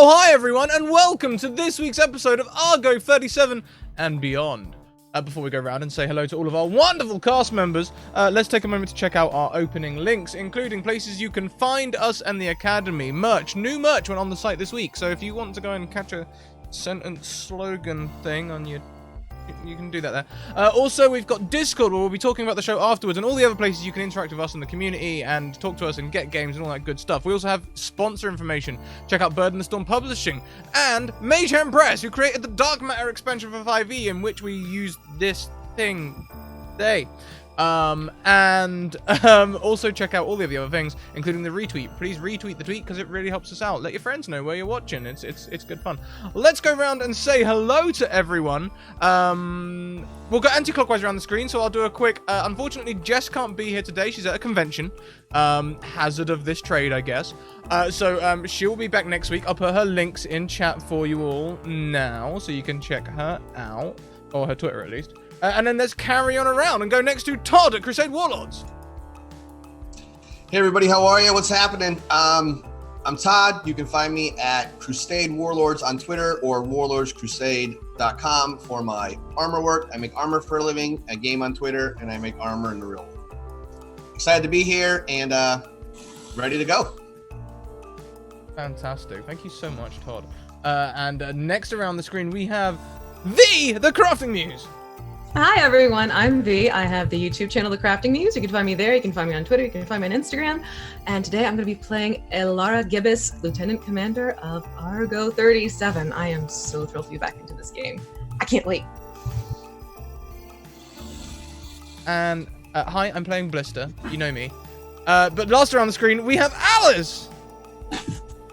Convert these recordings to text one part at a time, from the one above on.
Oh, hi everyone, and welcome to this week's episode of Argo 37 and beyond. Before we go around and say hello to all of our wonderful cast members, let's take a moment to check out our opening links, including places you can find us and the Academy. New merch went on the site this week, so if you want to go and catch a sentence slogan thing on your... you can do that there. Also, we've got Discord, where we'll be talking about the show afterwards, and all the other places you can interact with us in the community and talk to us and get games and all that good stuff. We also have sponsor information. Check out Bird and the Storm Publishing and Mage Hand Press, who created the Dark Matter expansion for 5e, in which we used this thing today. Also check out all the other things, including the retweet. Please retweet the tweet because it really helps us out. Let your friends know where you're watching. It's good fun. Let's go around and say hello to everyone. We'll go anti-clockwise around the screen, so I'll do a quick... unfortunately, Jess can't be here today. She's at a convention. Hazard of this trade, I guess. So she'll be back next week. I'll put her links in chat for you all now, so you can check her out. Or her Twitter, at least. And then let's carry on around and go next to Todd at Crusade Warlords. Hey everybody, how are you? What's happening? I'm Todd. You can find me at Crusade Warlords on Twitter or warlordscrusade.com for my armor work. I make armor for a living. I game on Twitter, and I make armor in the real world. Excited to be here and ready to go. Fantastic. Thank you so much, Todd. And next around the screen, we have the Crafting Muse. Hi everyone, I'm V. I have the YouTube channel, The Crafting Muse. You can find me there, you can find me on Twitter, you can find me on Instagram. And today I'm going to be playing Elara Gibbous, Lieutenant Commander of Argo 37. I am so thrilled to be back into this game. I can't wait. And hi, I'm playing Blister. You know me. But last around the screen, we have Alice.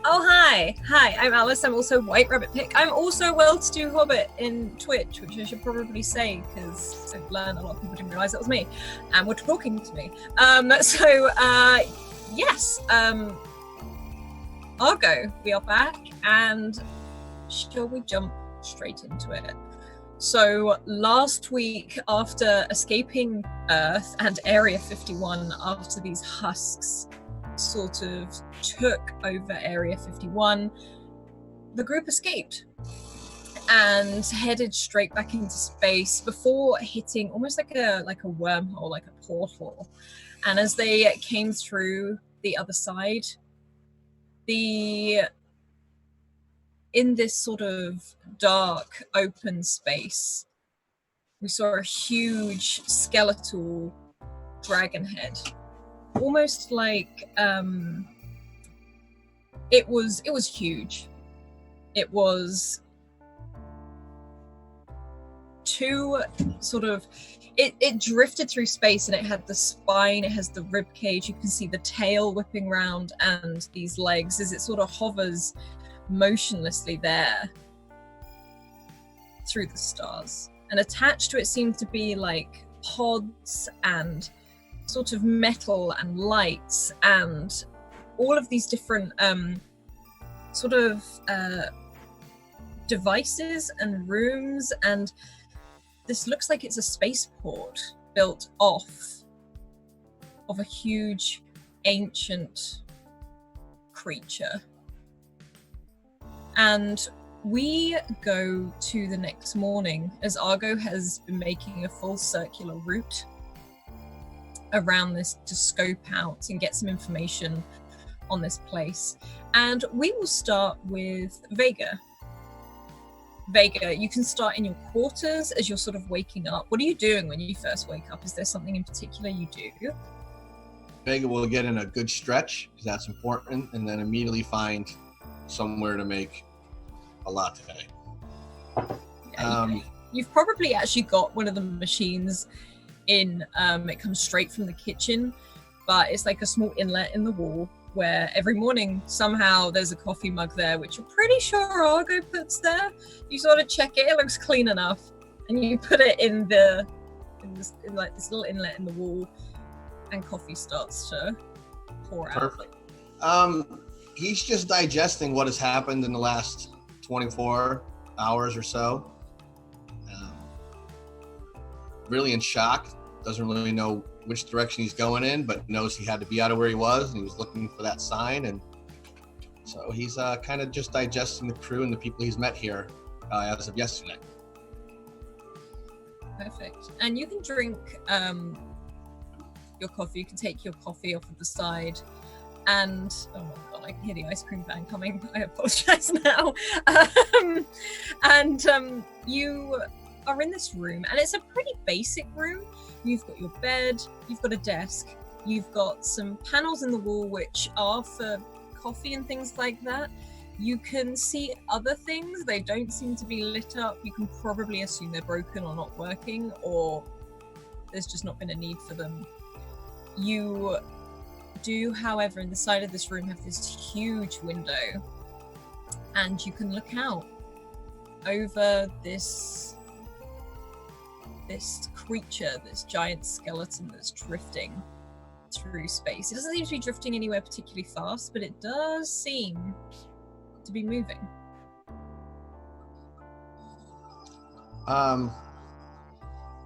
Oh, hi, I'm Alice. I'm also White Rabbit Pick. I'm also a well-to-do hobbit in Twitch, which I should probably say because I've learned a lot of people didn't realise that was me and were talking to me. Yes, Argo, we are back, and shall we jump straight into it? So last week, after escaping Earth and Area 51, after these husks sort of took over Area 51, the group escaped and headed straight back into space before hitting almost like a wormhole, like a portal. And as they came through the other side, in this sort of dark open space, we saw a huge skeletal dragon head. Almost like it was huge. It was two sort of it drifted through space, and it had the spine, it has the rib cage, you can see the tail whipping round and these legs as it sort of hovers motionlessly there through the stars. And attached to it seemed to be like pods and sort of metal and lights and all of these different devices and rooms, and this looks like it's a spaceport built off of a huge ancient creature. And we go to the next morning as Argo has been making a full circular route around this to scope out and get some information on this place. And we will start with Vega. Vega, you can start in your quarters as you're sort of waking up. What are you doing when you first wake up? Is there something in particular you do? Vega will get in a good stretch, because that's important, and then immediately find somewhere to make a latte. Yeah, you've probably actually got one of the machines in, it comes straight from the kitchen, but it's like a small inlet in the wall where every morning somehow there's a coffee mug there, which you're pretty sure Argo puts there. You sort of check it, it looks clean enough, and you put it in this little inlet in the wall, and coffee starts to pour out. Perfect. He's just digesting what has happened in the last 24 hours or so. Really in shock, doesn't really know which direction he's going in, but knows he had to be out of where he was, and he was looking for that sign, and So he's kind of just digesting the crew and the people he's met here as of yesterday. Perfect. And you can drink your coffee. You can take your coffee off of the side. And oh my god, I can hear the ice cream van coming. I apologize now. You are in this room, and it's a pretty basic room. You've got your bed, you've got a desk, you've got some panels in the wall which are for coffee and things like that. You can see other things. They don't seem to be lit up. You can probably assume they're broken or not working, or there's just not been a need for them. You do, however, in the side of this room have this huge window, and you can look out over this creature, this giant skeleton that's drifting through space. It doesn't seem to be drifting anywhere particularly fast, but it does seem to be moving.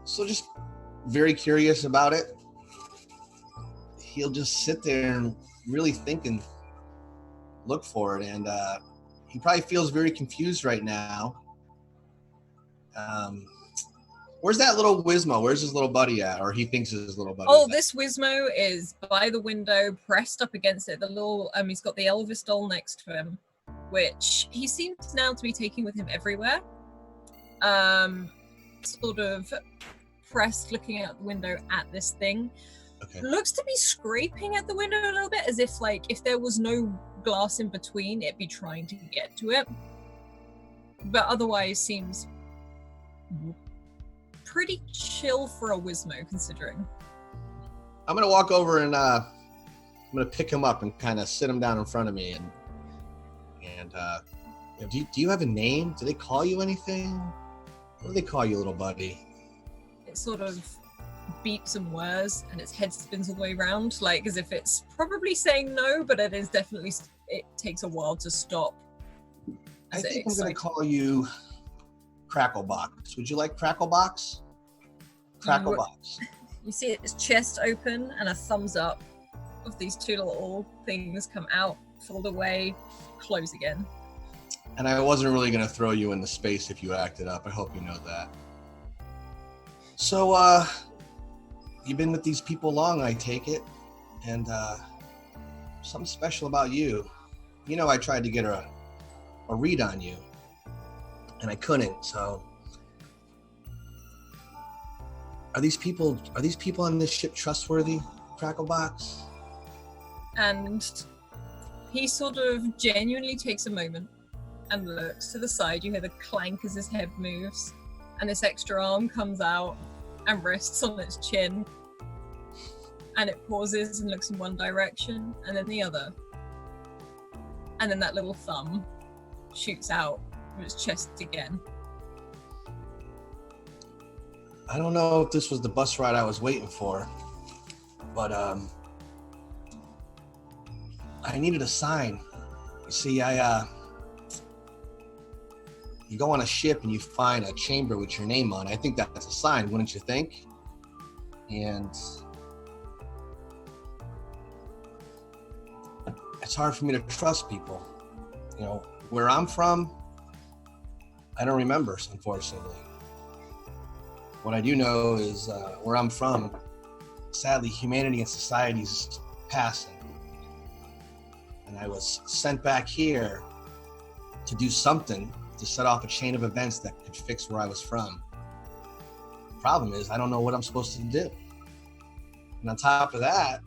So just very curious about it. He'll just sit there and really think and look for it, and he probably feels very confused right now. Where's that little Wizmo? Where's his little buddy at? Or he thinks his little buddy. Oh, this Wizmo is by the window, pressed up against it. The little he's got the Elvis doll next to him, which he seems now to be taking with him everywhere. Sort of pressed, looking out the window at this thing. Okay. Looks to be scraping at the window a little bit, as if like if there was no glass in between, it'd be trying to get to it. But otherwise seems pretty chill for a Wizmo, considering. I'm gonna walk over and I'm gonna pick him up and kind of sit him down in front of me, and do you have a name? Do they call you anything? What do they call you, little buddy? It sort of beeps and whirs, and its head spins all the way around, like as if it's probably saying no, but it is definitely, it takes a while to stop. I think I'm gonna call you Cracklebox. Would you like Cracklebox? Cracklebox. You see its chest open, and a thumbs up of these two little things come out, fold away, close again. And I wasn't really gonna throw you in the space if you acted up. I hope you know that. So, you've been with these people long, I take it, and something special about you. You know, I tried to get a read on you, and I couldn't. So, are these people on this ship trustworthy, Cracklebox? And he sort of genuinely takes a moment and looks to the side. You hear the clank as his head moves, and this extra arm comes out and rests on its chin, and it pauses and looks in one direction and then the other, and then that little thumb shoots out from its chest again. I don't know if this was the bus ride I was waiting for, but I needed a sign. You see, you go on a ship and you find a chamber with your name on it. I think that's a sign, wouldn't you think? And it's hard for me to trust people. You know, where I'm from, I don't remember, unfortunately. What I do know is where I'm from, sadly, humanity and society's passing. And I was sent back here to do something to set off a chain of events that could fix where I was from. The problem is I don't know what I'm supposed to do. And on top of that,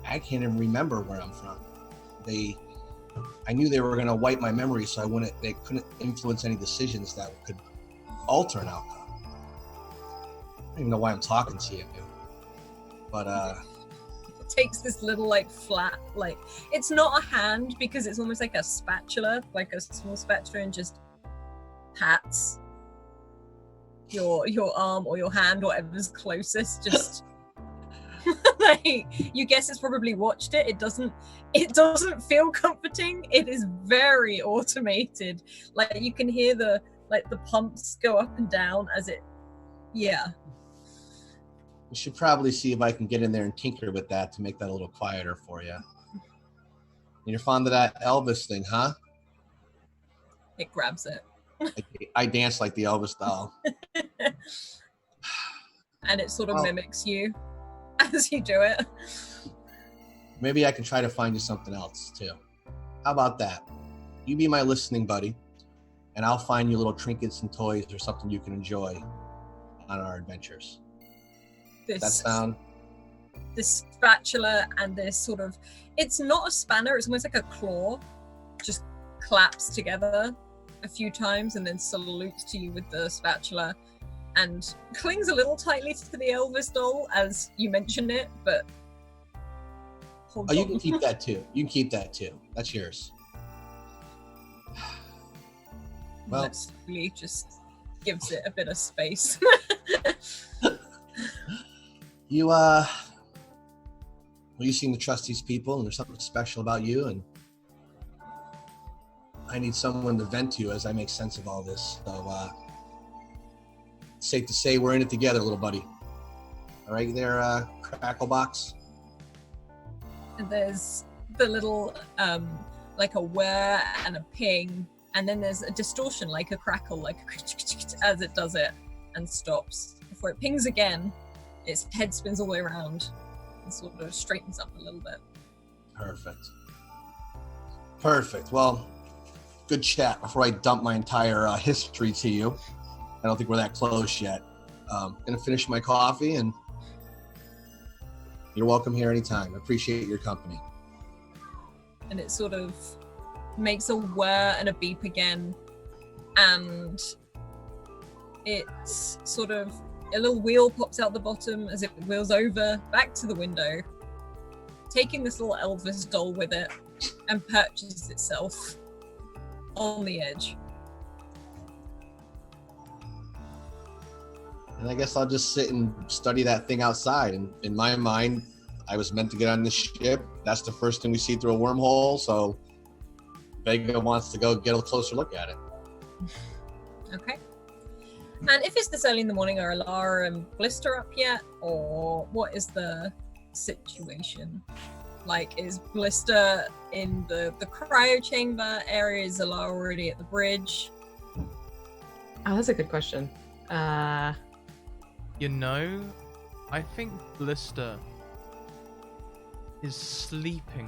I can't even remember where I'm from. I knew they were going to wipe my memory, so they couldn't influence any decisions that could alter an outcome. I don't even know why I'm talking to you, but it takes this little like flat, like it's not a hand because it's almost like a spatula, like a small spatula, and just pats your arm or your hand, whatever's closest, just like you guess it's probably watched it. It doesn't feel comforting. It is very automated. Like you can hear the pumps go up and down as it, yeah. We should probably see if I can get in there and tinker with that to make that a little quieter for you. You're fond of that Elvis thing, huh? It grabs it. I dance like the Elvis doll. And it sort of mimics you as you do it. Maybe I can try to find you something else too. How about that? You be my listening buddy, and I'll find you little trinkets and toys or something you can enjoy on our adventures. Does that sound? This spatula and this sort of, it's not a spanner, it's almost like a claw, just claps together a few times and then salutes to you with the spatula and clings a little tightly to the Elvis doll as you mention it, but you can keep that too. You can keep that too. That's yours. Well, that slowly just gives it a bit of space. You seem to trust these people, and there's something special about you, and I need someone to vent to as I make sense of all this. So, it's safe to say we're in it together, little buddy. All right there, Cracklebox? And there's the little, like a whir and a ping, and then there's a distortion, like a crackle, like as it does it, and stops. Before it pings again, its head spins all the way around and sort of straightens up a little bit. Perfect. Well, good chat. Before I dump my entire history to you, I don't think we're that close yet. Gonna finish my coffee, and you're welcome here anytime. I appreciate your company. And it sort of makes a whir and a beep again, and it's sort of a little wheel pops out the bottom as it wheels over back to the window, taking this little Elvis doll with it, and perches itself on the edge. And I guess I'll just sit and study that thing outside. And in my mind, I was meant to get on this ship. That's the first thing we see through a wormhole. So Vega wants to go get a closer look at it. Okay. And if it's this early in the morning, are Alara and Blister up yet? Or what is the situation? Like, is Blister in the cryo chamber area? Is Alara already at the bridge? Oh, that's a good question. You know, I think Blister is sleeping.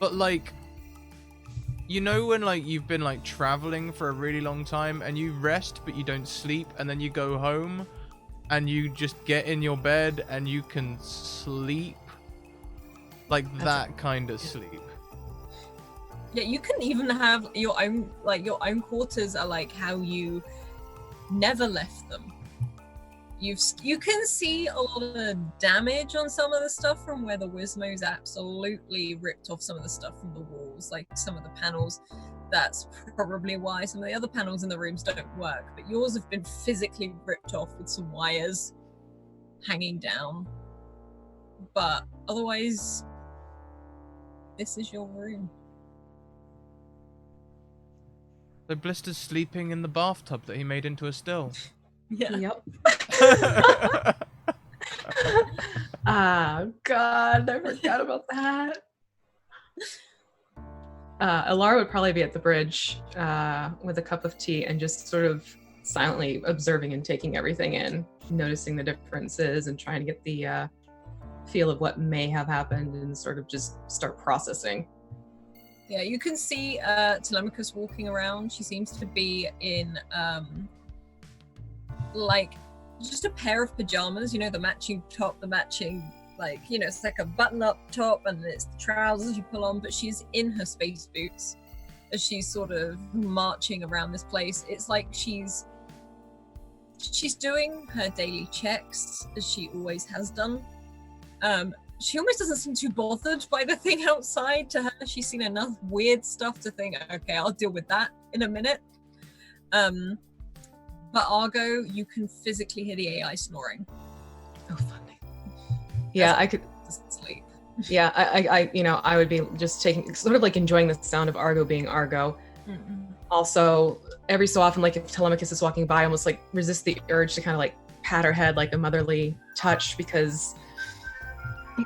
But like, you know when like you've been like traveling for a really long time and you rest but you don't sleep, and then you go home and you just get in your bed and you can sleep? Like that kind of sleep. Yeah, you can even have your own quarters are like how you never left them. You can see a lot of damage on some of the stuff from where the Wizmos absolutely ripped off some of the stuff from the walls, like some of the panels. That's probably why some of the other panels in the rooms don't work, but yours have been physically ripped off with some wires hanging down. But otherwise, this is your room. So Blister's sleeping in the bathtub that he made into a still. Yeah. Yep. Oh, God, I forgot about that. Alara would probably be at the bridge with a cup of tea and just sort of silently observing and taking everything in, noticing the differences and trying to get the feel of what may have happened and sort of just start processing. Yeah, you can see Telemachus walking around. She seems to be in like just a pair of pajamas, you know, the matching top, the matching, like, you know, it's like a button-up top and it's the trousers you pull on, but she's in her space boots as she's sort of marching around this place. It's like she's doing her daily checks, as she always has done. She almost doesn't seem too bothered by the thing outside. To her, she's seen enough weird stuff to think, okay, I'll deal with that in a minute. But Argo, you can physically hear the AI snoring. Oh, funny. Yeah, I could sleep. Yeah, I would be just taking, sort of like enjoying the sound of Argo being Argo. Mm-mm. Also, every so often, like if Telemachus is walking by, almost like resist the urge to kind of like pat her head like a motherly touch, because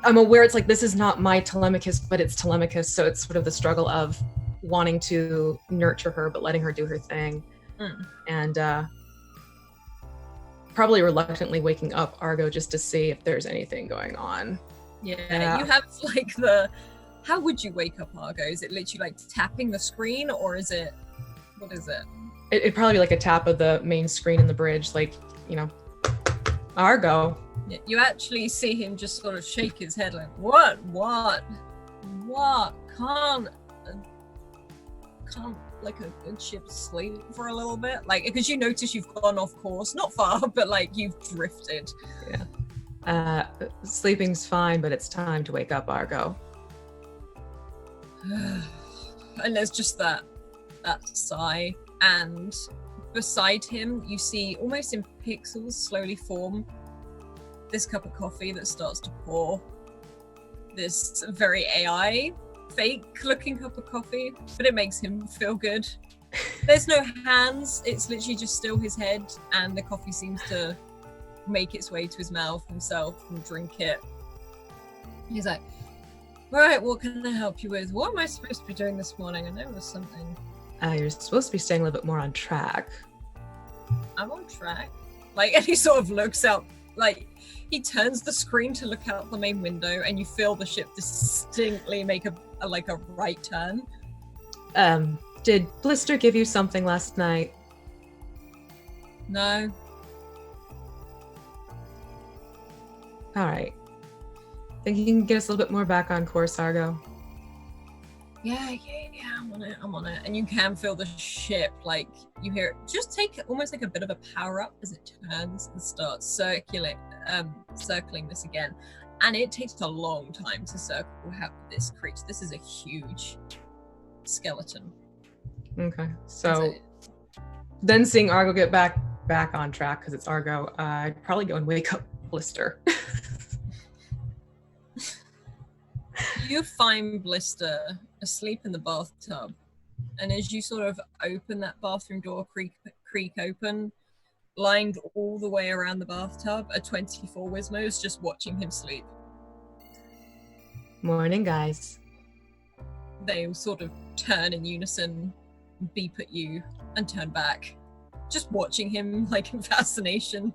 I'm aware it's like, this is not my Telemachus, but it's Telemachus. So it's sort of the struggle of wanting to nurture her, but letting her do her thing. And probably reluctantly waking up Argo just to see if there's anything going on. Yeah, you have like how would you wake up Argo? Is it literally like tapping the screen, or is it, what is it? It'd probably be like a tap of the main screen in the bridge, like, you know, Argo. Yeah, you actually see him just sort of shake his head like, what, can't like a good ship sleep for a little bit? Like, because you notice you've gone off course, not far, but like you've drifted. Yeah. Sleeping's fine, but it's time to wake up, Argo. And there's just that sigh, and beside him you see, almost in pixels, slowly form this cup of coffee that starts to pour. This very AI fake looking cup of coffee, but it makes him feel good. There's no hands, it's literally just still his head, and the coffee seems to make its way to his mouth himself and drink it. He's like, all right, what can I help you with? What am I supposed to be doing this morning? I know it was something. You're supposed to be staying a little bit more on track. I'm on track. Like, and he sort of looks out, like, he turns the screen to look out the main window, and you feel the ship distinctly make a right turn. Did Blister give you something last night? No. All right. Think you can get us a little bit more back on course, Argo? Yeah, I'm on it. And you can feel the ship, like, you hear it just take almost like a bit of a power up as it turns and starts circling this again. And it takes a long time to circle this creature. This is a huge skeleton. Okay, so then seeing Argo get back on track, because it's Argo, I'd probably go and wake up Blister. You find Blister asleep in the bathtub, and as you sort of open that bathroom door, creak open, lined all the way around the bathtub are 24 Wizmos just watching him sleep. Morning, guys. They sort of turn in unison, beep at you, and turn back, just watching him like in fascination.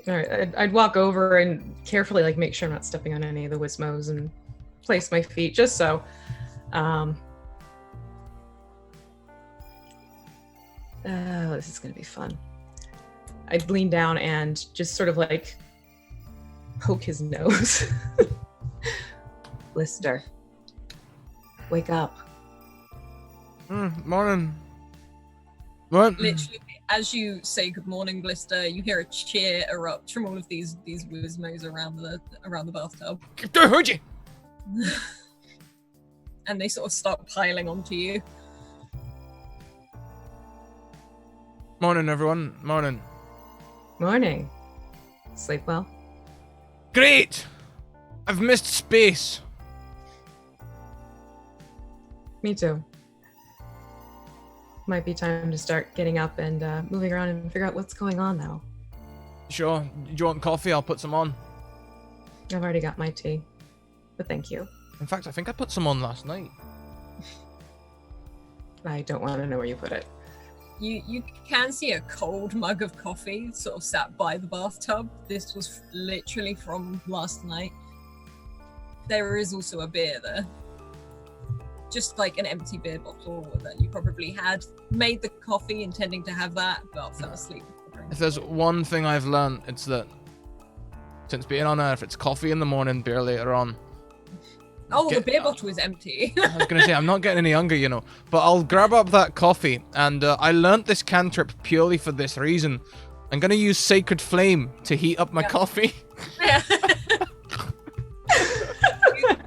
All right, I'd walk over and carefully like make sure I'm not stepping on any of the Wizmos and place my feet just so. This is gonna be fun. I'd lean down and just sort of like poke his nose. Blister, wake up. Morning. What? Literally, as you say good morning, Blister, you hear a cheer erupt from all of these Wizmos around the bathtub. Heard you. And they sort of start piling onto you. Morning, everyone. Morning. Morning. Sleep well? Great. I've missed space. Me too. Might be time to start getting up and moving around and figure out what's going on now. Sure. Do you want coffee? I'll put some on. I've already got my tea, but thank you. In fact, I think I put some on last night. I don't want to know where you put it. You can see a cold mug of coffee sort of sat by the bathtub. This was literally from last night. There is also a beer there. Just like an empty beer bottle that you probably had made the coffee intending to have that, but fell asleep. If there's one thing I've learned, it's that since being on Earth, it's coffee in the morning, beer later on. Oh, the beer bottle is empty. I was going to say, I'm not getting any younger, you know. But I'll grab up that coffee, and I learnt this cantrip purely for this reason. I'm going to use Sacred Flame to heat up my coffee. Yeah.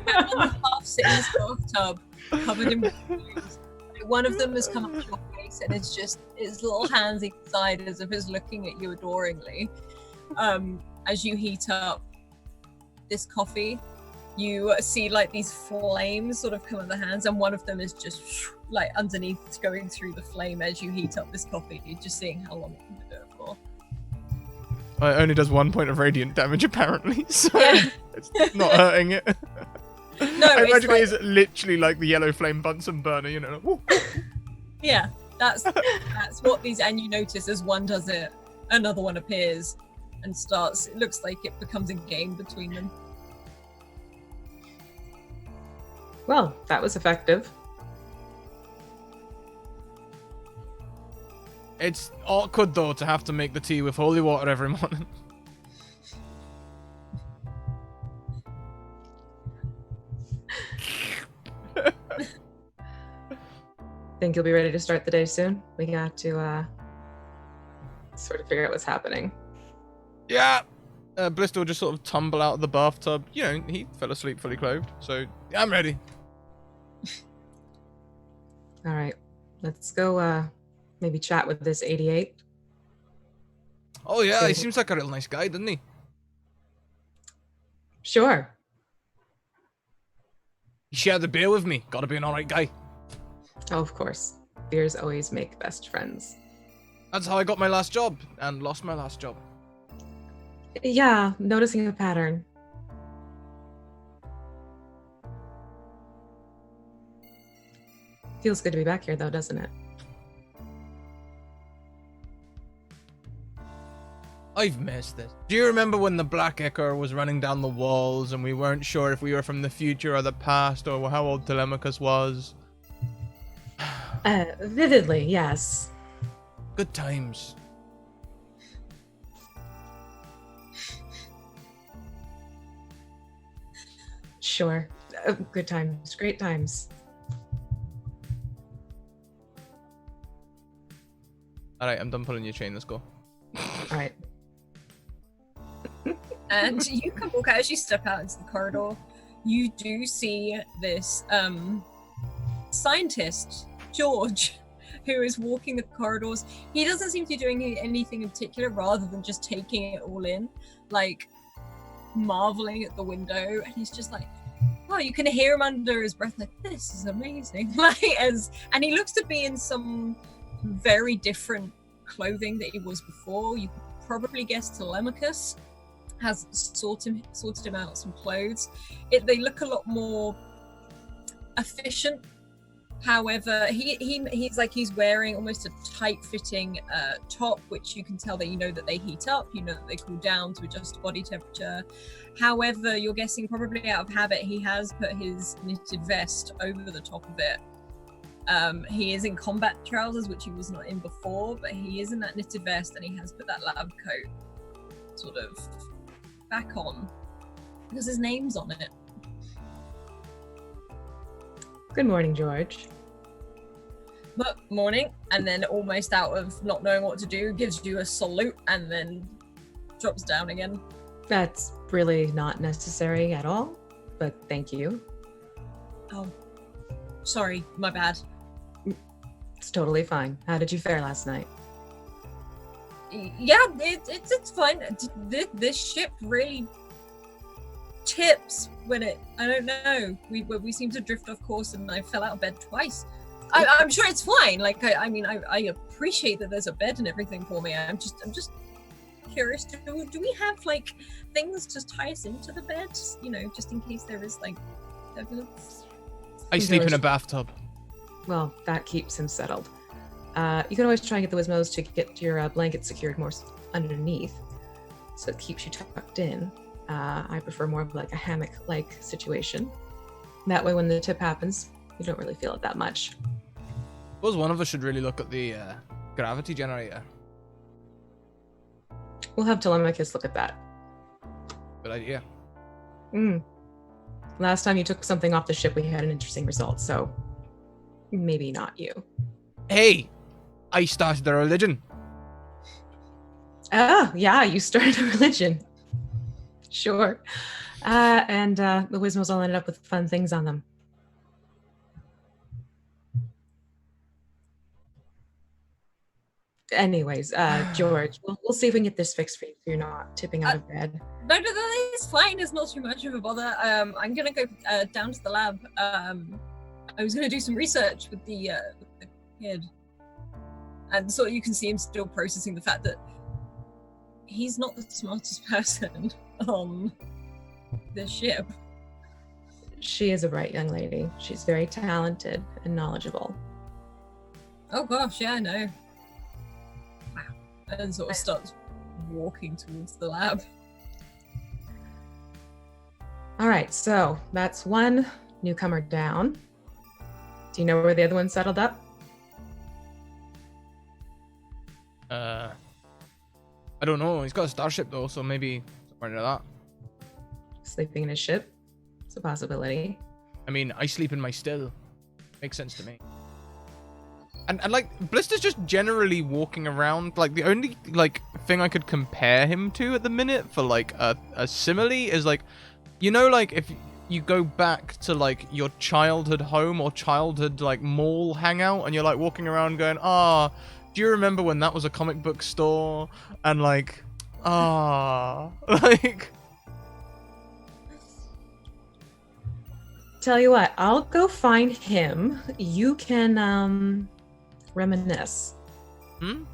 On the half sit in this bathtub, covered in blues. One of them has come up to your face, and it's just its little hands each side as if it's looking at you adoringly. As you heat up this coffee, you see like these flames sort of come out of the hands, and one of them is just like underneath, going through the flame as you heat up this coffee. You're just seeing how long you can do it for. It only does 1 point of radiant damage apparently, so Yeah. it's not hurting it. No, I it's imagine like, it is literally like the yellow flame Bunsen burner, you know. Like, woo. yeah, that's what these, and you notice as one does it, another one appears and starts. It looks like it becomes a game between them. Well, that was effective. It's awkward though to have to make the tea with holy water every morning. Think you'll be ready to start the day soon? We got to sort of figure out what's happening. Yeah. Blister will just sort of tumble out of the bathtub. You know, he fell asleep fully clothed, so yeah, I'm ready. All right, let's go maybe chat with this 88. Oh yeah, he See. seems like a real nice guy, doesn't he? Sure. He shared the beer with me. Gotta be an alright guy. Oh, of course. Beers always make best friends. That's how I got my last job and lost my last job. Yeah, noticing a pattern. Feels good to be back here, though, doesn't it? I've missed this. Do you remember when the Black Echo was running down the walls and we weren't sure if we were from the future or the past or how old Telemachus was? Vividly, yes. Good times. Sure. Good times. Great times. Alright, I'm done pulling your chain. Let's go. All right. And you can walk out as you step out into the corridor. You do see this scientist, George, who is walking the corridors. He doesn't seem to be doing anything in particular rather than just taking it all in, like marveling at the window. And he's just like, oh, you can hear him under his breath, like, this is amazing. And he looks to be in some very different clothing that he was before. You could probably guess Telemachus has sorted him out some clothes. They look a lot more efficient. However, he's wearing almost a tight-fitting top, which you can tell that that they heat up, that they cool down to adjust to body temperature. However, you're guessing probably out of habit, he has put his knitted vest over the top of it. He is in combat trousers, which he was not in before, but he is in that knitted vest, and he has put that lab coat sort of back on because his name's on it. Good morning, George. But morning, and then almost out of not knowing what to do, gives you a salute and then drops down again. That's really not necessary at all, but thank you. Oh, sorry, my bad. It's totally fine. How did you fare last night? Yeah, it's fine. This ship really tips when I don't know. We seem to drift off course, and I fell out of bed twice. I'm sure it's fine. Like I appreciate that there's a bed and everything for me. I'm just curious. Do we have like things to tie us into the bed? Just in case there is like evidence. I sleep in a bathtub. Well, that keeps him settled. You can always try and get the Wismos to get your blanket secured more underneath, so it keeps you tucked in. I prefer more of like a hammock-like situation. That way, when the tip happens, you don't really feel it that much. I suppose one of us should really look at the gravity generator. We'll have Telemachus look at that. Good idea. Last time you took something off the ship, we had an interesting result, so maybe not you. Hey, I started a religion. Oh, yeah, you started a religion. Sure. And the Wismos all ended up with fun things on them. Anyways, George, we'll see if we can get this fixed for you so you're not tipping out of bed. No, it's fine. It's not too much of a bother. I'm gonna go down to the lab. I was gonna do some research with the kid, and so you can see him still processing the fact that he's not the smartest person on the ship. She is a bright young lady. She's very talented and knowledgeable. Oh gosh, yeah, I know. Wow. And sort of starts walking towards the lab. All right, so that's one newcomer down. Do you know where the other one settled up? I don't know. He's got a starship though, so maybe somewhere near that. Sleeping in his ship? It's a possibility. I mean, I sleep in my still. Makes sense to me. And like, Blister's just generally walking around. Like, the only, like, thing I could compare him to at the minute for, like, a simile is, like, you know, like, if you go back to, like, your childhood home or childhood, like, mall hangout, and you're, like, walking around going, do you remember when that was a comic book store? And, like, like... Tell you what, I'll go find him. You can, reminisce. Oh,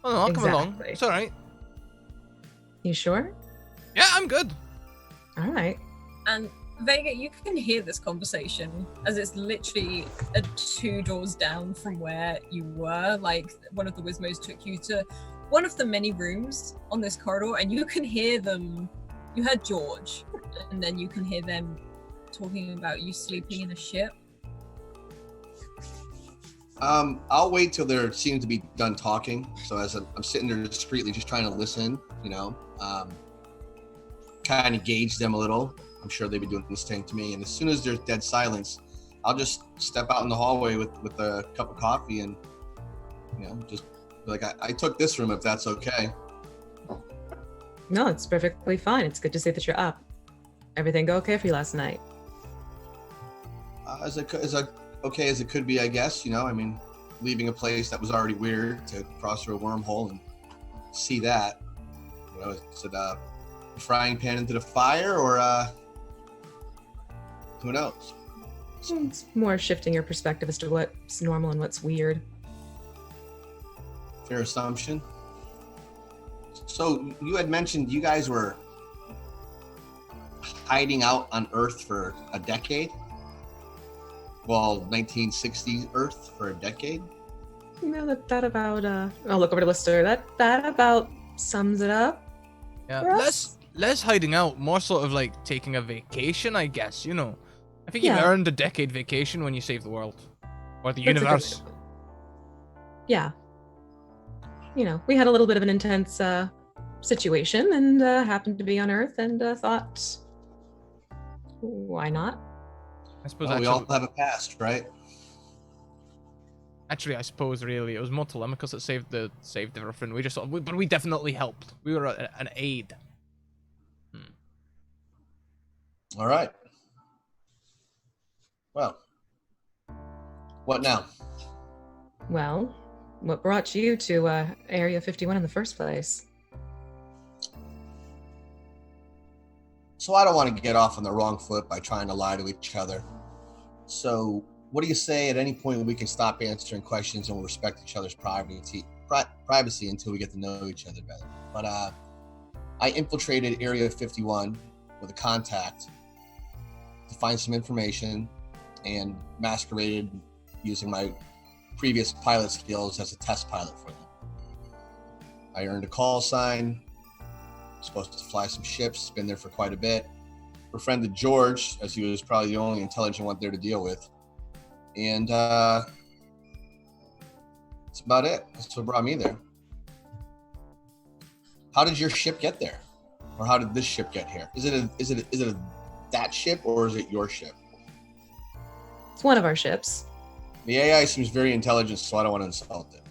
no, I'll come along. It's all right. You sure? Yeah, I'm good. All right. And Vega, you can hear this conversation as it's literally 2 doors down from where you were. Like, one of the Wismos took you to one of the many rooms on this corridor, and you can hear them. You heard George, and then you can hear them talking about you sleeping in a ship. I'll wait till they seem to be done talking. So as I'm sitting there discreetly, just trying to listen, you know, kind of gauge them a little. I'm sure they'd be doing the same to me. And as soon as there's dead silence, I'll just step out in the hallway with a cup of coffee and, you know, just be like, I took this room if that's okay. No, it's perfectly fine. It's good to see that you're up. Everything go okay for you last night? As okay as it could be, I guess. You know, I mean, leaving a place that was already weird to cross through a wormhole and see that. You know, is it a frying pan into the fire, or who knows? It's more shifting your perspective as to what's normal and what's weird. Fair assumption. So you had mentioned you guys were hiding out on Earth for a decade. Well, 1960s Earth for a decade. You know, that about I'll look over to Lister. That about sums it up. Yeah, less hiding out, more sort of like taking a vacation, I guess. You know, I think you've earned a decade vacation when you save the world or the universe. Yeah. You know, we had a little bit of an intense situation and happened to be on Earth and thought, why not? I suppose we all have a past, right? Actually, I suppose really it was more Telemachus that saved everything. We just but we definitely helped. We were an aid. All right. Well, what now? Well, what brought you to Area 51 in the first place? So I don't want to get off on the wrong foot by trying to lie to each other. So what do you say at any point we can stop answering questions and we'll respect each other's privacy until we get to know each other better? But I infiltrated Area 51 with a contact to find some information and masqueraded using my previous pilot skills as a test pilot for them. I earned a call sign, supposed to fly some ships, been there for quite a bit. Befriended George, as he was probably the only intelligent one there to deal with. And that's about it. That's what brought me there. How did your ship get there? Or how did this ship get here? Is it that ship or is it your ship? It's one of our ships. The AI seems very intelligent, so I don't want to insult it.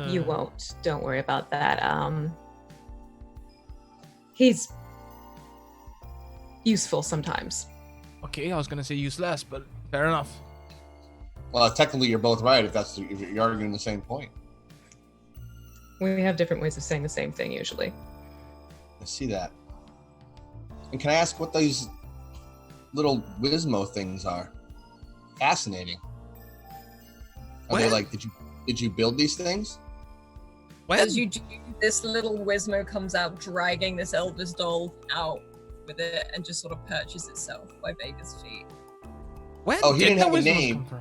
You won't. Don't worry about that. He's useful sometimes. Okay, I was gonna say useless, but fair enough. Well, technically, you're both right if you're arguing the same point. We have different ways of saying the same thing usually. I see that. And can I ask what these little Wismo things are? Fascinating. Are they like, did you build these things? When? As you do, this little Wizmo comes out, dragging this Elvis doll out with it, and just sort of perches itself by Vega's feet. When Oh, he did didn't the have a Wizmos name. come from?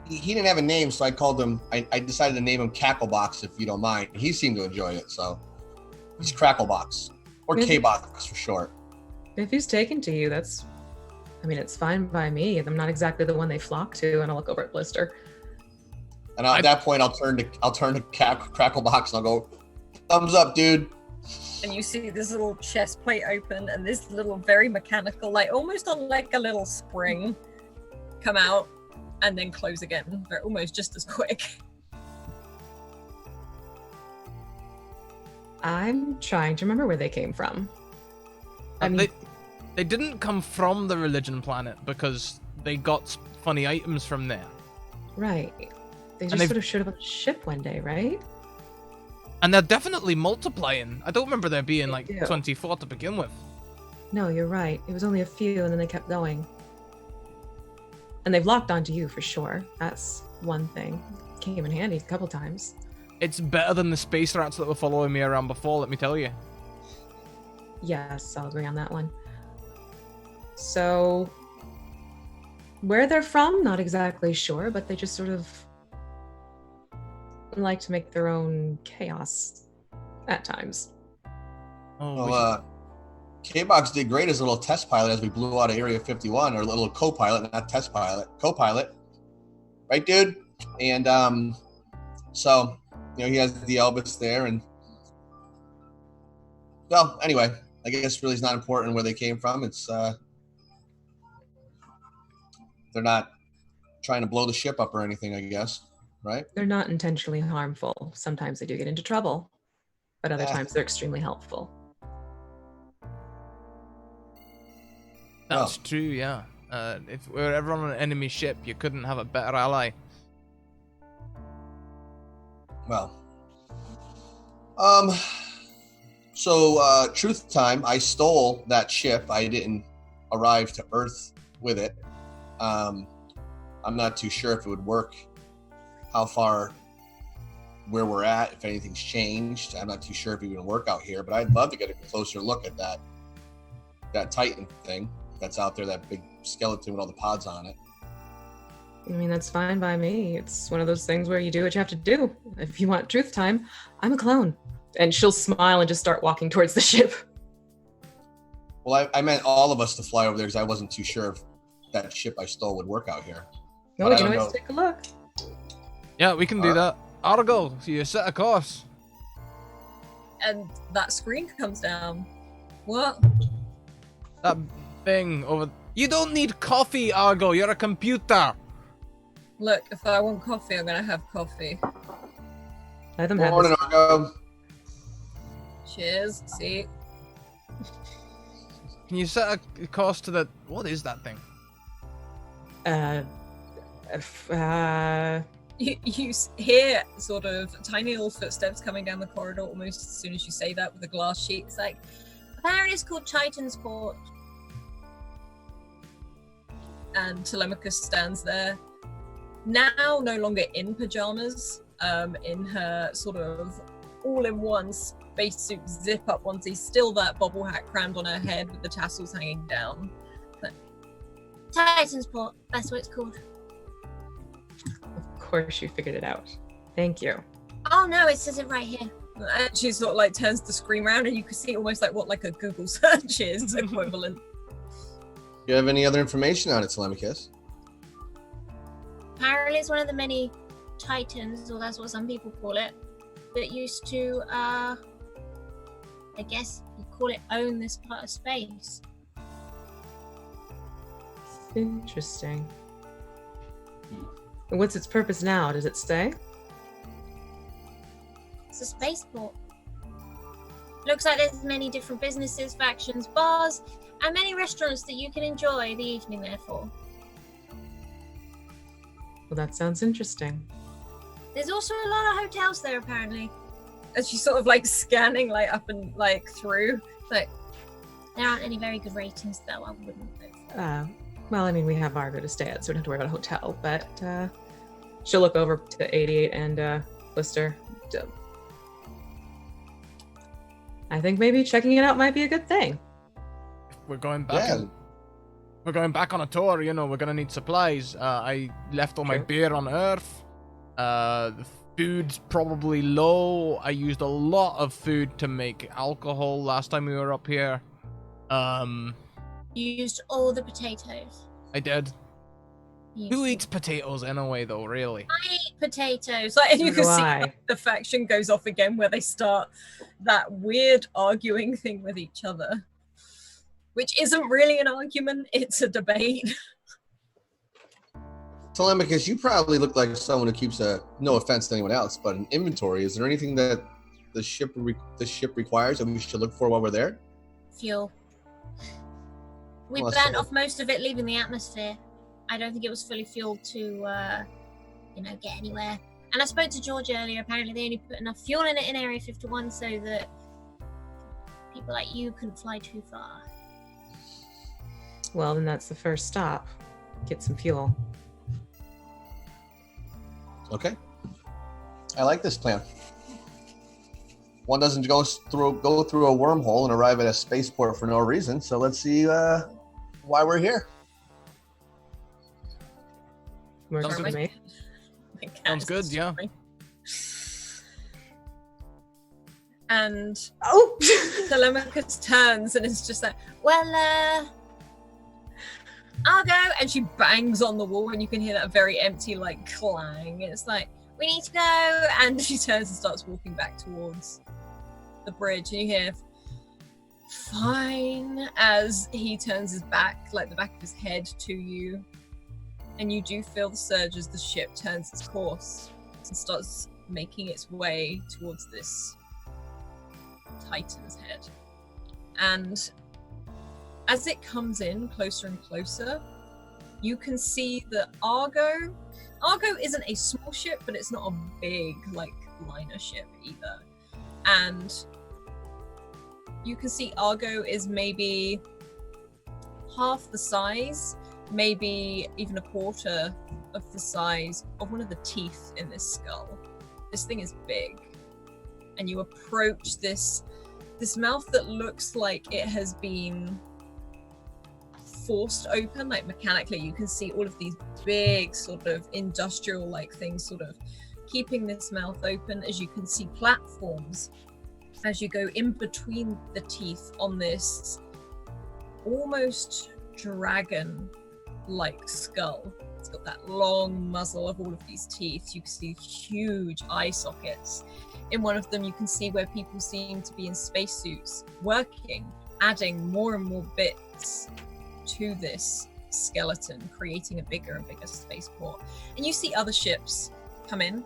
He didn't have a name, so I called him. I decided to name him Cacklebox, if you don't mind. He seemed to enjoy it, so he's Cracklebox or Maybe. K-Box for short. If he's taken to you, it's fine by me. I'm not exactly the one they flock to, and I'll look over at Blister. And at that point, I'll turn to Cracklebox and I'll go, thumbs up, dude. And you see this little chest plate open, and this little very mechanical, like almost on like a little spring, come out and then close again. They're almost just as quick. I'm trying to remember where they came from. I mean, they didn't come from the religion planet because they got funny items from there. right. They just sort of showed up on a ship one day, right? And they're definitely multiplying. I don't remember there being like do. 24 to begin with. No, you're right. It was only a few, and then they kept going. And they've locked onto you for sure. That's one thing. Came in handy a couple times. It's better than the space rats that were following me around before, let me tell you. Yes, I'll agree on that one. So, where they're from, not exactly sure, but they just sort of like to make their own chaos at times. Oh, Well, K-Box did great as a little test pilot as we blew out of Area 51, or a little co-pilot, not test pilot, co-pilot. Right, dude? And so, he has the Elvis there. And, well, anyway, I guess really it's not important where they came from. It's, they're not trying to blow the ship up or anything, I guess. Right? They're not intentionally harmful. Sometimes they do get into trouble, but other Yeah. times they're extremely helpful. That's true, yeah. If we were ever on an enemy ship, you couldn't have a better ally. Well, truth time, I stole that ship. I didn't arrive to Earth with it. I'm not too sure if it would work, how far, where we're at, if anything's changed. I'm not too sure if it would work out here, but I'd love to get a closer look at that Titan thing that's out there, that big skeleton with all the pods on it. I mean, that's fine by me. It's one of those things where you do what you have to do. If you want truth time, I'm a clone. And she'll smile and just start walking towards the ship. Well, I meant all of us to fly over there because I wasn't too sure if that ship I stole would work out here. Oh, But I you don't know, know. let's take a look. Yeah, we can do that. Argo, so you set a course. And that screen comes down. What? That thing over... You don't need coffee, Argo. You're a computer. Look, if I want coffee, I'm gonna have coffee. Let them have Morning, this. Argo. Cheers. See? Can you set a course to the... What is that thing? You hear sort of tiny little footsteps coming down the corridor almost as soon as you say that with a glass sheet. It's like, apparently it's called Titan's Port. And Telemachus stands there, now no longer in pajamas, in her sort of all-in-one spacesuit zip-up onesie, still that bobble hat crammed on her head with the tassels hanging down. But, Titan's Port, that's what it's called. Of course you figured it out. Thank you. Oh no, it says it right here. And she sort of like turns the screen around and you can see almost like what like a Google search is equivalent. Do you have any other information on it, Telemachus? Apparently it's one of the many titans, or that's what some people call it, that used to, I guess you call it, own this part of space. Interesting. And what's its purpose now? Does it say? It's a spaceport. Looks like there's many different businesses, factions, bars, and many restaurants that you can enjoy the evening there for. Well, that sounds interesting. There's also a lot of hotels there, apparently. And she's sort of like scanning like up and like through. Like, There aren't any very good ratings, though, I wouldn't know. Well, I mean, we have Argo to stay at, so we don't have to worry about a hotel. But she'll look over to 88 and Blister. I think maybe checking it out might be a good thing. We're going back. Yeah. We're going back on a tour. You know, we're gonna need supplies. I left all my True. beer on Earth. The food's probably low. I used a lot of food to make alcohol last time we were up here. You used all the potatoes. I did. You Who said, eats potatoes anyway, though? Really? I eat potatoes. Like, and you So can do see I. the faction goes off again where they start that weird arguing thing with each other, which isn't really an argument, it's a debate. Telemachus, you probably look like someone who keeps no offense to anyone else, but an inventory. Is there anything that the ship requires that we should look for while we're there? fuel. We Well, burnt so- off most of it leaving the atmosphere. I don't think it was fully fueled to, get anywhere. And I spoke to George earlier. Apparently, they only put enough fuel in it in Area 51 so that people like you couldn't fly too far. Well, then that's the first stop. Get some fuel. Okay. I like this plan. One doesn't go through a wormhole and arrive at a spaceport for no reason. So let's see why we're here. Works Sounds for good. me. My cat Sounds is good, yeah. snoring. And Oh! Telemachus turns and is just like, Well, Argo, and she bangs on the wall and you can hear that very empty like clang. It's like, we need to go, and she turns and starts walking back towards the bridge, and you hear fine as he turns his back, like the back of his head to you, and you do feel the surge as the ship turns its course and starts making its way towards this Titan's head. And as it comes in closer and closer, you can see that Argo isn't a small ship, but it's not a big like liner ship either. And you can see Argo is maybe half the size, maybe even a quarter of the size of one of the teeth in this skull. This thing is big. And you approach this mouth that looks like it has been forced open, like mechanically. You can see all of these big sort of industrial like things sort of keeping this mouth open, as you can see platforms as you go in between the teeth on this almost dragon like skull. It's got that long muzzle of all of these teeth. You can see huge eye sockets. In one of them you can see where people seem to be in spacesuits working, adding more and more bits to this skeleton, creating a bigger and bigger spaceport. And you see other ships come in.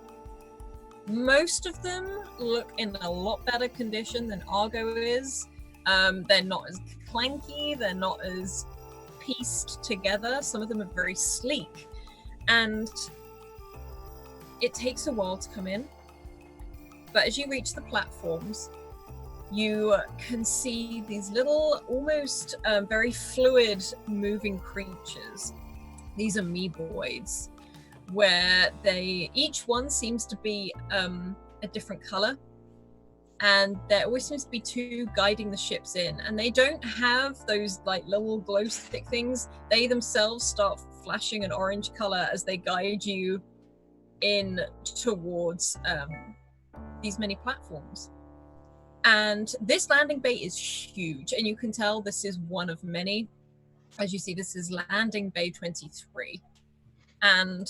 Most of them look in a lot better condition than Argo is. They're not as clanky, they're not as pieced together. Some of them are very sleek, and it takes a while to come in. But as you reach the platforms, you can see these little, almost very fluid moving creatures. These amoeboids, where each one seems to be a different color, and there always seems to be two guiding the ships in, and they don't have those like little glow stick things. They themselves start flashing an orange color as they guide you in towards these many platforms. And this landing bay is huge, and you can tell this is one of many. As you see, this is landing bay 23, and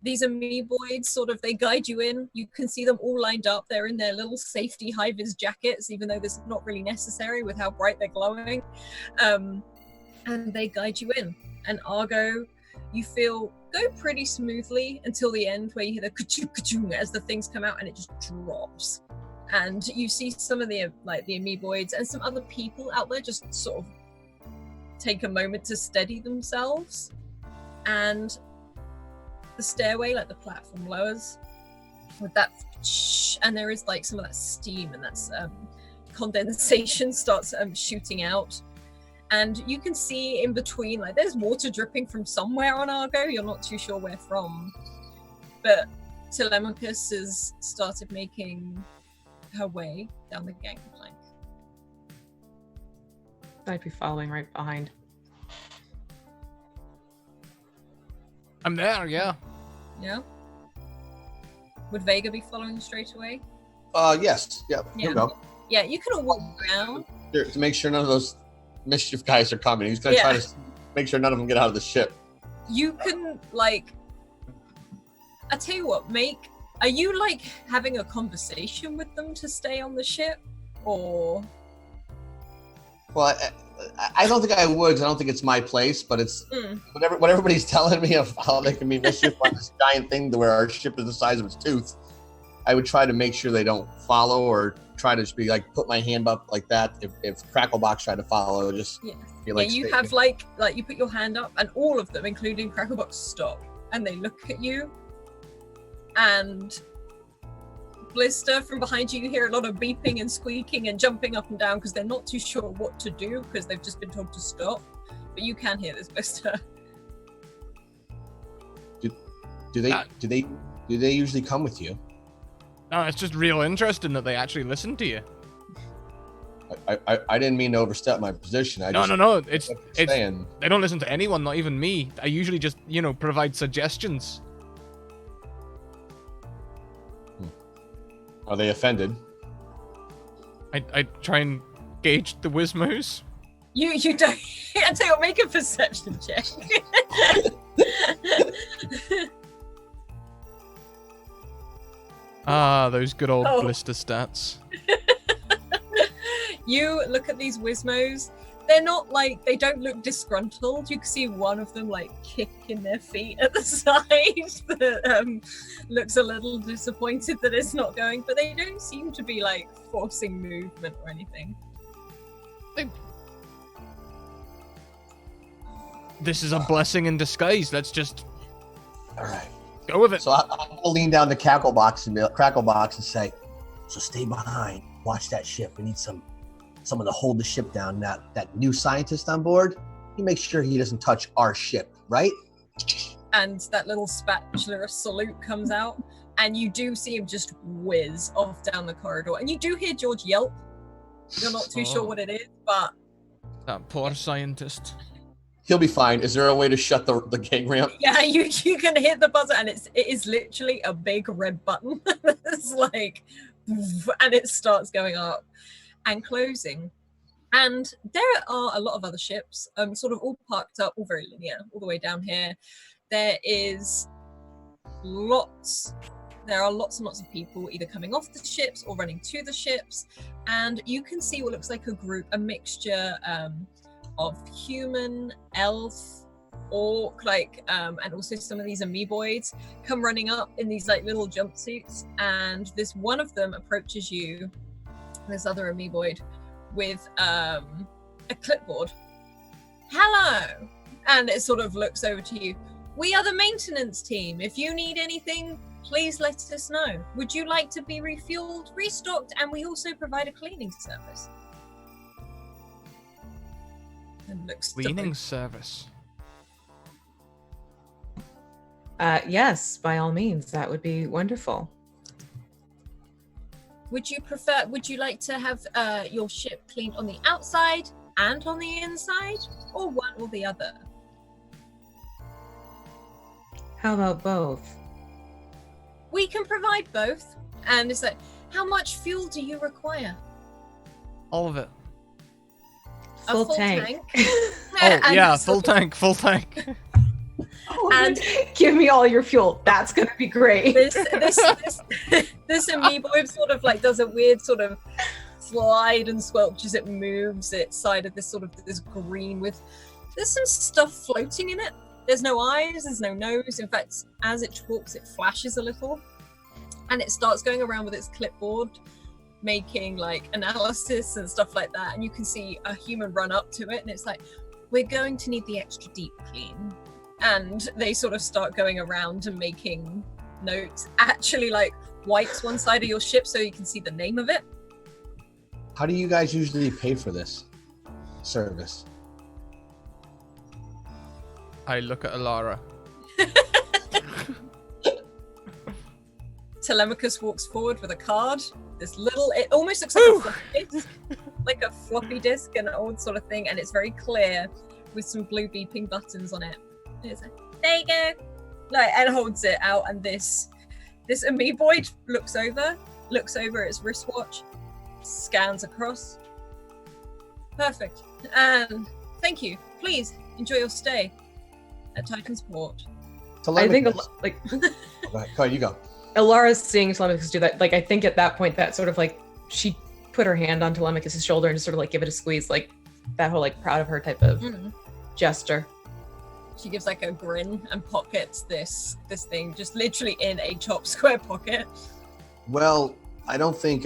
these amoeboids sort of, they guide you in. You can see them all lined up. They're in their little safety high-vis jackets, even though this is not really necessary with how bright they're glowing. And they guide you in. And Argo, you feel, go pretty smoothly until the end, where you hear the ka-choo, ka-choo as the things come out and it just drops. And you see some of the amoeboids and some other people out there just sort of take a moment to steady themselves. And the stairway, like the platform, lowers with that, and there is like some of that steam, and that's condensation starts shooting out, and you can see in between, like, there's water dripping from somewhere on Argo. You're not too sure where from, but Telemachus has started making her way down the gangplank, I'd be following right behind. I'm there, yeah. Yeah. Would Vega be following straight away? Yes. Yep. Yeah. You'll go. Yeah, you can all walk around. Here, to make sure none of those mischief guys are coming. He's gonna try to make sure none of them get out of the ship. You can, like, I tell you what, are you, like, having a conversation with them to stay on the ship? Or... Well, I don't think I would, 'cause I don't think it's my place, but it's what everybody's telling me of how they can be mischief on this giant thing to where our ship is the size of its tooth. I would try to make sure they don't follow, or try to just be like, put my hand up like that. If Cracklebox tried to follow, just be like, you have like you put your hand up, and all of them, including Cracklebox, stop, and they look at you. And Blister, from behind you, you hear a lot of beeping and squeaking and jumping up and down because they're not too sure what to do because they've just been told to stop. But you can hear this, Blister. Do they usually come with you? No, it's just real interesting that they actually listen to you. I didn't mean to overstep my position. No. It's saying. They don't listen to anyone, not even me. I usually just, provide suggestions. Are they offended? I try and gauge the Wizmos. You don't. I tell you what, make a perception check. Those good old Blister stats. You look at these Wizmos. They're not like, they don't look disgruntled. You can see one of them like kicking their feet at the side that looks a little disappointed that it's not going, but they don't seem to be like forcing movement or anything. This is a blessing in disguise. Let's just all right, go with it. So I'll lean down to Cracklebox and say, so stay behind, watch that ship. We need someone to hold the ship down. That new scientist on board, he makes sure he doesn't touch our ship, right? And that little spatula salute comes out, and you do see him just whiz off down the corridor. And you do hear George yelp. You're not too sure what it is, but... That poor scientist. He'll be fine. Is there a way to shut the gang ramp? Yeah, you can hit the buzzer, and it is literally a big red button. It's like... And it starts going up and closing. And there are a lot of other ships, sort of all parked up, all very linear, all the way down here. There are lots and lots of people either coming off the ships or running to the ships. And you can see what looks like a mixture of human, elf, orc, and also some of these amoeboids come running up in these like little jumpsuits. And this one of them approaches you, this other amoeboid, with a clipboard. Hello! And it sort of looks over to you. We are the maintenance team. If you need anything, please let us know. Would you like to be refueled, restocked, and we also provide a cleaning service. And looks Cleaning service. Yes, by all means, that would be wonderful. Would you like to have your ship cleaned on the outside and on the inside, or one or the other? How about both? We can provide both. And it's like, how much fuel do you require? All of it. Full tank. Oh, yeah, full tank. And give me all your fuel. That's gonna be great. This amoeboid sort of like does a weird sort of slide and squelch as it moves its side of this green with, there's some stuff floating in it. There's no eyes, there's no nose. In fact, as it talks, it flashes a little, and it starts going around with its clipboard, making like analysis and stuff like that. And you can see a human run up to it, and it's like, we're going to need the extra deep clean. And they sort of start going around and making notes. Actually, like, wipes one side of your ship so you can see the name of it. How do you guys usually pay for this service? I look at Alara. Telemachus walks forward with a card. This little, it almost looks like a flip. like a floppy disk, an old sort of thing, and it's very clear with some blue beeping buttons on it. It's like, there you go. Like, and holds it out, and this amoeboid looks over at its wristwatch, scans across. Perfect. And thank you. Please enjoy your stay at Titan's Port. I think like Go ahead, you go. Elara's seeing Telemachus do that. Like, I think at that point that sort of like she put her hand on Telemachus's shoulder and just sort of like give it a squeeze, like that whole like proud of her type of gesture. She gives like a grin and pockets this thing just literally in a top square pocket. Well, I don't think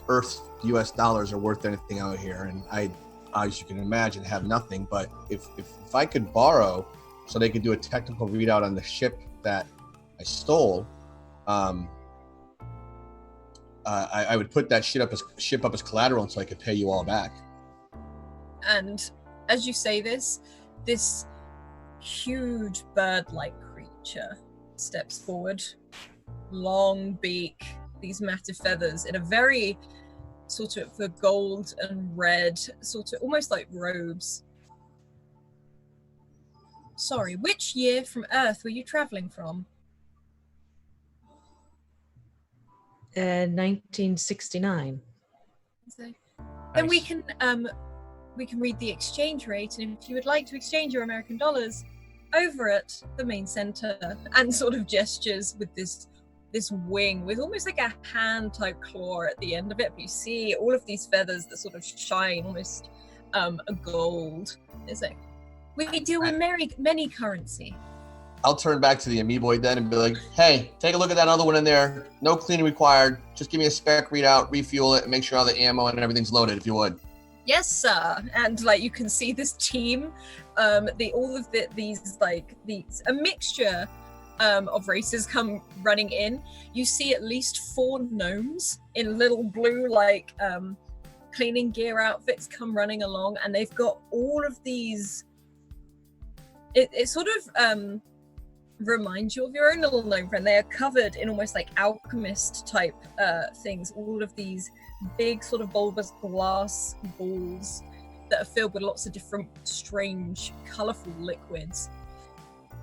Earth's US dollars are worth anything out here, and I, as you can imagine, have nothing. But if I could borrow, so they could do a technical readout on the ship that I stole, I would put that ship up as collateral until I could pay you all back. And as you say this huge bird-like creature steps forward, long beak, these massive feathers in a very sort of a gold and red, sort of almost like robes. Sorry, which year from Earth were you traveling from? 1969. Then we can read the exchange rate, and if you would like to exchange your American dollars, over at the main center, and sort of gestures with this wing with almost like a hand type claw at the end of it, but you see all of these feathers that sort of shine almost a gold. It's like, we deal with many currency. I'll turn back to the amoeboid then and be like, hey, take a look at that other one in there. No cleaning required. Just give me a spec readout, refuel it, and make sure all the ammo and everything's loaded, if you would. Yes, sir. And like you can see this team, a mixture of races come running in. You see at least 4 gnomes in little blue like cleaning gear outfits come running along, and they've got all of these. It sort of reminds you of your own little gnome friend. They are covered in almost like alchemist type things. All of these big sort of bulbous glass balls that are filled with lots of different strange, colorful liquids.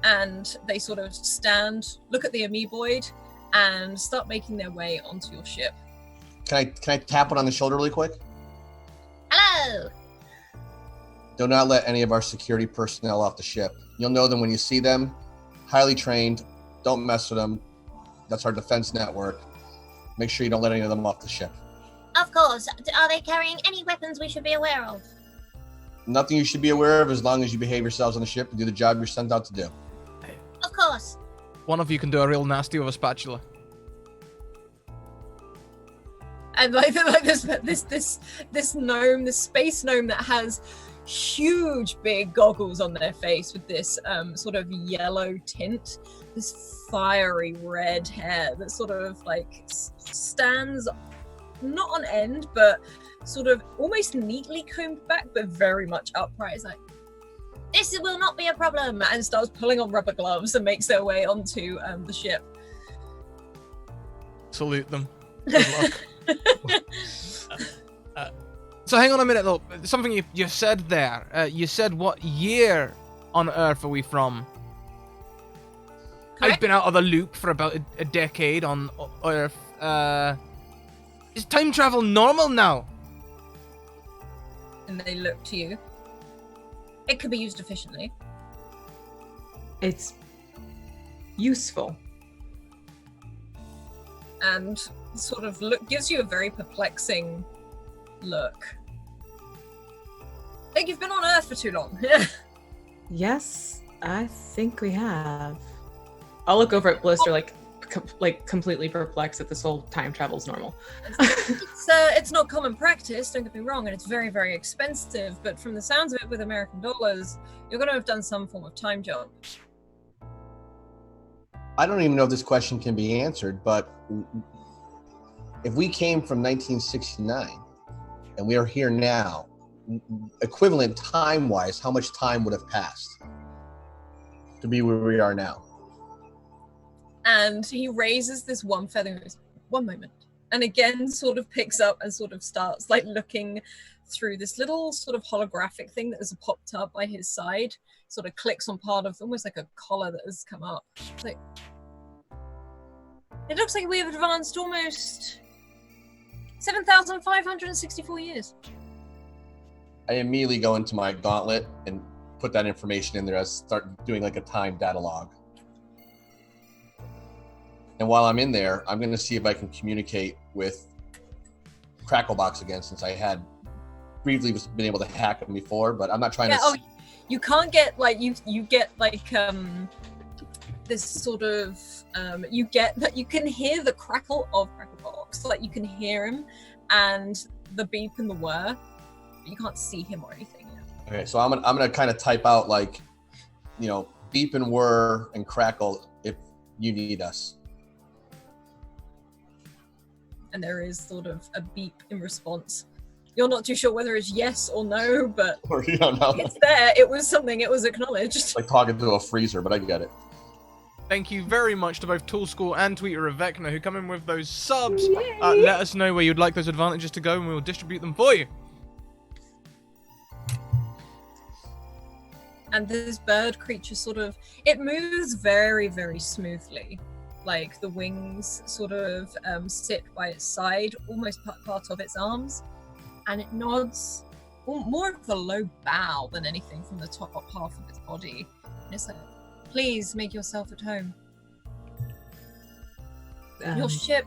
And they sort of stand, look at the amoeboid, and start making their way onto your ship. Can I tap one on the shoulder really quick? Hello. Do not let any of our security personnel off the ship. You'll know them when you see them. Highly trained. Don't mess with them. That's our defense network. Make sure you don't let any of them off the ship. Of course. Are they carrying any weapons we should be aware of? Nothing you should be aware of as long as you behave yourselves on the ship and do the job you're sent out to do. Of course. One of you can do a real nasty with a spatula. And like this gnome, this space gnome that has huge big goggles on their face with this sort of yellow tint, this fiery red hair that sort of like stands not on end but sort of almost neatly combed back but very much upright. It's like, This will not be a problem. and starts pulling on rubber gloves and makes their way onto the ship. Salute them. Good luck. So hang on a minute though. Something you said there. You said what year on Earth are we from? Correct. I've been out of the loop for about a decade on Earth. Is time travel normal now? And they look to you. It could be used efficiently. It's useful. And sort of gives you a very perplexing look. Like you've been on Earth for too long. Yes, I think we have. I'll look over at Blister like completely perplexed that this whole time travel's normal. It's not common practice, don't get me wrong, and it's very, very expensive, but from the sounds of it with American dollars, you're going to have done some form of time jump. I don't even know if this question can be answered, but if we came from 1969 and we are here now, equivalent time-wise, how much time would have passed to be where we are now? And he raises this one feather and goes, one moment. and again sort of picks up and sort of starts like looking through this little sort of holographic thing that has popped up by his side, sort of clicks on part of almost like a collar that has come up. It's like, it looks like we've advanced almost 7,564 years. I immediately go into my gauntlet and put that information in there. I start doing like a time data log. And while I'm in there, I'm going to see if I can communicate with Cracklebox again, since I had briefly been able to hack him before, but I'm not trying to... Oh, you can't get like, you get like this sort of, you get that you can hear the crackle of Cracklebox, like you can hear him and the beep and the whir, but you can't see him or anything yet. Okay, so I'm gonna kind of type out like, you know, beep and whir and crackle if you need us. And there is sort of a beep in response. You're not too sure whether it's yes or no, but Or you don't know. it's there. It was something. It was acknowledged. Like talking to a freezer, but I get it. Thank you very much to both Tool School and Tweeter of Vecna who come in with those subs. Let us know where you'd like those advantages to go and we will distribute them for you. And this bird creature sort of, it moves very, very smoothly. Like the wings sort of sit by its side, almost part of its arms. And it nods, more of a low bow than anything from the top half of its body. And it's like, please make yourself at home. Your ship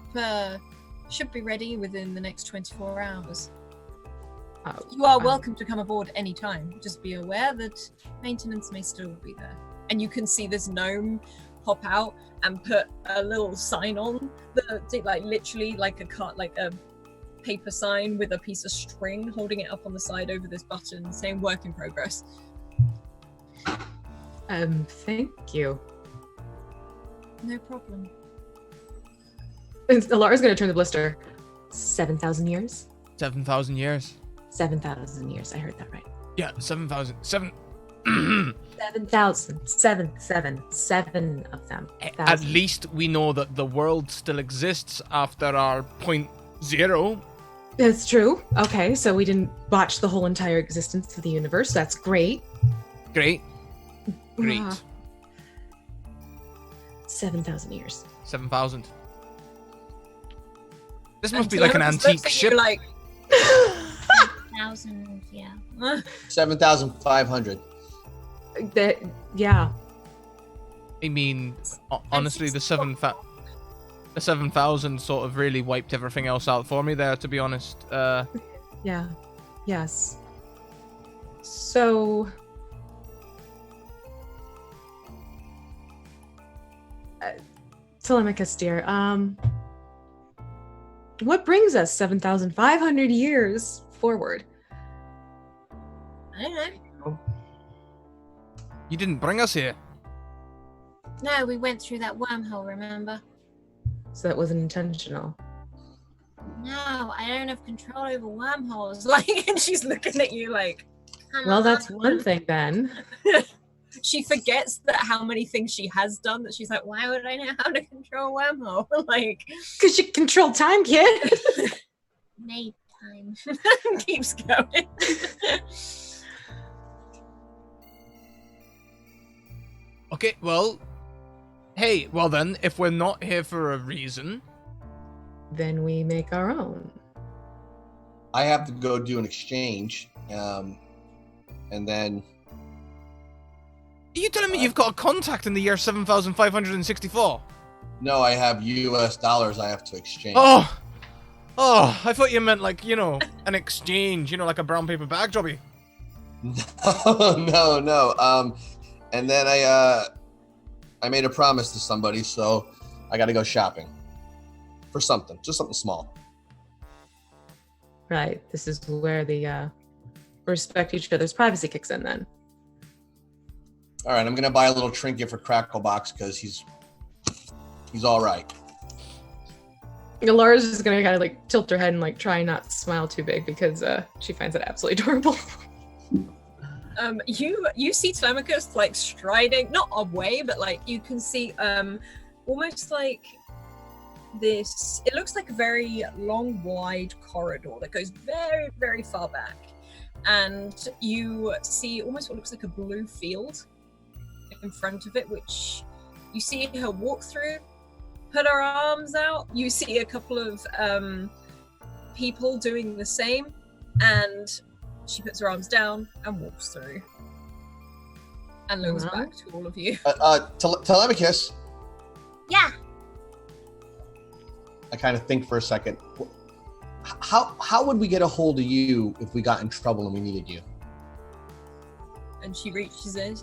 should be ready within the next 24 hours. You are welcome to come aboard any time. Just be aware that maintenance may still be there. And you can see this gnome pop out and put a little sign on the like literally like a paper sign with a piece of string holding it up on the side over this button saying work in progress. Thank you. No problem. And Alara's gonna turn the blister. 7,000 years? 7,000 years. 7,000 years. I heard that right. Yeah, 7,000. 7,000. Seven of them. At least we know that the world still exists after our point zero. That's true. Okay, so we didn't botch the whole entire existence of the universe. That's great. Great. 7,000 years. 7,000. This must be like an antique ship. Like 1,000, yeah. 7,500. Yeah. I mean, honestly, the 7,000 sort of really wiped everything else out for me there, to be honest. Yeah. Yes. So... Telemachus, dear, what brings us 7,500 years forward? I don't know. You didn't bring us here. No, we went through that wormhole, remember? So that wasn't intentional. No, I don't have control over wormholes. Like, and she's looking at you like, Well, that's one thing then. she forgets that how many things she has done that she's like, why would I know how to control a wormhole? Like, Because you control time, kid. Made time. keeps going. Okay, well... Hey, well then, if we're not here for a reason... Then we make our own. I have to go do an exchange, and then... Are you telling me you've got a contact in the year 7,564? No, I have US dollars I have to exchange. Oh, I thought you meant like, you know, an exchange, you know, like a brown paper bag jobby. No. And then I made a promise to somebody, so I got to go shopping for something, just something small. Right. This is where the respect each other's privacy kicks in then. All right, I'm gonna buy a little trinket for Cracklebox because he's all right. Laura's just gonna kind of like tilt her head and like try not to smile too big because she finds it absolutely adorable. You see Telemachus like striding, not away, but like you can see almost like this, it looks like a very long, wide corridor that goes very, very far back. And you see almost what looks like a blue field in front of it, which you see her walk through, put her arms out. You see a couple of people doing the same, and she puts her arms down and walks through and looks back to all of you. Telemachus. Yeah. I kind of think for a second. How would we get a hold of you if we got in trouble and we needed you? And she reaches in.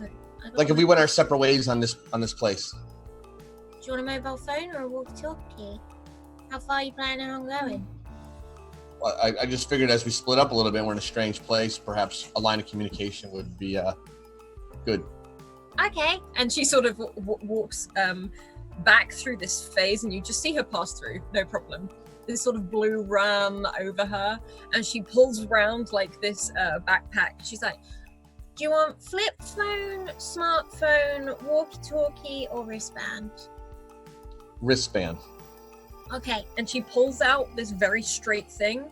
Like if we went our separate ways on this place. Do you want a mobile phone or a walkie-talkie? How far are you planning on going? Well, I just figured as we split up a little bit, we're in a strange place. Perhaps a line of communication would be good. Okay. And she sort of walks back through this phase, and you just see her pass through, no problem. This sort of blue ram over her, and she pulls around like this backpack. She's like, do you want flip phone, smartphone, walkie-talkie, or wristband? Wristband. Okay. And she pulls out this very straight thing.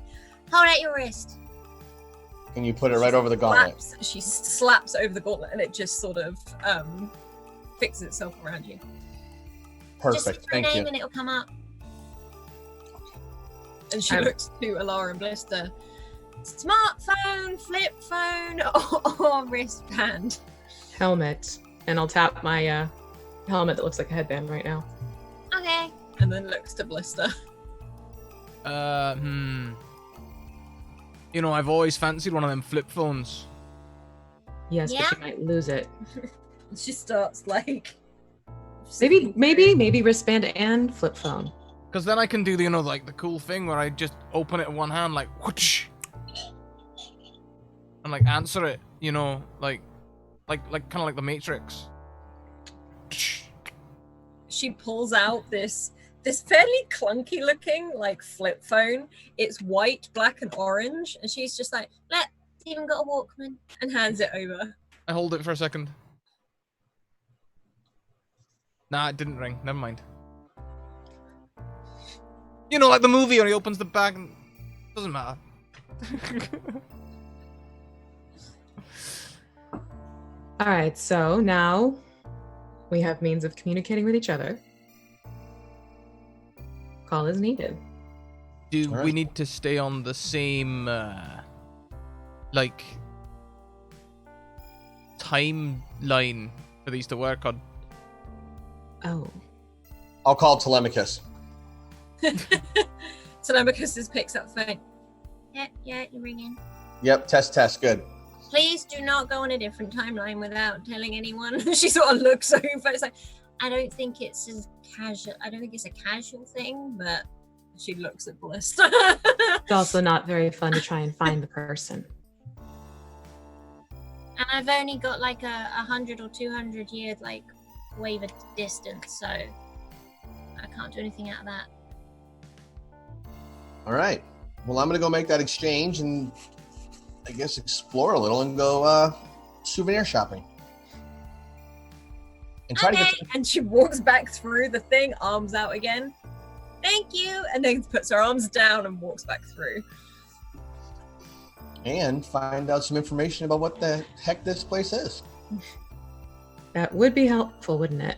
Hold at your wrist. Can you put it right over the gauntlet? She slaps over the gauntlet, and it just sort of fixes itself around you. Perfect. Just Thank name you. and it'll come up. And she looks to Alara and Blister. Smartphone, flip phone, or wristband. Helmet. And I'll tap my helmet that looks like a headband right now. Okay. And then looks to Blister. You know, I've always fancied one of them flip phones. Yes, Yeah? but you might lose it. She starts like... Maybe wristband and flip phone. Because then I can do the, you know, like the cool thing where I just open it in one hand, like whoosh, and like answer it, you know, like kind of like the Matrix. She pulls out this fairly clunky looking like flip phone. It's white, black, and orange, and she's just like, Look, it's even got a Walkman. and hands it over. I hold it for a second. Nah, it didn't ring. Never mind. You know, like the movie when he opens the bag and... Doesn't matter. All right, so now we have means of communicating with each other. Call is needed. Do All right. we need to stay on the same, like, timeline for these to work on? Oh. I'll call Telemachus. Telemachus just picks up the phone. Yeah, you're ringing. Yep, test, good. Please do not go on a different timeline without telling anyone. She sort of looks over. It's like, I don't think it's a casual thing, but she looks at Blister. It's also not very fun to try and find the person. and I've only got like 100 or 200 year like wave of distance, so I can't do anything out of that. All right. Well, I'm going to go make that exchange and I guess explore a little and go souvenir shopping. And try to Okay. get And she walks back through the thing, arms out again. Thank you. And then puts her arms down and walks back through. and find out some information about what the heck this place is. That would be helpful, wouldn't it?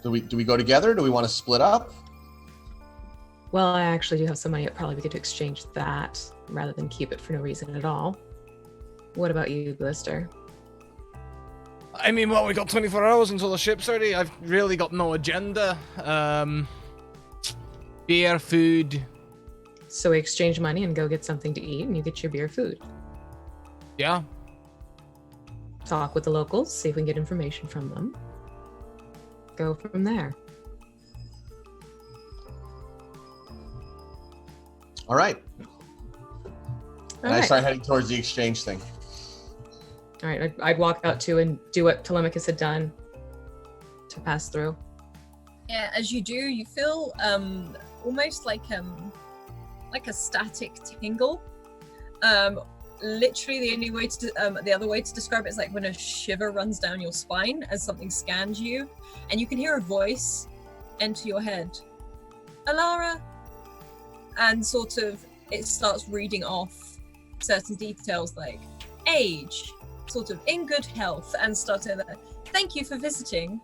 Do we go together? Do we want to split up? Well, I actually do have some money. It'd probably be good to exchange that rather than keep it for no reason at all. What about you, Blister? I mean, well, we got 24 hours until the ship's ready. I've really got no agenda. Beer, food. So we exchange money and go get something to eat, and you get your beer, food. Yeah. Talk with the locals, see if we can get information from them. Go from there. All right. And I Alright. start heading towards the exchange thing. All right, I'd walk out too and do what Telemachus had done to pass through. Yeah, as you do, you feel almost like a static tingle. Literally, the only way to the other way to describe it is like when a shiver runs down your spine as something scans you, and you can hear a voice enter your head. Alara, and sort of it starts reading off certain details like age, sort of in good health, and starts over. Thank you for visiting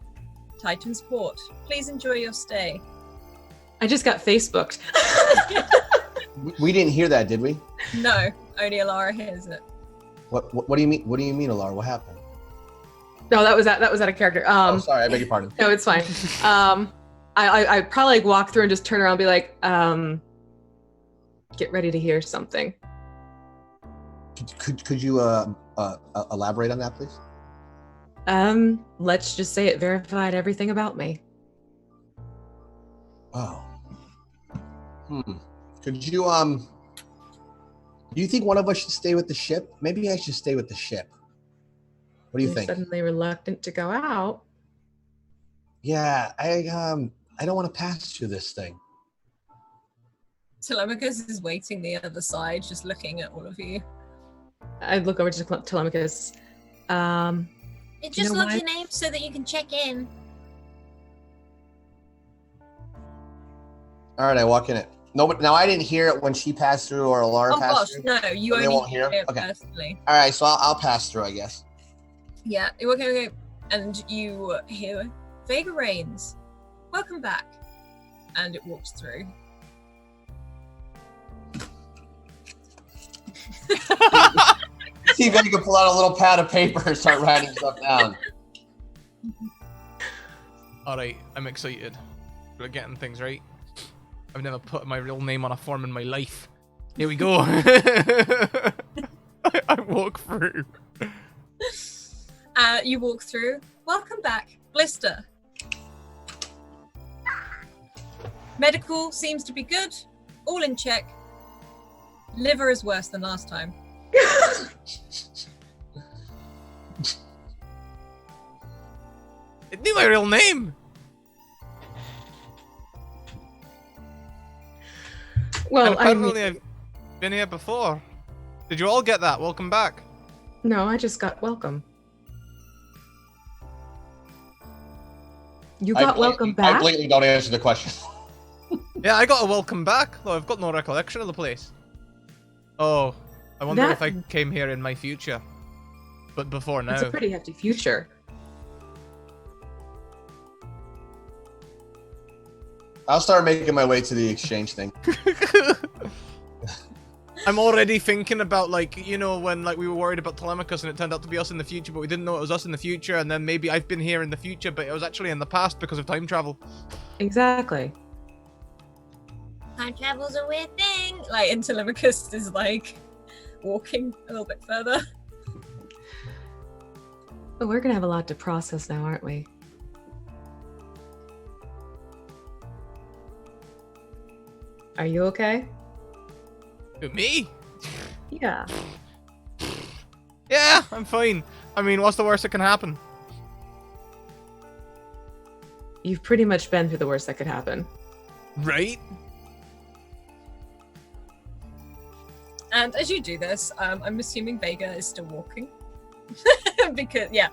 Titan's Port. Please enjoy your stay. I just got Facebooked. We didn't hear that, did we? No, only Alara hears it. What do you mean? What do you mean, Alara? What happened? No, that was out of character. Oh, sorry, I beg your pardon. No, it's fine. I probably like walk through and just turn around and be like, get ready to hear something. Could you elaborate on that, please? Let's just say it verified everything about me. Oh. Could you do you think one of us should stay with the ship? Maybe I should stay with the ship. What do you think? Suddenly reluctant to go out. Yeah, I don't want to pass through this thing. Telemachus is waiting the other side, just looking at all of you. I look over to Telemachus. It just You know logs what? your name so that you can check in. All right, I walk in it. No, but now I didn't hear it when she passed through or Alara Oh gosh, passed through. no, you Oh, they only won't hear? hear it Okay. personally. All right, so I'll pass through, I guess. Yeah, okay, and you hear Vega Reigns. Welcome back, and it walks through. See if I can pull out a little pad of paper and start writing stuff down. All right, I'm excited. We're getting things right. I've never put my real name on a form in my life. Here we go. I walk through. You walk through. Welcome back, Blister. Medical seems to be good. All in check. Liver is worse than last time. It knew my real name. Well, And apparently I've been here before. Did you all get that? Welcome back. no, I just got welcome. You got welcome I back? blatantly don't answer the question. Yeah, I got a welcome back, though I've got no recollection of the place. Oh, I wonder if I came here in my future. But before now. It's a pretty hefty future. I'll start making my way to the exchange thing. I'm already thinking about, like, you know, when like we were worried about Telemachus and it turned out to be us in the future, but we didn't know it was us in the future, and then maybe I've been here in the future, but it was actually in the past because of time travel. Exactly. Time travel's a weird thing. Like, and Telemachus is like walking a little bit further. But we're gonna have a lot to process now, aren't we? Are you okay? Who, me? Yeah. Yeah, I'm fine. I mean, what's the worst that can happen? You've pretty much been through the worst that could happen. Right? And as you do this, I'm assuming Vega is still walking. Because, yeah,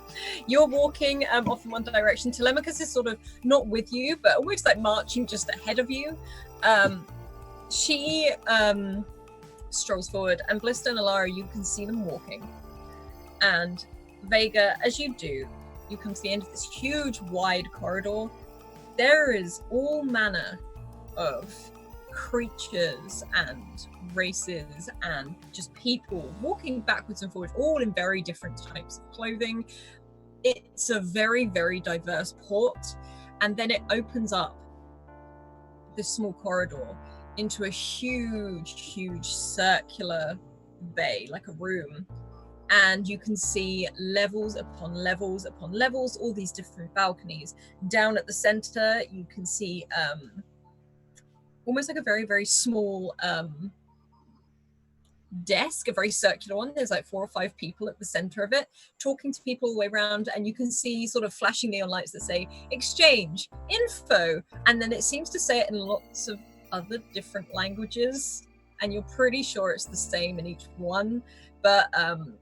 you're walking off in one direction. Telemachus is sort of not with you, but almost like marching just ahead of you. She strolls forward, and Blister and Alara, you can see them walking. And Vega, as you do, you come to the end of this huge, wide corridor. There is all manner of creatures and races and just people walking backwards and forwards, all in very different types of clothing. It's a very, very diverse port, and then it opens up this small corridor into a huge circular bay, like a room, and you can see levels upon levels upon levels, all these different balconies. Down at the center you can see almost like a very, very small desk, a very circular one. There's like 4 or 5 people at the center of it talking to people all the way around, and you can see sort of flashing neon lights that say exchange info, and then it seems to say it in lots of other different languages, and you're pretty sure it's the same in each one, but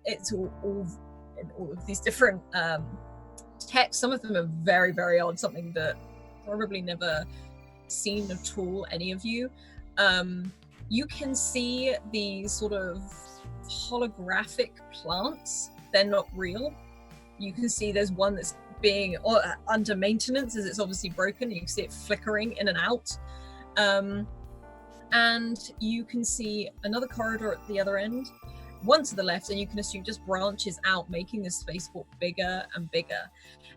it's all in all of these different texts. Some of them are very, very odd, something that probably never seen at all, any of you. You can see these sort of holographic plants. They're not real. You can see there's one that's being under maintenance, as it's obviously broken. You can see it flickering in and out. And you can see another corridor at the other end, one to the left, and you can assume just branches out, making the spaceport bigger and bigger.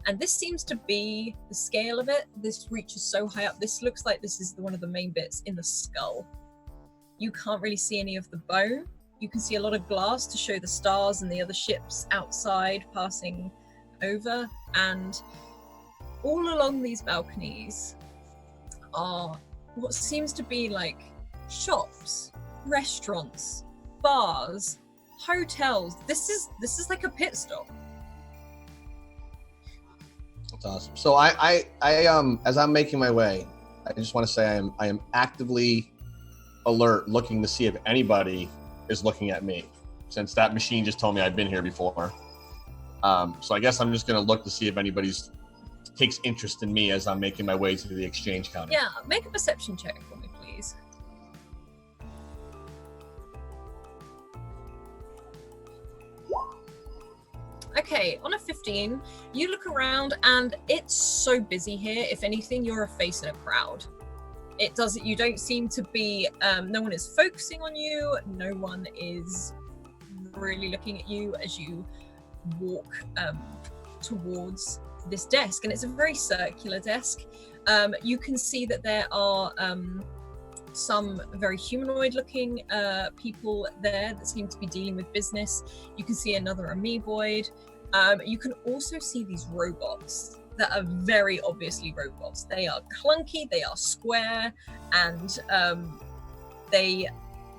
And this seems to be the scale of it. This reaches so high up. This looks like this is one of the main bits in the skull. You can't really see any of the bone. You can see a lot of glass to show the stars and the other ships outside passing over. And all along these balconies are what seems to be like shops, restaurants, bars, hotels. This is like a pit stop. That's awesome. So I as I'm making my way, I just want to say I am actively alert, looking to see if anybody is looking at me, since that machine just told me I've been here before. So I guess I'm just gonna look to see if anybody's takes interest in me as I'm making my way to the exchange counter. Yeah, make a perception check for me, please. Okay, on a 15, you look around and it's so busy here. If anything, you're a face in a crowd. You don't seem to be, no one is focusing on you. No one is really looking at you as you walk towards this desk. And it's a very circular desk. You can see that there are some very humanoid looking people there that seem to be dealing with business. You can see another amoeboid. You can also see these robots that are very obviously robots. They are clunky, they are square, and they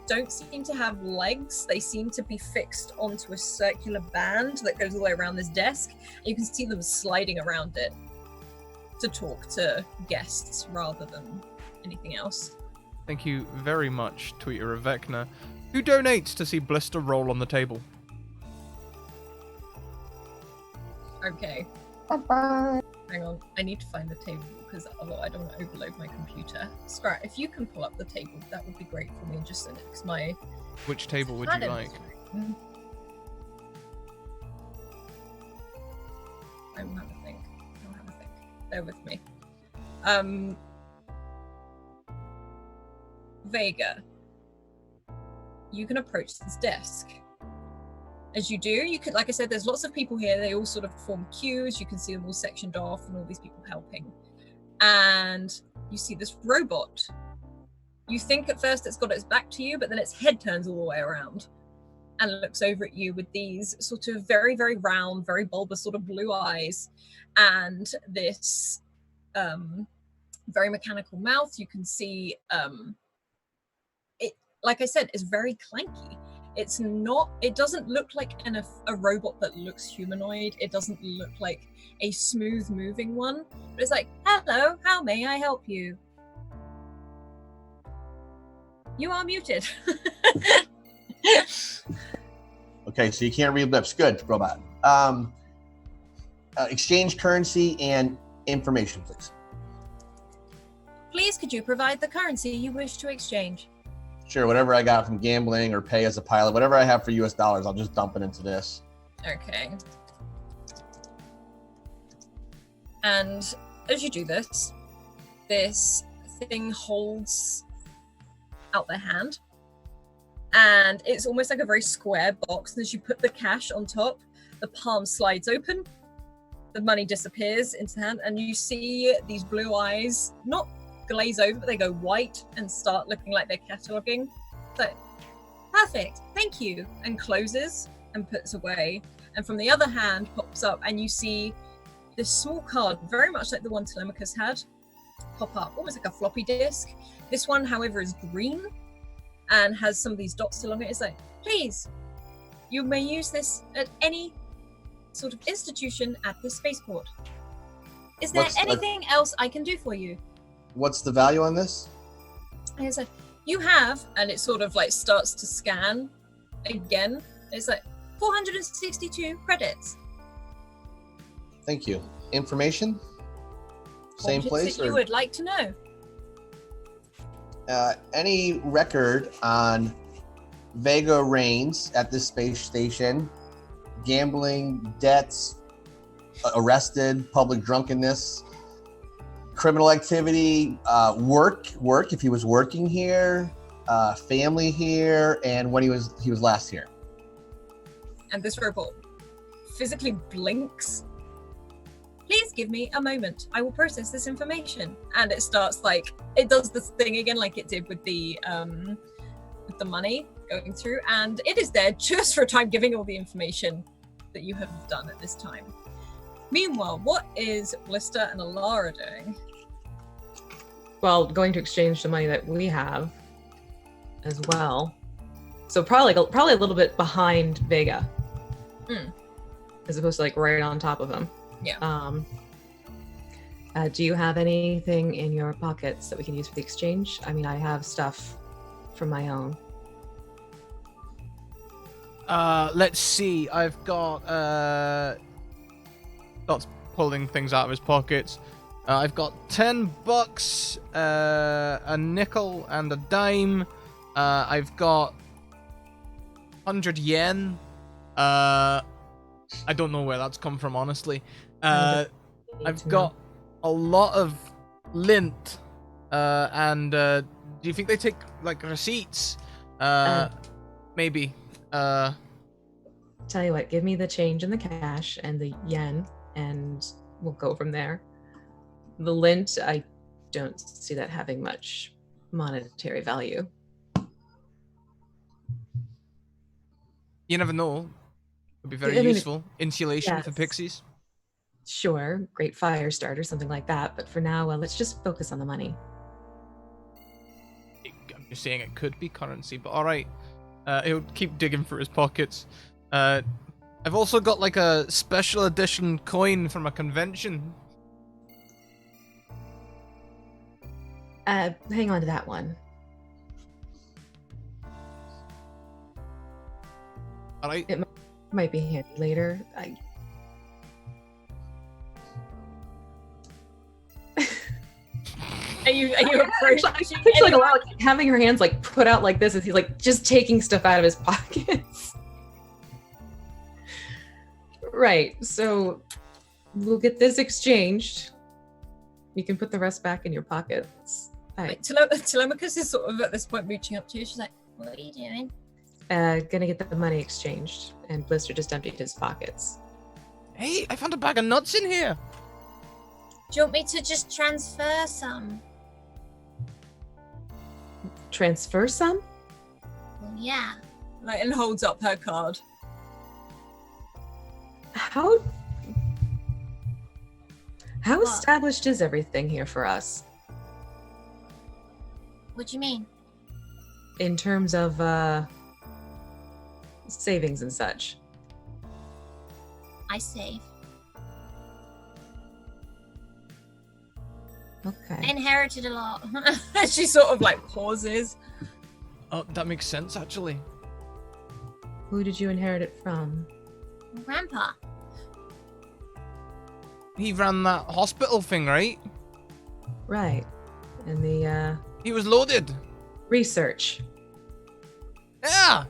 don't seem to have legs. They seem to be fixed onto a circular band that goes all the way around this desk. You can see them sliding around it to talk to guests rather than anything else. Thank you very much, Tweeter of Vecna, who donates to see Blister roll on the table. Okay. Bye-bye. Hang on, I need to find the table because I don't want to overload my computer. Scrat, if you can pull up the table, that would be great for me. Just so because my... Which table would you like? I will have a think. Bear with me. Vega, you can approach this desk. As you do, you could, like I said, there's lots of people here. They all sort of form queues. You can see them all sectioned off and all these people helping. And you see this robot. You think at first it's got its back to you, but then its head turns all the way around and looks over at you with these sort of very, very round, very bulbous sort of blue eyes and this very mechanical mouth. You can see it, like I said, is very clanky. It doesn't look like a robot that looks humanoid. It doesn't look like a smooth moving one, but it's like, hello, how may I help you? You are muted. Okay, so you can't read lips. Good, robot. Exchange currency and information, please. Please, could you provide the currency you wish to exchange? Sure, whatever I got from gambling or pay as a pilot, whatever I have for US dollars, I'll just dump it into this. Okay. And as you do this, this thing holds out their hand. And it's almost like a very square box. And as you put the cash on top, the palm slides open, the money disappears into the hand, and you see these blue eyes, not glaze over, but they go white and start looking like they're cataloging. So, perfect, thank you, and closes and puts away. And from the other hand pops up, and you see this small card, very much like the one Telemachus had, pop up, almost like a floppy disk. This one, however, is green and has some of these dots along it. It's like, please, you may use this at any sort of institution at this spaceport. Is there anything else I can do for you? What's the value on this? And it's like, you have, and it sort of like starts to scan again. It's like 462 credits. Thank you. Information? Same What is place, it you or would like to know? any record on Vega reigns at this space station, gambling, debts, arrested, public drunkenness, criminal activity, work if he was working here, family here, and when he was last here. And this robot physically blinks. Please give me a moment. I will process this information. And it starts it does this thing again like it did with the money going through. And it is there just for a time giving all the information that you have done at this time. Meanwhile, what is Blister and Alara doing? Well, going to exchange the money that we have as well. So probably a little bit behind Vega. As opposed to right on top of him. Yeah. Do you have anything in your pockets that we can use for the exchange? I mean, I have stuff from my own. Let's see. I've got Dot's pulling things out of his pockets. I've got $10, a nickel, and a dime. I've got 100 yen. I don't know where that's come from, honestly. I've got a lot of lint. And do you think they take receipts? Maybe. Tell you what, give me the change and the cash and the yen, and we'll go from there. The lint, I don't see that having much monetary value. You never know. Would be very useful. Insulation for pixies. Sure, great fire starter, something like that. But for now, let's just focus on the money. I'm just saying it could be currency, but all right. He'll keep digging through his pockets. I've also got a special edition coin from a convention. Hang on to that one. All right. It might be handy later. Are you approaching? I Alara having her hands put out like this as he's just taking stuff out of his pockets. Right. So we'll get this exchanged. You can put the rest back in your pockets. Telemachus is sort of at this point reaching up to you. She's like, What are you doing? Gonna get the money exchanged, and Blister just emptied his pockets. Hey, I found a bag of nuts in here. Do you want me to just transfer some? Transfer some? Well, yeah. and holds up her card. How established is everything here for us? What do you mean? In terms of savings and such. I save. Okay. I inherited a lot. She sort of pauses. Oh, that makes sense, actually. Who did you inherit it from? Grandpa. He ran that hospital thing, right? Right. And the He was loaded. research. Yeah.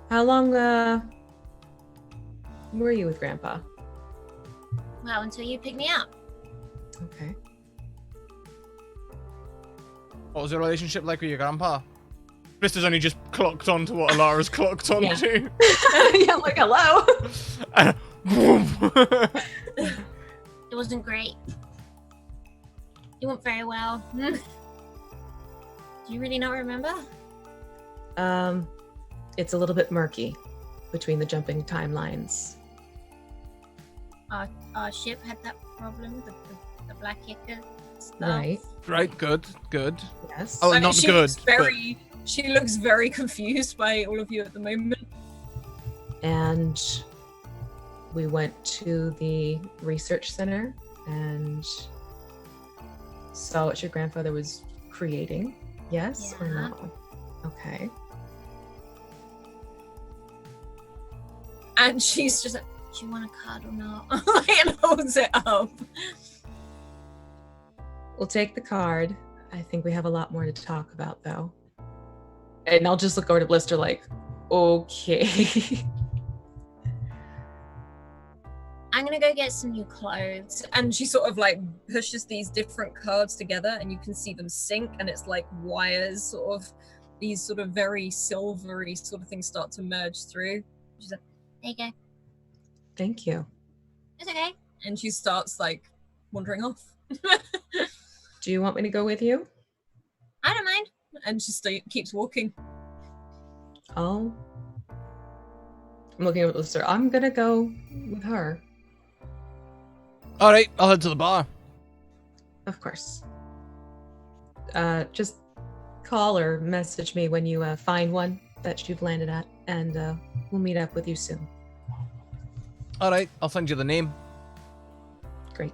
How long were you with Grandpa? Well, until you pick me up. Okay. What was your relationship like with your grandpa? Blister's only just clocked on to what Alara's clocked on Yeah. to. Yeah, hello. Boom. It wasn't great. It went very well. Do you really not remember? It's a little bit murky between the jumping timelines. Our ship had that problem, the black Yaka stuff. Right. Right, good. Yes. Oh, I mean, not she good. She looks very confused by all of you at the moment. And we went to the research center and saw what your grandfather was creating. Yes or Yeah. no? Okay. And she's just like, Do you want a card or not? And holds it up. We'll take the card. I think we have a lot more to talk about, though. And I'll just look over to Blister like, okay. I'm gonna go get some new clothes. And she sort of like pushes these different cards together and you can see them sync and it's like wires, sort of these sort of very silvery sort of things start to merge through. She's like, There you go. Thank you. It's okay. and she starts like wandering off. Do you want me to go with you? I don't mind. And she keeps walking. I'm looking at Blister. I'm gonna go with her. All right, I'll head to the bar. Of course. Just call or message me when you find one that you've landed at, and we'll meet up with you soon. All right, I'll send you the name. Great.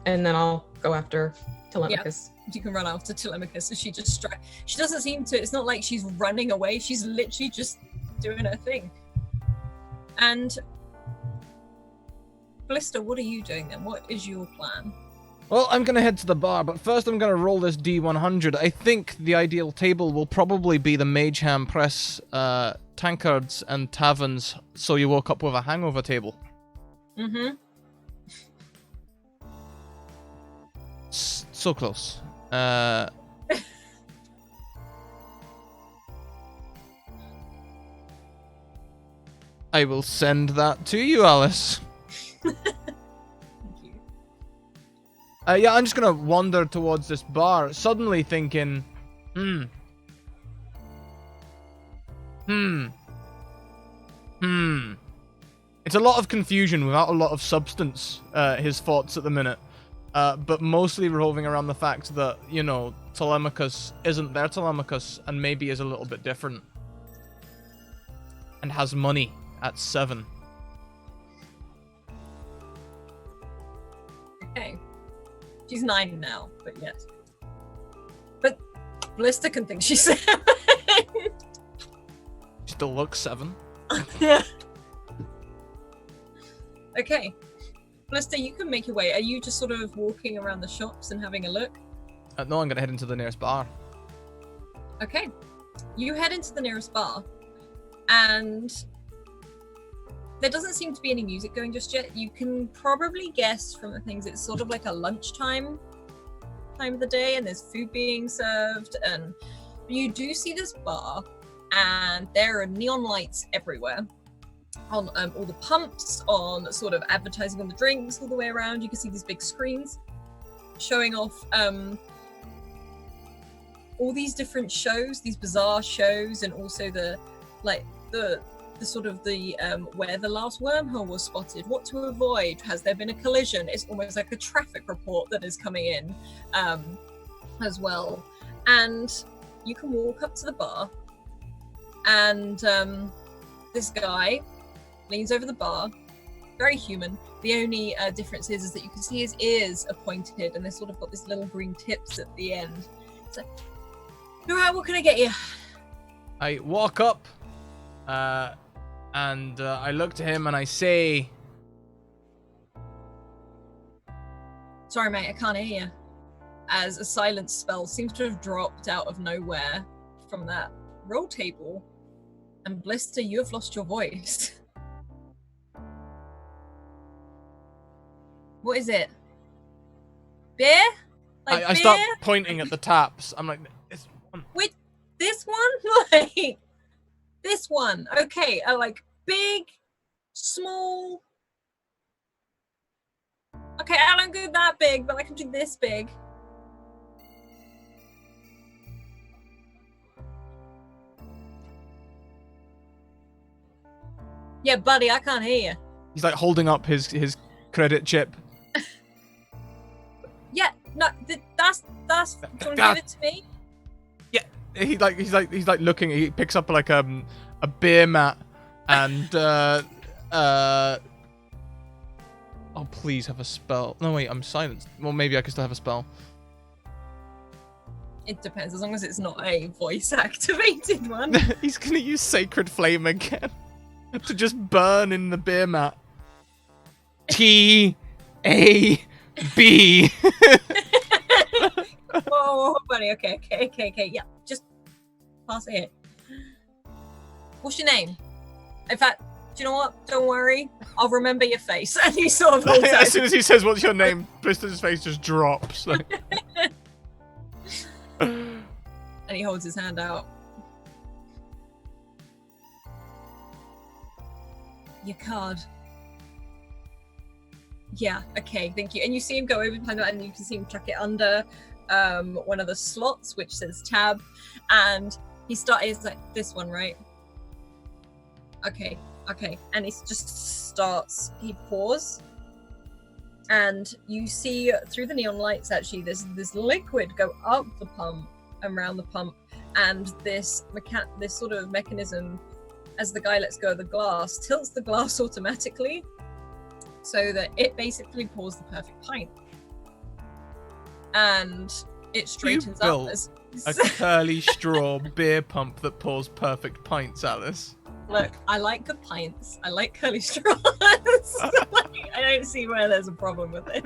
And then I'll go after Telemachus. You can run after Telemachus, and she just she doesn't seem to. It's not like she's running away. She's literally just doing her thing. And Blister, what are you doing then? What is your plan? Well, I'm going to head to the bar, but first I'm going to roll this D100. I think the ideal table will probably be the Mageham Press tankards and taverns, so you woke up with a hangover table. Mm-hmm. So close. I will send that to you, Alice. Thank you. Yeah, I'm just gonna wander towards this bar, suddenly thinking, It's a lot of confusion without a lot of substance, his thoughts at the minute. But mostly revolving around the fact that, you know, Telemachus isn't their Telemachus and maybe is a little bit different. And has money at 7. Okay. She's 9 now, but yes. But Blister can think she's 7. Still looks 7. Yeah. Okay. Blister, you can make your way. Are you just sort of walking around the shops and having a look? No, I'm gonna head into the nearest bar. Okay. You head into the nearest bar, and there doesn't seem to be any music going just yet. You can probably guess from the things it's sort of like a lunchtime time of the day, and there's food being served, and you do see this bar, and there are neon lights everywhere. On all the pumps, on sort of advertising on the drinks all the way around. You can see these big screens showing off all these different shows, these bizarre shows, and also the sort of the where the last wormhole was spotted, what to avoid, has there been a collision. It's almost like a traffic report that is coming in as well. And you can walk up to the bar, and this guy leans over the bar, very human. The only difference is that you can see his ears are pointed, and they've sort of got this little green tips at the end. It's like, all right, what can I get you? I walk up, and I look to him and I say, Sorry, mate, I can't hear you. As a silence spell seems to have dropped out of nowhere from that roll table. And Blister, you have lost your voice. What is it? Beer? Like I beer? start pointing at the taps. I'm like, this one. Wait, this one? Like, this one. Okay, like big, small. Okay, I don't go that big, but I can do this big. Yeah, buddy, I can't hear you. He's like holding up his credit chip. Yeah, no, that's. Do you want to give it to me? Yeah, he's like looking. He picks up like a beer mat and oh please have a spell. No wait, I'm silenced. Well, maybe I can still have a spell. It depends, as long as it's not a voice activated one. He's gonna use Sacred Flame again to just burn in the beer mat. T-A-B. Whoa, buddy. Okay. Yeah, just pass it here. What's your name? In fact, do you know what? Don't worry. I'll remember your face. And he sort of holds As out. soon as he says, "What's your name?" Blister's face just drops. Like... And he holds his hand out. Your card. Yeah, okay, thank you. And you see him go over behind that, and you can see him chuck it under one of the slots, which says tab. And he's like, this one, right? Okay. And he just starts, he pours. And you see through the neon lights, actually, there's this liquid go up the pump, around the pump, and this sort of mechanism, as the guy lets go of the glass, tilts the glass automatically so that it basically pours the perfect pint. And it straightens up as a curly straw beer pump that pours perfect pints, Alice. Look, I like good pints. I like curly straws. Like, I don't see where there's a problem with it.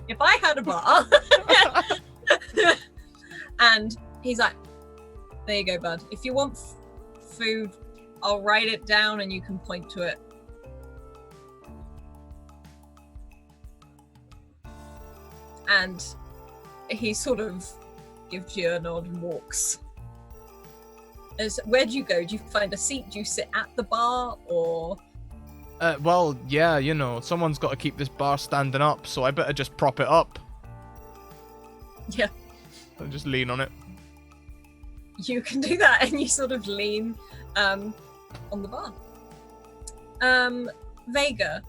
If I had a bar and he's like, there you go, bud. If you want food, I'll write it down and you can point to it. And he sort of gives you a nod and walks. Where do you go? Do you find a seat? Do you sit at the bar, or? Well, yeah, you know, someone's got to keep this bar standing up, so I better just prop it up. Yeah. And just lean on it. You can do that, and you sort of lean on the bar. Vega,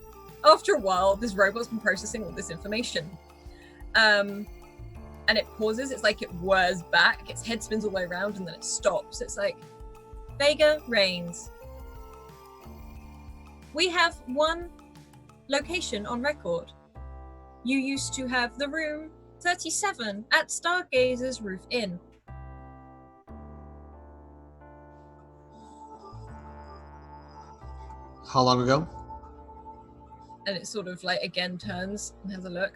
after a while, this robot's been processing all this information. And it pauses. It's like it whirs back. Its head spins all the way around, and then it stops. It's like, Vega Reigns. We have one location on record. You used to have the room 37 at Stargazer's Roof Inn. How long ago? And it sort of like again turns and has a look.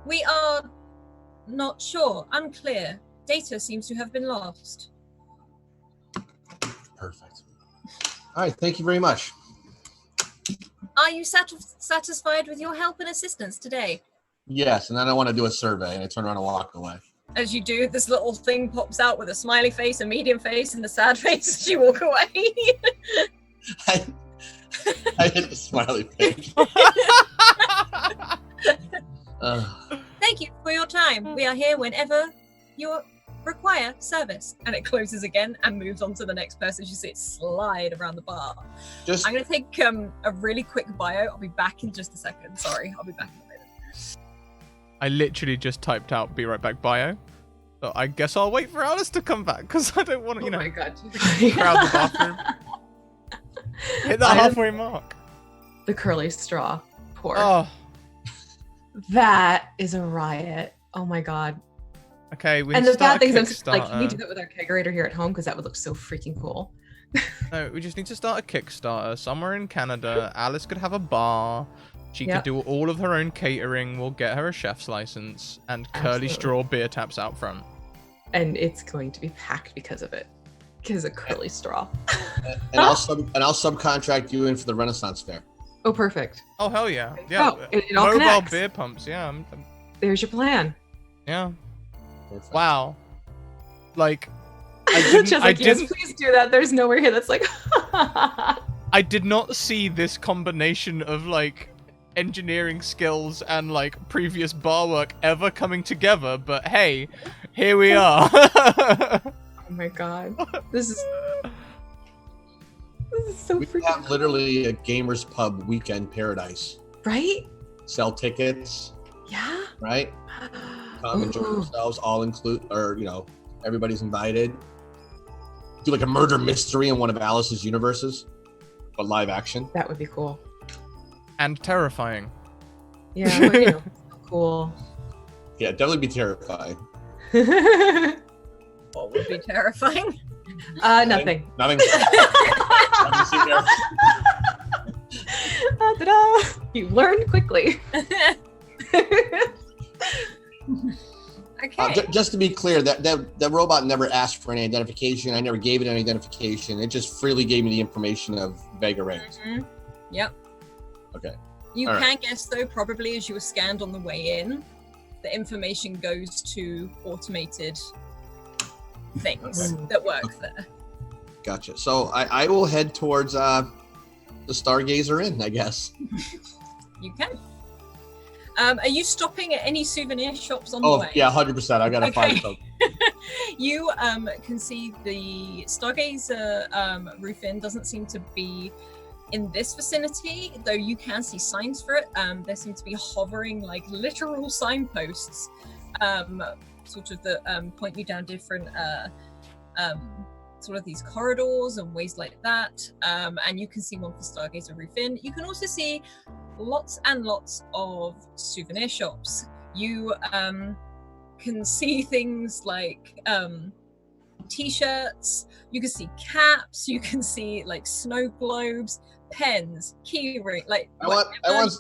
We are not sure, unclear. Data seems to have been lost. Perfect. All right, thank you very much. Are you satisfied with your help and assistance today? Yes, and then I want to do a survey, and I turn around and walk away. As you do, this little thing pops out with a smiley face, a medium face, and a sad face as you walk away. I hit the smiley face. Thank you for your time. We are here whenever you require service. And it closes again and moves on to the next person. You see it slide around the bar. I'm going to take a really quick bio. I'll be back in just a second. Sorry, I'll be back in a minute. I literally just typed out "be right back" bio. So I guess I'll wait for Alice to come back because I don't want to, Oh my god. crowd the bathroom. Hit that halfway mark. The curly straw pour. Oh, That is a riot. Oh my god. okay. We And need the to start bad a thing is, like, you need to Kickstarter. do that with our kegerator here at home because that would look so freaking cool. No, we just need to start a Kickstarter somewhere in Canada. Alice could have a bar. She could Yep. do all of her own catering. We'll get her a chef's license and curly Absolutely. straw beer taps out front. And it's going to be packed because of it. Because of curly straw. And I'll subcontract you in for the Renaissance Fair. Oh, perfect. Oh hell yeah, yeah. Oh, it all Mobile connects. beer pumps, yeah, There's your plan. yeah. Perfect. Wow. Like, I didn't. Just I like, yes, didn't. please do that. There's nowhere here that's like. I did not see this combination of like engineering skills and like previous bar work ever coming together. But hey, here we are. Oh my god. This is so We freaking have literally a gamers pub weekend paradise. right? Sell tickets, Yeah. right? Come enjoy Ooh. yourselves, all include, or everybody's invited. Do like a murder mystery in one of Alice's universes, but live action. That would be cool. And terrifying. Yeah, but, cool. Yeah, definitely be terrifying. What would be terrifying? Nothing. Nothing. I'm just sitting there. Ta-da! You learned quickly. Okay. Just to be clear, that robot never asked for any identification. I never gave it any identification. It just freely gave me the information of Vega Rings. Yep. Okay. You All can right. guess though, probably as you were scanned on the way in, the information goes to automated things that work there. Gotcha. So I will head towards the Stargazer Inn, I guess. You can. Are you stopping at any souvenir shops on the Oh way? yeah, 100%. I gotta find something. You can see the Stargazer roof inn doesn't seem to be in this vicinity, though you can see signs for it. There seem to be hovering, like literal signposts, sort of that point you down different sort of these corridors and ways like that. And you can see one for Stargazer Roof Inn. You can also see lots and lots of souvenir shops. You can see things like t-shirts, you can see caps, you can see like snow globes, pens, key ring, like I want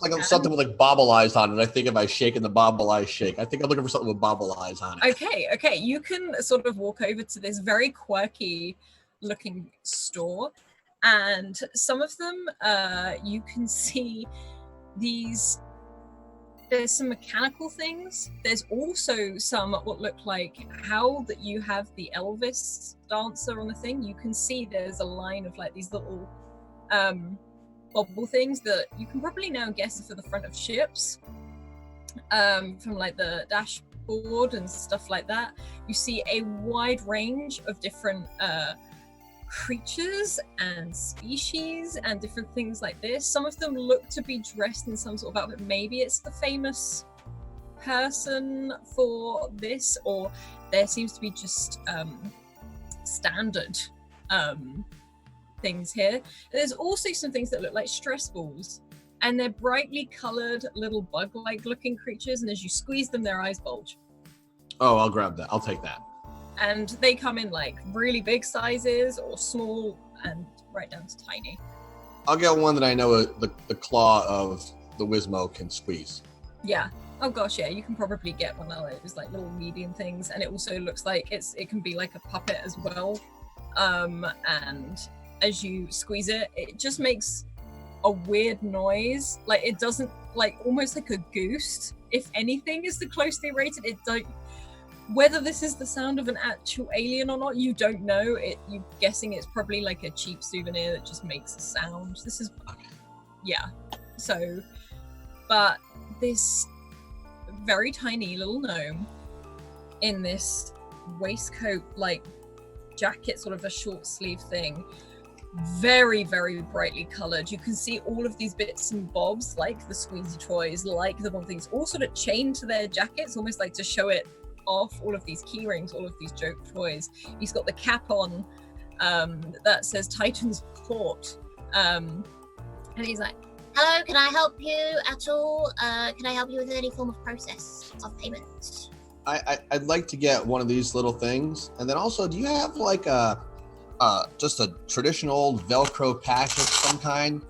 like something with like bobble eyes on it. I think if I shake and the bobble eyes shake, I think I'm looking for something with bobble eyes on it. Okay, you can sort of walk over to this very quirky looking store, and some of them you can see there's some mechanical things. There's also some what look like how that you have the Elvis dancer on the thing. You can see there's a line of like these little bobble things that you can probably now guess are for the front of ships, from like the dashboard and stuff like that. You see a wide range of different creatures and species and different things like this. Some of them look to be dressed in some sort of outfit. Maybe it's the famous person for this, or there seems to be just standard things here. There's also some things that look like stress balls, and they're brightly colored little bug-like looking creatures, and as you squeeze them, their eyes bulge. Oh, I'll grab that. I'll take that. And they come in like really big sizes or small and right down to tiny. I'll get one that I know the claw of the Wizmo can squeeze. Yeah. Oh gosh, yeah. You can probably get one of those like little medium things, and it also looks like it can be like a puppet as well. And as you squeeze it, it just makes a weird noise. Like it doesn't, like almost like a goose. If anything is the closely rated, it don't. Whether this is the sound of an actual alien or not, you don't know. You're guessing it's probably like a cheap souvenir that just makes a sound. This is, yeah. So, but this very tiny little gnome in this waistcoat, like jacket, sort of a short sleeve thing, very, very brightly colored. You can see all of these bits and bobs, like the squeezy toys, like the one things, all sort of chained to their jackets, almost like to show it off. All of these key rings, all of these joke toys. He's got the cap on that says Titan's Port, and he's like, Hello, can I help you at all? Can I help you with any form of process of payment? I'd like to get one of these little things, and then also, do you have like just a traditional old Velcro patch of some kind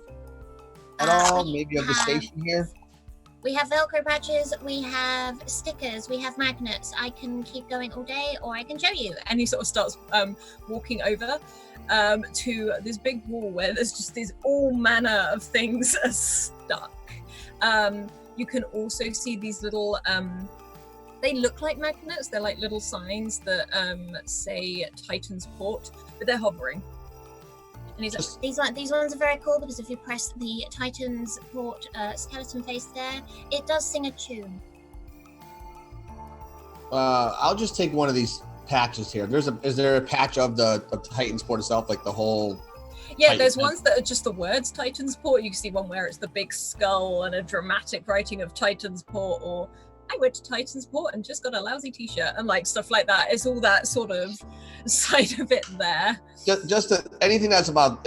at all? Maybe of the station here. We have Velcro patches, we have stickers, we have magnets. I can keep going all day, or I can show you. and he sort of starts walking over to this big wall where there's just these all manner of things are stuck. You can also see these little they look like magnets. They're like little signs that say Titan's Port, but they're hovering. And he's like, These ones are very cool because if you press the Titan's Port skeleton face there, it does sing a tune. I'll just take one of these patches here. Is there a patch of the Titan's Port itself, like the whole? yeah, Titan. there's ones that are just the words Titan's Port. You can see one where it's the big skull and a dramatic writing of Titan's Port, or I went to Titan's Port and just got a lousy t-shirt, and like stuff like that. It's all that sort of side of it there. Anything that's about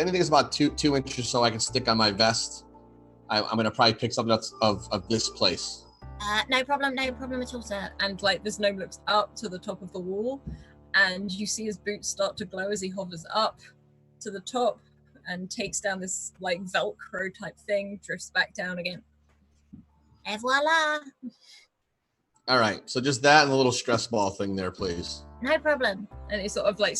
2 inches, so I can stick on my vest. I'm gonna probably pick something that's of this place. No problem at all, sir. And like this gnome looks up to the top of the wall, and you see his boots start to glow as he hovers up to the top, and takes down this like Velcro type thing, drifts back down again. Et voila. All right, so just that and a little stress ball thing there, please. No problem. And he sort of like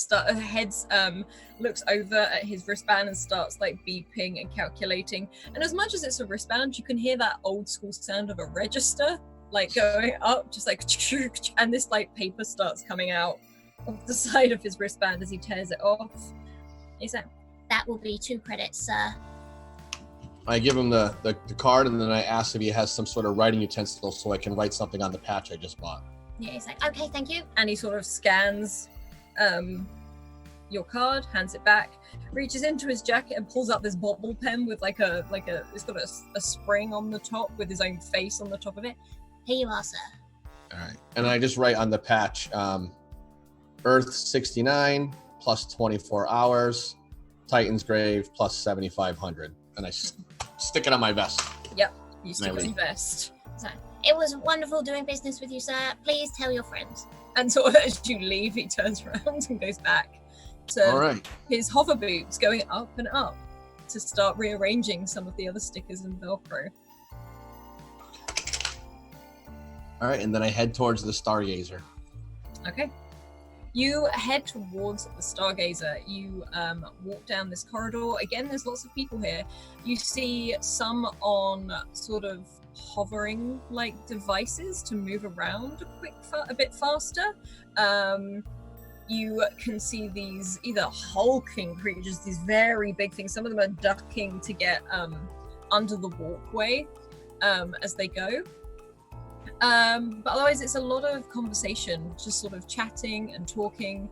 looks over at his wristband and starts like beeping and calculating. And as much as it's a wristband, you can hear that old school sound of a register like going up, just like, and this like paper starts coming out of the side of his wristband as he tears it off. He's like, That will be 2 credits, sir. I give him the card, and then I ask if he has some sort of writing utensil so I can write something on the patch I just bought. Yeah, he's like, okay, thank you. and he sort of scans your card, hands it back, reaches into his jacket and pulls out this bobble pen with like a it's got a spring on the top with his own face on the top of it. Here you are, sir. All right, and I just write on the patch, Earth 69 plus 24 hours, Titan's Grave plus 7,500, and I stick it on my vest. Yep, you stick it in vest. So, it was wonderful doing business with you, sir. Please tell your friends. And sort of as you leave, he turns around and goes back to All right. his hover boots, going up and up to start rearranging some of the other stickers and Velcro. All right, and then I head towards the Stargazer. Okay. You head towards the Stargazer. You walk down this corridor. Again, there's lots of people here. You see some on sort of hovering like devices to move around a bit faster. You can see these either hulking creatures, these very big things. Some of them are ducking to get under the walkway as they go. But otherwise, it's a lot of conversation, just sort of chatting and talking.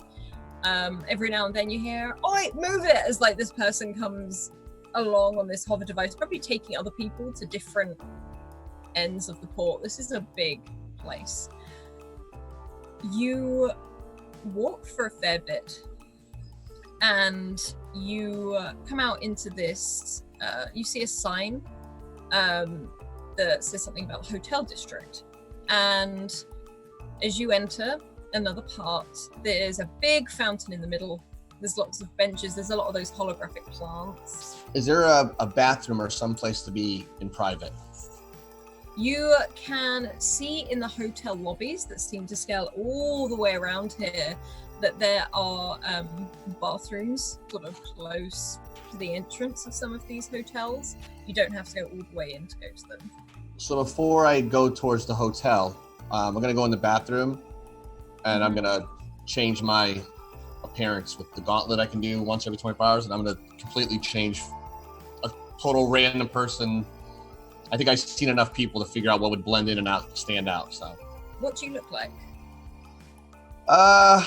Every now and then you hear, "Oi, move it!" as like this person comes along on this hover device, probably taking other people to different ends of the port. This is a big place. You walk for a fair bit, and you come out into this. You see a sign that says something about hotel district. And as you enter another part, there's a big fountain in the middle. There's lots of benches. There's a lot of those holographic plants. Is there a bathroom or some place to be in private? You can see in the hotel lobbies that seem to scale all the way around here that there are bathrooms sort of close to the entrance of some of these hotels. You don't have to go all the way in to go to them. So before I go towards the hotel, I'm going to go in the bathroom, and I'm going to change my appearance with the gauntlet I can do once every 24 hours, and I'm going to completely change a total random person. I think I've seen enough people to figure out what would blend in and out, stand out. So, what do you look like? I'll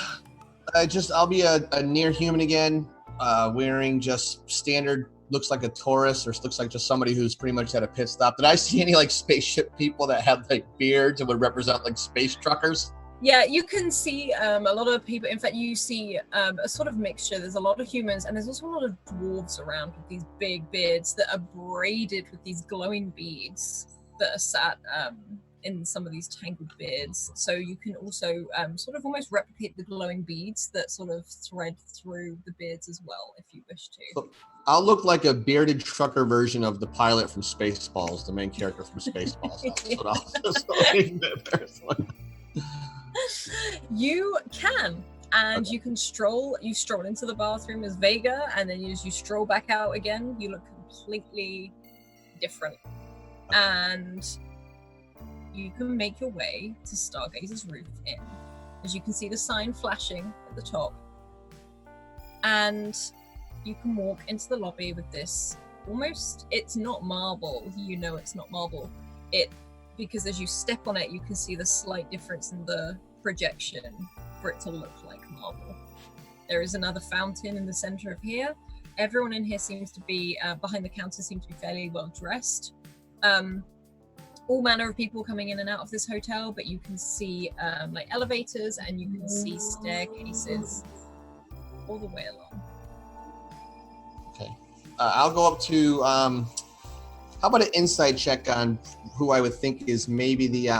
be a near human again, wearing just standard. Looks like a tourist, or looks like just somebody who's pretty much had a pit stop. Did I see any like spaceship people that had like beards and would represent like space truckers? Yeah, you can see a lot of people. In fact, you see a sort of mixture. There's a lot of humans, and there's also a lot of dwarves around with these big beards that are braided with these glowing beads that are sat in some of these tangled beards. So you can also sort of almost replicate the glowing beads that sort of thread through the beards as well, if you wish to. So I'll look like a bearded trucker version of the pilot from Spaceballs, the main character from Spaceballs. That's what I'll You can, and okay. You stroll into the bathroom as Vega, and then as you stroll back out again, you look completely different. And you can make your way to Stargazer's roof inn. As you can see the sign flashing at the top. And you can walk into the lobby with this it's not marble, it's not marble. Because as you step on it, you can see the slight difference in the projection for it to look like marble. There is another fountain in the center of here. Everyone in here seems to be, behind the counter, seems to be fairly well dressed. All manner of people coming in and out of this hotel, but you can see like elevators, and you can see staircases all the way along. Okay. I'll go up to, how about an insight check on who I would think is maybe the,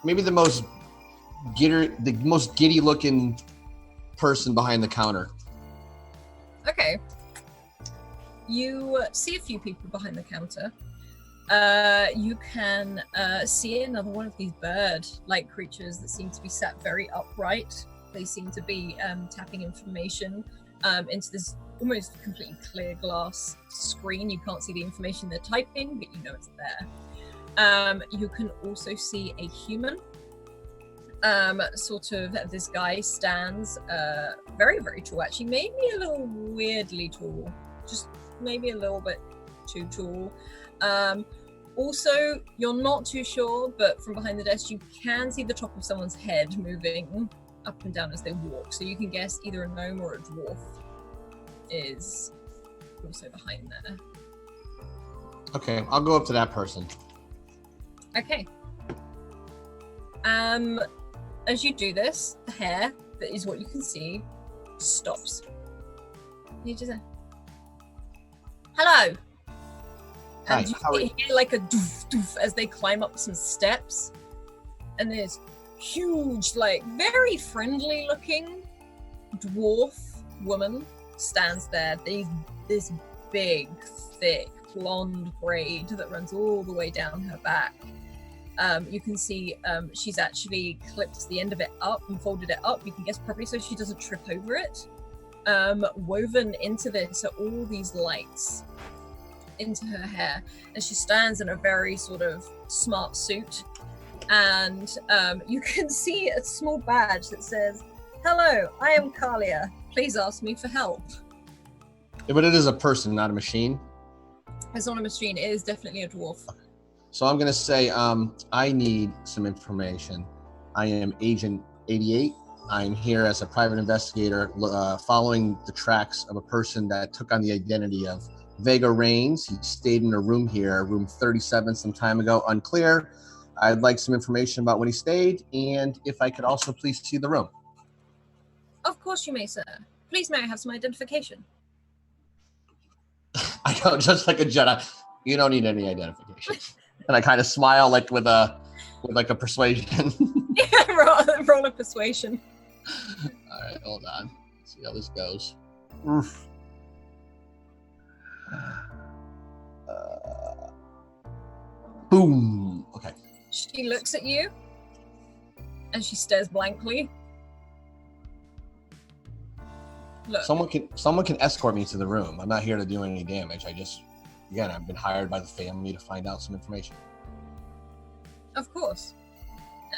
maybe the most giddy looking person behind the counter. Okay. You see a few people behind the counter. You can see another one of these bird-like creatures that seem to be sat very upright. They seem to be tapping information into this almost completely clear glass screen. You can't see the information they're typing, but you know it's there. You can also see a human. Sort of, this guy stands very, very tall, actually, maybe a little weirdly tall, just maybe a little bit too tall. Also, you're not too sure, but from behind the desk, you can see the top of someone's head moving up and down as they walk. So you can guess either a gnome or a dwarf is also behind there. Okay, I'll go up to that person. Okay. As you do this, the hair, that is what you can see, stops. You just say, hello. Hi, And how are you hear like a doof doof as they climb up some steps. And there's huge, like very friendly looking dwarf woman stands there. This big, thick, blonde braid that runs all the way down her back. You can see she's actually clipped the end of it up and folded it up. You can guess probably so she doesn't trip over it. Woven into this are all these lights into her hair, and she stands in a very sort of smart suit. And you can see a small badge that says, "Hello, I am Kalia. Please ask me for help." Yeah, but it is a person, not a machine. It's not a machine. It is definitely a dwarf. So I'm going to say I need some information. I am Agent 88. I'm here as a private investigator following the tracks of a person that took on the identity of Vega Reigns. He stayed in a room here, room 37, some time ago. Unclear. I'd like some information about when he stayed, and if I could also please see the room. Of course you may, sir. Please may I have some identification? I know, just like a Jedi. You don't need any identification. And I kind of smile like with a persuasion. Yeah, roll a persuasion. All right, hold on. Let's see how this goes. Oof. Boom. Okay. She looks at you and she stares blankly. Look. Someone can escort me to the room. I'm not here to do any damage. Again, I've been hired by the family to find out some information. Of course.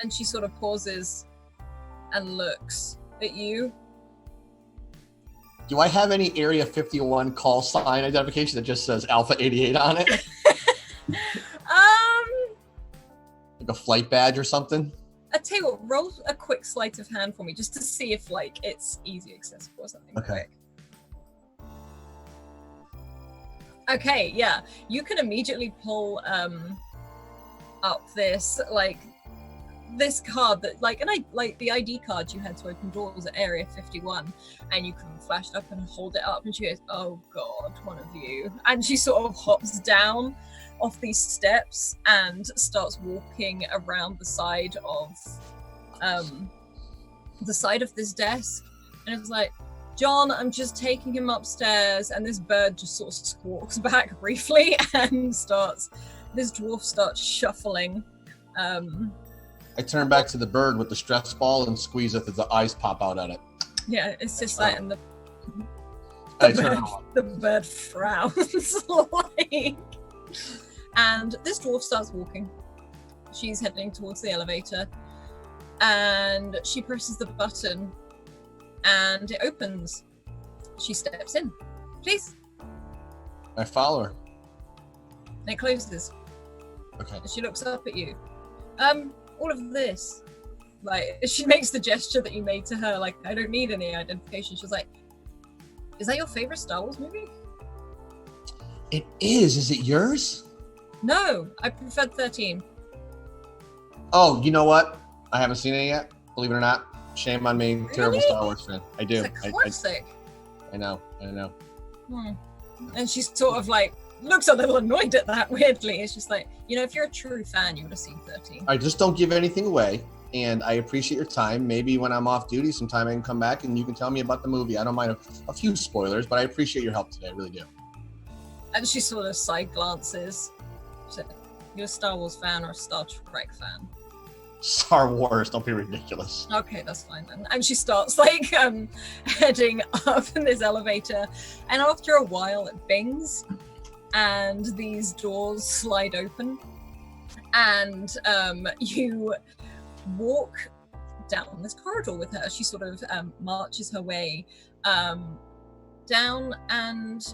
And she sort of pauses and looks at you. Do I have any Area 51 call sign identification that just says Alpha 88 on it? Like a flight badge or something? I tell you what, roll a quick sleight of hand for me just to see if like it's easy accessible or something. Okay. Quick. Okay, yeah. You can immediately pull up this card that like the ID card you had to open doors at Area 51, and you can flash it up and hold it up, and she goes, "Oh God, one of you!" And she sort of hops down off these steps and starts walking around the side of this desk, and it's like, "John, I'm just taking him upstairs," and this bird just sort of squawks back briefly, and this dwarf starts shuffling. I turn back to the bird with the stress ball and squeeze it as the eyes pop out at it. Yeah, it's just like, and I turn around. the bird frowns like, and this dwarf starts walking. She's heading towards the elevator, and she presses the button, and it opens. She steps in. Please. I follow her. And it closes. Okay. And she looks up at you. All of this. Like, she makes the gesture that you made to her, like, I don't need any identification. She's like, is that your favorite Star Wars movie? It is. Is it yours? No, I preferred 13. Oh, you know what? I haven't seen it yet. Believe it or not. Shame on me. Really? Terrible Star Wars fan. I do. It's a classic. I know. And she's sort of like, looks a little annoyed at that, weirdly. It's just like, if you're a true fan, you would have seen 13. I just don't give anything away. and I appreciate your time. Maybe when I'm off duty sometime I can come back and you can tell me about the movie. I don't mind a few spoilers, but I appreciate your help today. I really do. And she sort of side glances. So, you're a Star Wars fan or a Star Trek fan? Star Wars, don't be ridiculous. Okay, that's fine then. And she starts like heading up in this elevator, and after a while it bings, and these doors slide open, and you walk down this corridor with her. She sort of marches her way down, and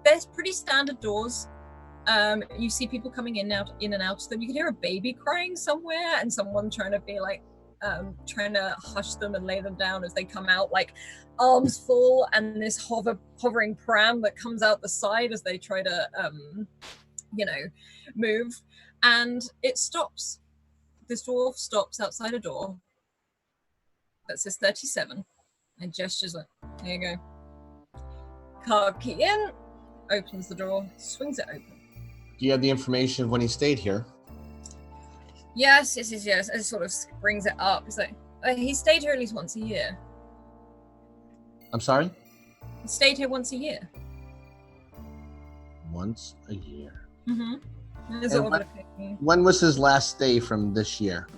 there's pretty standard doors. You see people coming in and out of them. You can hear a baby crying somewhere, and someone trying to be like, trying to hush them and lay them down as they come out, like arms full, and this hovering pram that comes out the side as they try to, move. And it stops. This dwarf stops outside a door that says 37 and gestures like, here you go. Card key in, opens the door, swings it open. Do you have the information of when he stayed here? Yes. It sort of brings it up. It's like, he stayed here at least once a year. I'm sorry? He stayed here once a year. Once a year. Mm-hmm. When was his last stay from this year?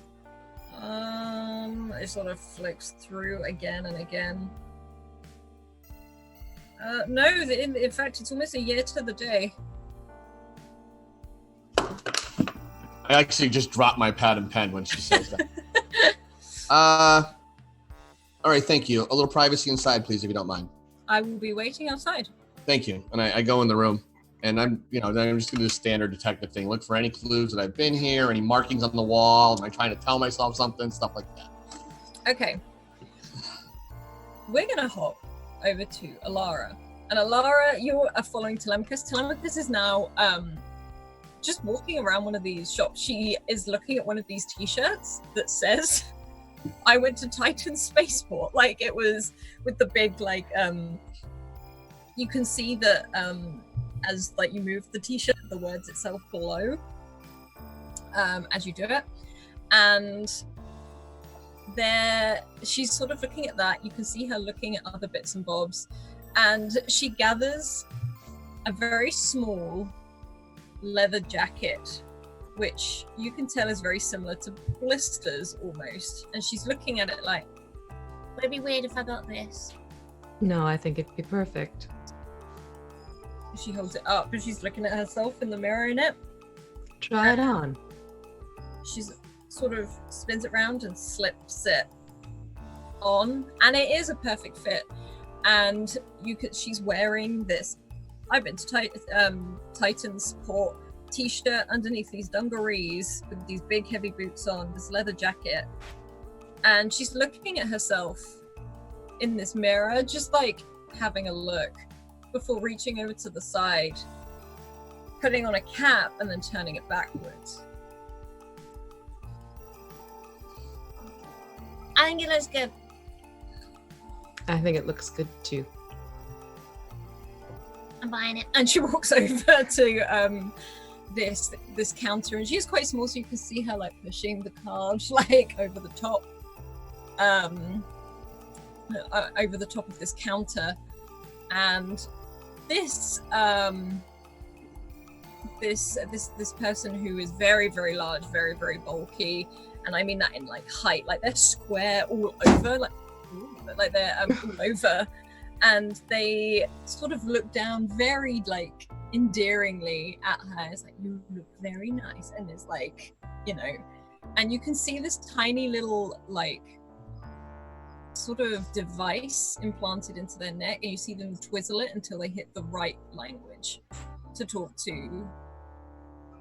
It sort of flicks through again and again. No, in fact, it's almost a year to the day. I actually just dropped my pad and pen when she says that. All right, thank you. A little privacy inside, please, if you don't mind. I will be waiting outside. Thank you. And I go in the room, and I'm just gonna do the standard detective thing. Look for any clues that I've been here, any markings on the wall. Am I trying to tell myself something? Stuff like that. Okay. We're gonna hop over to Alara. And Alara, you are following Telemachus. Telemachus is now just walking around one of these shops. She is looking at one of these t-shirts that says, I went to Titan Spaceport. Like, it was with the big, like, you can see that as like you move the t-shirt, the words itself below as you do it. And she's sort of looking at that. You can see her looking at other bits and bobs. And she gathers a very small leather jacket, which you can tell is very similar to blisters almost. And she's looking at it like, would it be weird if I got this? No, I think it'd be perfect. she holds it up and she's looking at herself in the mirror in it. Try it on. She's sort of spins it around and slips it on, and it is a perfect fit. And she's wearing this I've been to Titan's Port t-shirt underneath these dungarees with these big heavy boots on, this leather jacket, and she's looking at herself in this mirror, just like having a look before reaching over to the side, putting on a cap and then turning it backwards. I think it looks good. I think it looks good too. I'm buying it. And she walks over to this counter, and she's quite small, so you can see her like pushing the card like over the top of this counter. And this person who is very, very large, very, very bulky, and I mean that in like height, like they're square all over, like they're all over, and they sort of look down very like endearingly at her. It's like, you look very nice, and it's like, you know, and you can see this tiny little like sort of device implanted into their neck, and you see them twizzle it until they hit the right language to talk to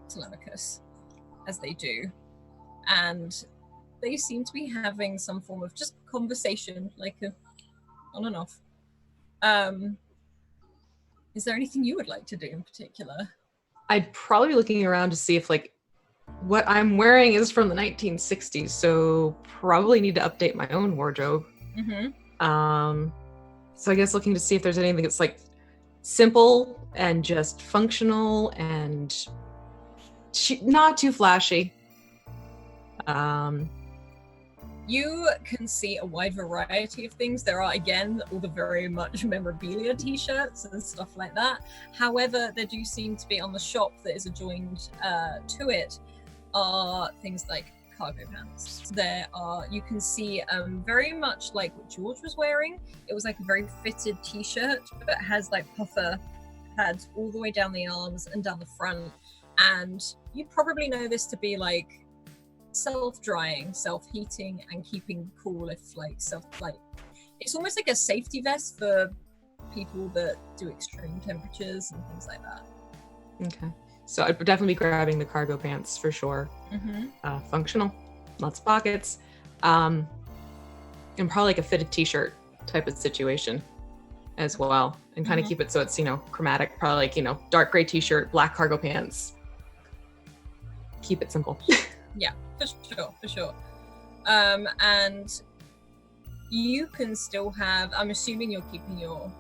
Telemachus as they do. And they seem to be having some form of just conversation, like a on and off. Is there anything you would like to do in particular? I'd probably be looking around to see if like what I'm wearing is from the 1960s, so probably need to update my own wardrobe. Mm-hmm. So I guess looking to see if there's anything that's like simple and just functional and not too flashy. You can see a wide variety of things. There are, again, all the very much memorabilia t-shirts and stuff like that. However, there do seem to be on the shop that is adjoined to it are things like cargo pants. You can see very much like what George was wearing. It was like a very fitted t-shirt, but has like puffer pads all the way down the arms and down the front. And you probably know this to be like self-drying, self-heating, and keeping cool if like it's almost like a safety vest for people that do extreme temperatures and things like that. Okay. So I'd definitely be grabbing the cargo pants for sure. Functional, lots of pockets, and probably like a fitted t-shirt type of situation as well, and kind of keep it so it's, chromatic, probably like, dark gray t-shirt, black cargo pants. Keep it simple. Yeah, for sure. And you can still have, I'm assuming you're keeping your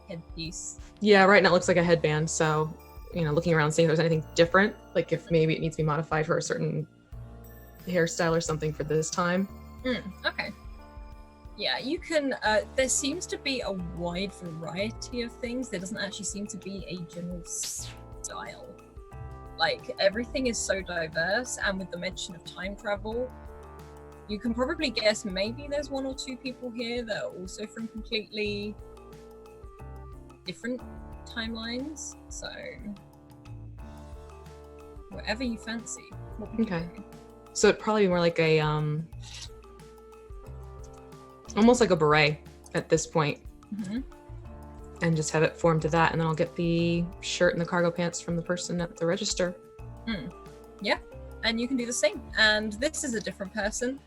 headpiece. Yeah, right now it looks like a headband, so, looking around, seeing if there's anything different, like if maybe it needs to be modified for a certain hairstyle or something for this time. Okay. Yeah, you can, there seems to be a wide variety of things. There doesn't actually seem to be a general style. Like, everything is so diverse, and with the mention of time travel, you can probably guess maybe there's one or two people here that are also from completely different timelines. So, whatever you fancy. Okay. So it'd probably be more like a, almost like a beret at this point. And just have it formed to that, and then I'll get the shirt and the cargo pants from the person at the register. Yeah, and you can do the same. And this is a different person.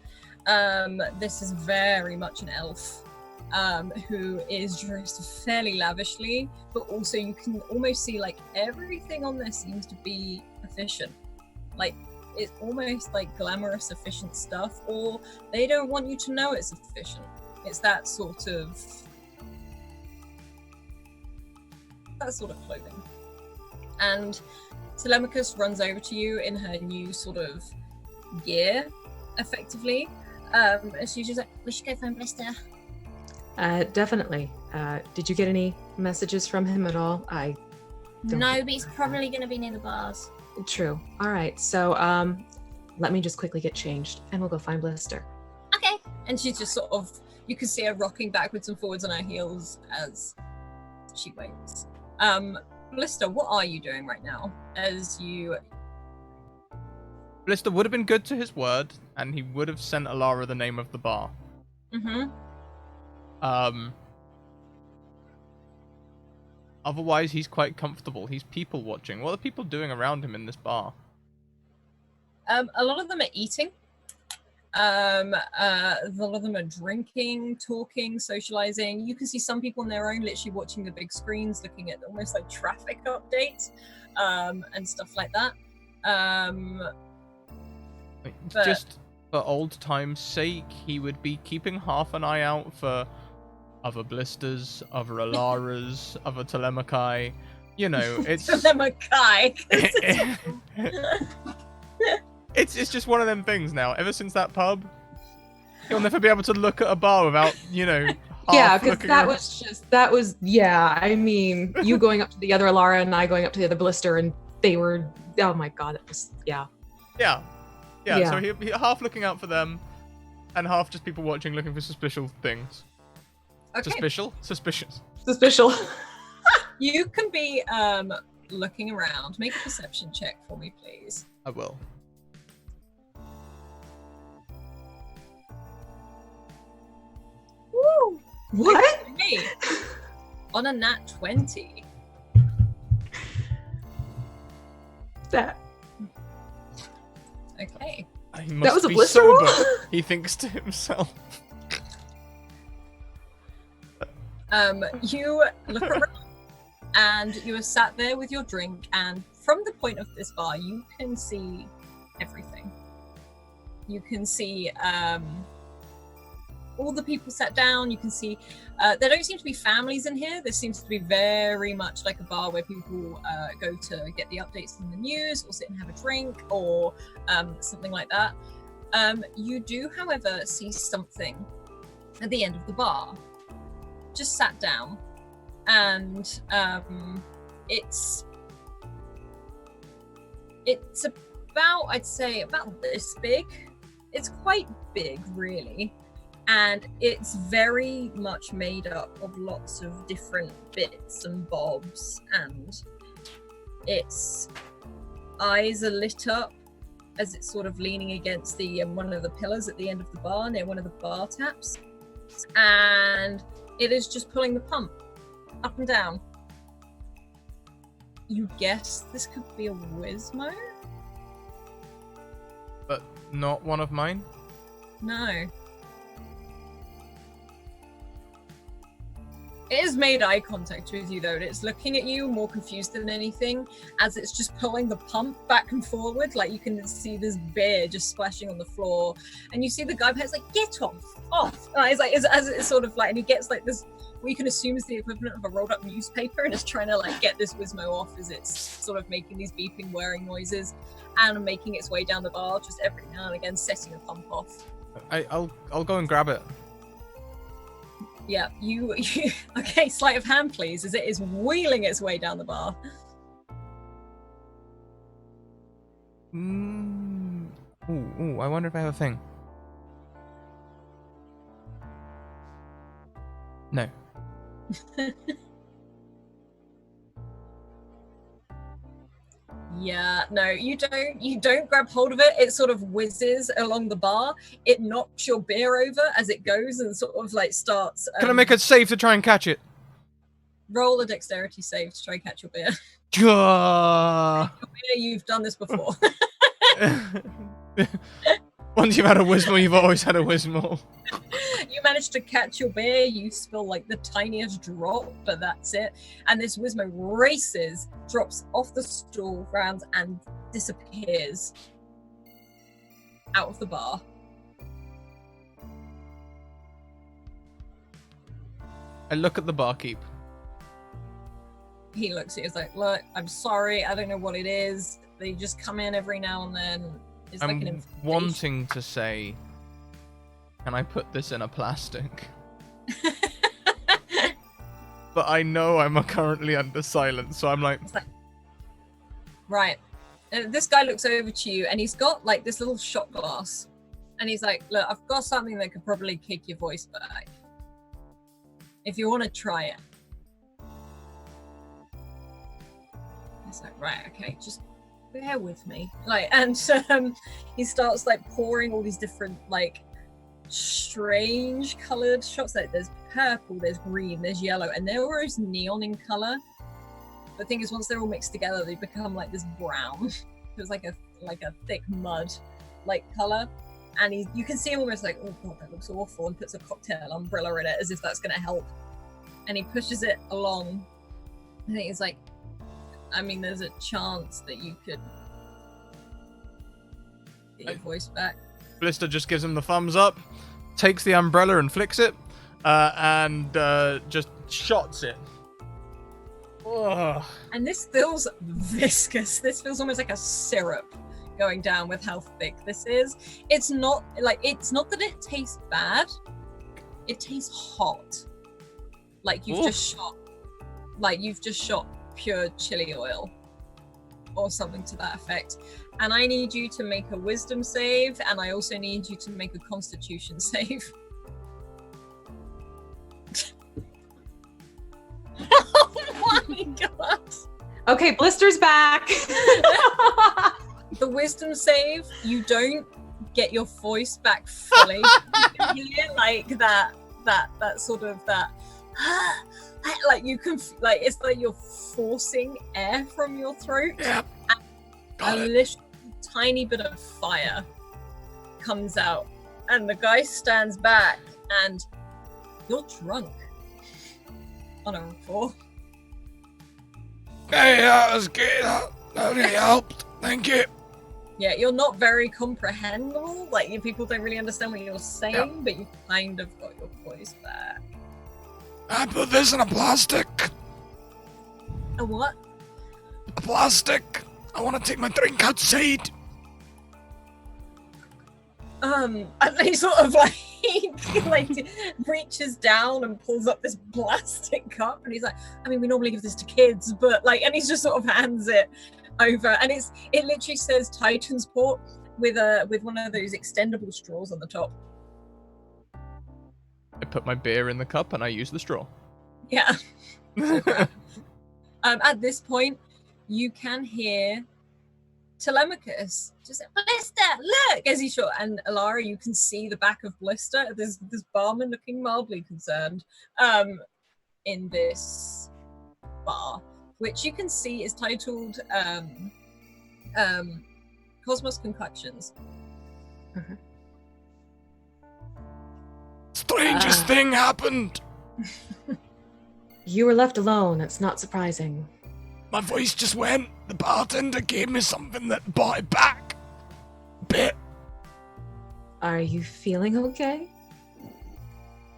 This is very much an elf who is dressed fairly lavishly, but also you can almost see like everything on this seems to be efficient. Like, it's almost like glamorous, efficient stuff, or they don't want you to know it's efficient. It's that sort of clothing. And Telemachus runs over to you in her new sort of gear, effectively. And she's just like, We should go find Blister. Definitely. Did you get any messages from him at all? No, but he's probably going to be near the bars. True. All right. So, let me just quickly get changed, and we'll go find Blister. Okay. And she's just sort of, you can see her rocking backwards and forwards on her heels as she waits. Blister, what are you doing right now? Blister would have been good to his word, and he would have sent Alara the name of the bar. Otherwise, he's quite comfortable. He's people watching. What are people doing around him in this bar? A lot of them are eating. A lot of them are drinking, talking, socializing. You can see some people on their own literally watching the big screens, looking at almost like traffic updates and stuff like that. Just for old time's sake, he would be keeping half an eye out for other Blisters, other Alaras, other Telemachi. It's... Telemachi! It's just one of them things now. Ever since that pub, he'll never be able to look at a bar without, Yeah, because that was, I mean, you going up to the other Alara and I going up to the other Blister, and they were, oh my god, it was, Yeah, so he half looking out for them, and half just people watching looking for suspicious things. Okay. Suspicious. You can be looking around. Make a perception check for me, please. I will. Woo! What? Me. On a nat 20. That Okay. I must was a be Blister sober, roll? he thinks to himself. You look around and you are sat there with your drink, and from the point of this bar, you can see everything. You can see all the people sat down. You can see there don't seem to be families in here. This seems to be very much like a bar where people go to get the updates from the news or sit and have a drink or something like that. You do, however, see something at the end of the bar, just sat down, and it's about, I'd say, about this big. It's quite big, really, and it's very much made up of lots of different bits and bobs, and its eyes are lit up as it's sort of leaning against the one of the pillars at the end of the bar, near one of the bar taps, and it is just pulling the pump up and down. You guess this could be a Wizmo? But not one of mine? No. It has made eye contact with you, though, and it's looking at you more confused than anything, as it's just pulling the pump back and forward. Like, you can see this beer just splashing on the floor, and you see the guy behind, like, get off. And it's like, as it's sort of like, and he gets like this, what you can assume is the equivalent of a rolled up newspaper, and is trying to like get this Wizmo off as it's sort of making these beeping, whirring noises, and making its way down the bar, just every now and again setting a pump off. I'll go and grab it. Yeah, you okay, sleight of hand, please, as it is wheeling its way down the bar. Ooh, I wonder if I have a thing. No. Yeah, no, you don't grab hold of it. It sort of whizzes along the bar. It knocks your beer over as it goes and sort of like starts. Can I make it safe to try and catch it? Roll a dexterity save to try and catch your beer. Gah. You've done this before. Once you've had a Wizmo, you've always had a Wizmo. You manage to catch your beer, you spill like the tiniest drop, but that's it. And this Wizmo races, drops off the stool round, and disappears out of the bar. I look at the barkeep. He looks at you, he's like, look, I'm sorry, I don't know what it is. They just come in every now and then. It's like an I'm invitation. wanting to say, can I put this in a plastic? But I know I'm currently under silence, so I'm like... Right. This guy looks over to you, and he's got like this little shot glass. And he's like, look, I've got something that could probably kick your voice back. If you want to try it. It's like, right, okay, just bear with me. Like, and he starts like pouring all these different like strange colored shots. Like there's purple, there's green, there's yellow, and they're almost neon in color. The thing is, once they're all mixed together, they become like this brown. It's like a thick mud like color, and you can see him almost like, oh god, that looks awful, and puts a cocktail umbrella in it as if that's going to help. And he pushes it along. I think it's like, I mean, there's a chance that you could get your voice back. Blister just gives him the thumbs up, takes the umbrella and flicks it, and just shots it. Ugh. And this feels viscous. This feels almost like a syrup going down with how thick this is. It's not that it tastes bad. It tastes hot. Like you've just shot pure chili oil or something to that effect. And I need you to make a wisdom save, and I also need you to make a constitution save. Oh my god. Okay, Blister's back. The wisdom save, you don't get your voice back fully. You hear like that sort of that like you can like it's like you're forcing air from your throat. Yep. And a little tiny bit of fire comes out, and the guy stands back, and you're drunk on a 4. Hey, that was good. That really helped. Thank you. Yeah, you're not very comprehensible. Like, people don't really understand what you're saying, but you kind of got your voice back. I put this in a plastic. A what? A plastic. I want to take my drink outside. And he sort of like reaches down and pulls up this plastic cup, and he's like, I mean, we normally give this to kids, but like, and he just sort of hands it over, and it literally says Titan's Port with one of those extendable straws on the top. I put my beer in the cup and I use the straw. Yeah. At this point, you can hear Telemachus just say, Blister, look, as he shot, and Alara, you can see the back of Blister. There's this barman looking mildly concerned in this bar, which you can see is titled Cosmos Concoctions. Uh-huh. Strangest thing happened. You were left alone. It's not surprising. My voice just went. The bartender gave me something that brought it back. Bit. Are you feeling okay?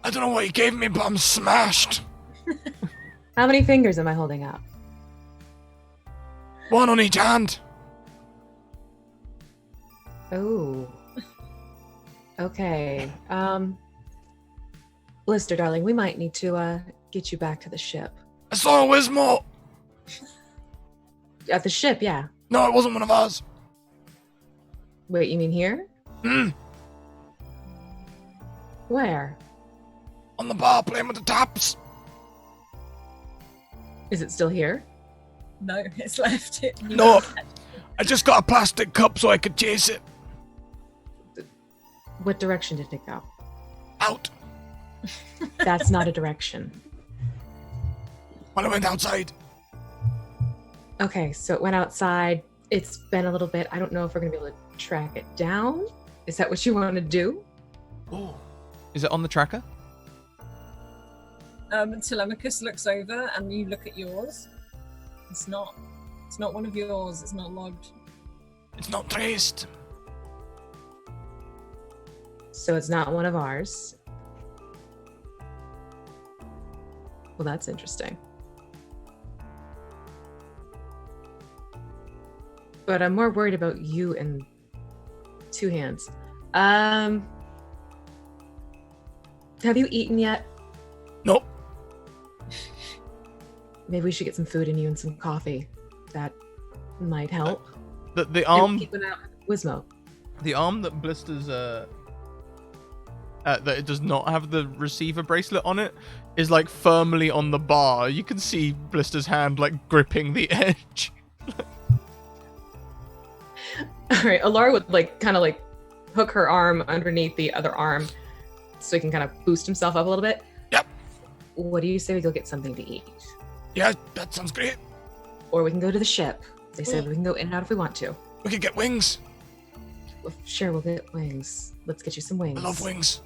I don't know what he gave me, but I'm smashed. How many fingers am I holding up? One on each hand. Oh. Okay. Blister, darling, we might need to get you back to the ship. I saw a Wismore. At the ship, yeah. No, it wasn't one of ours. Wait, you mean here? Where? On the bar playing with the taps. Is it still here? No, it's left. No, I just got a plastic cup so I could chase it. What direction did it go? Out. That's not a direction. When I went outside. Okay, so it went outside. It's been a little bit. I don't know if we're going to be able to track it down. Is that what you want to do? Oh. Is it on the tracker? Telemachus looks over and you look at yours. It's not one of yours. It's not logged. It's not traced. So it's not one of ours. Well, that's interesting. But I'm more worried about you and Two Hands. Have you eaten yet? Nope. Maybe we should get some food in you and some coffee. That might help. The arm. Keep an eye on Wismo. The arm that Blister's that it does not have the receiver bracelet on it is like firmly on the bar. You can see Blister's hand like gripping the edge. All right, Alara would kind of hook her arm underneath the other arm so he can kind of boost himself up a little bit. Yep. What do you say we go get something to eat? Yeah, that sounds great. Or we can go to the ship. They said we can go in and out if we want to. We could get wings. Well, sure, we'll get wings. Let's get you some wings. I love wings.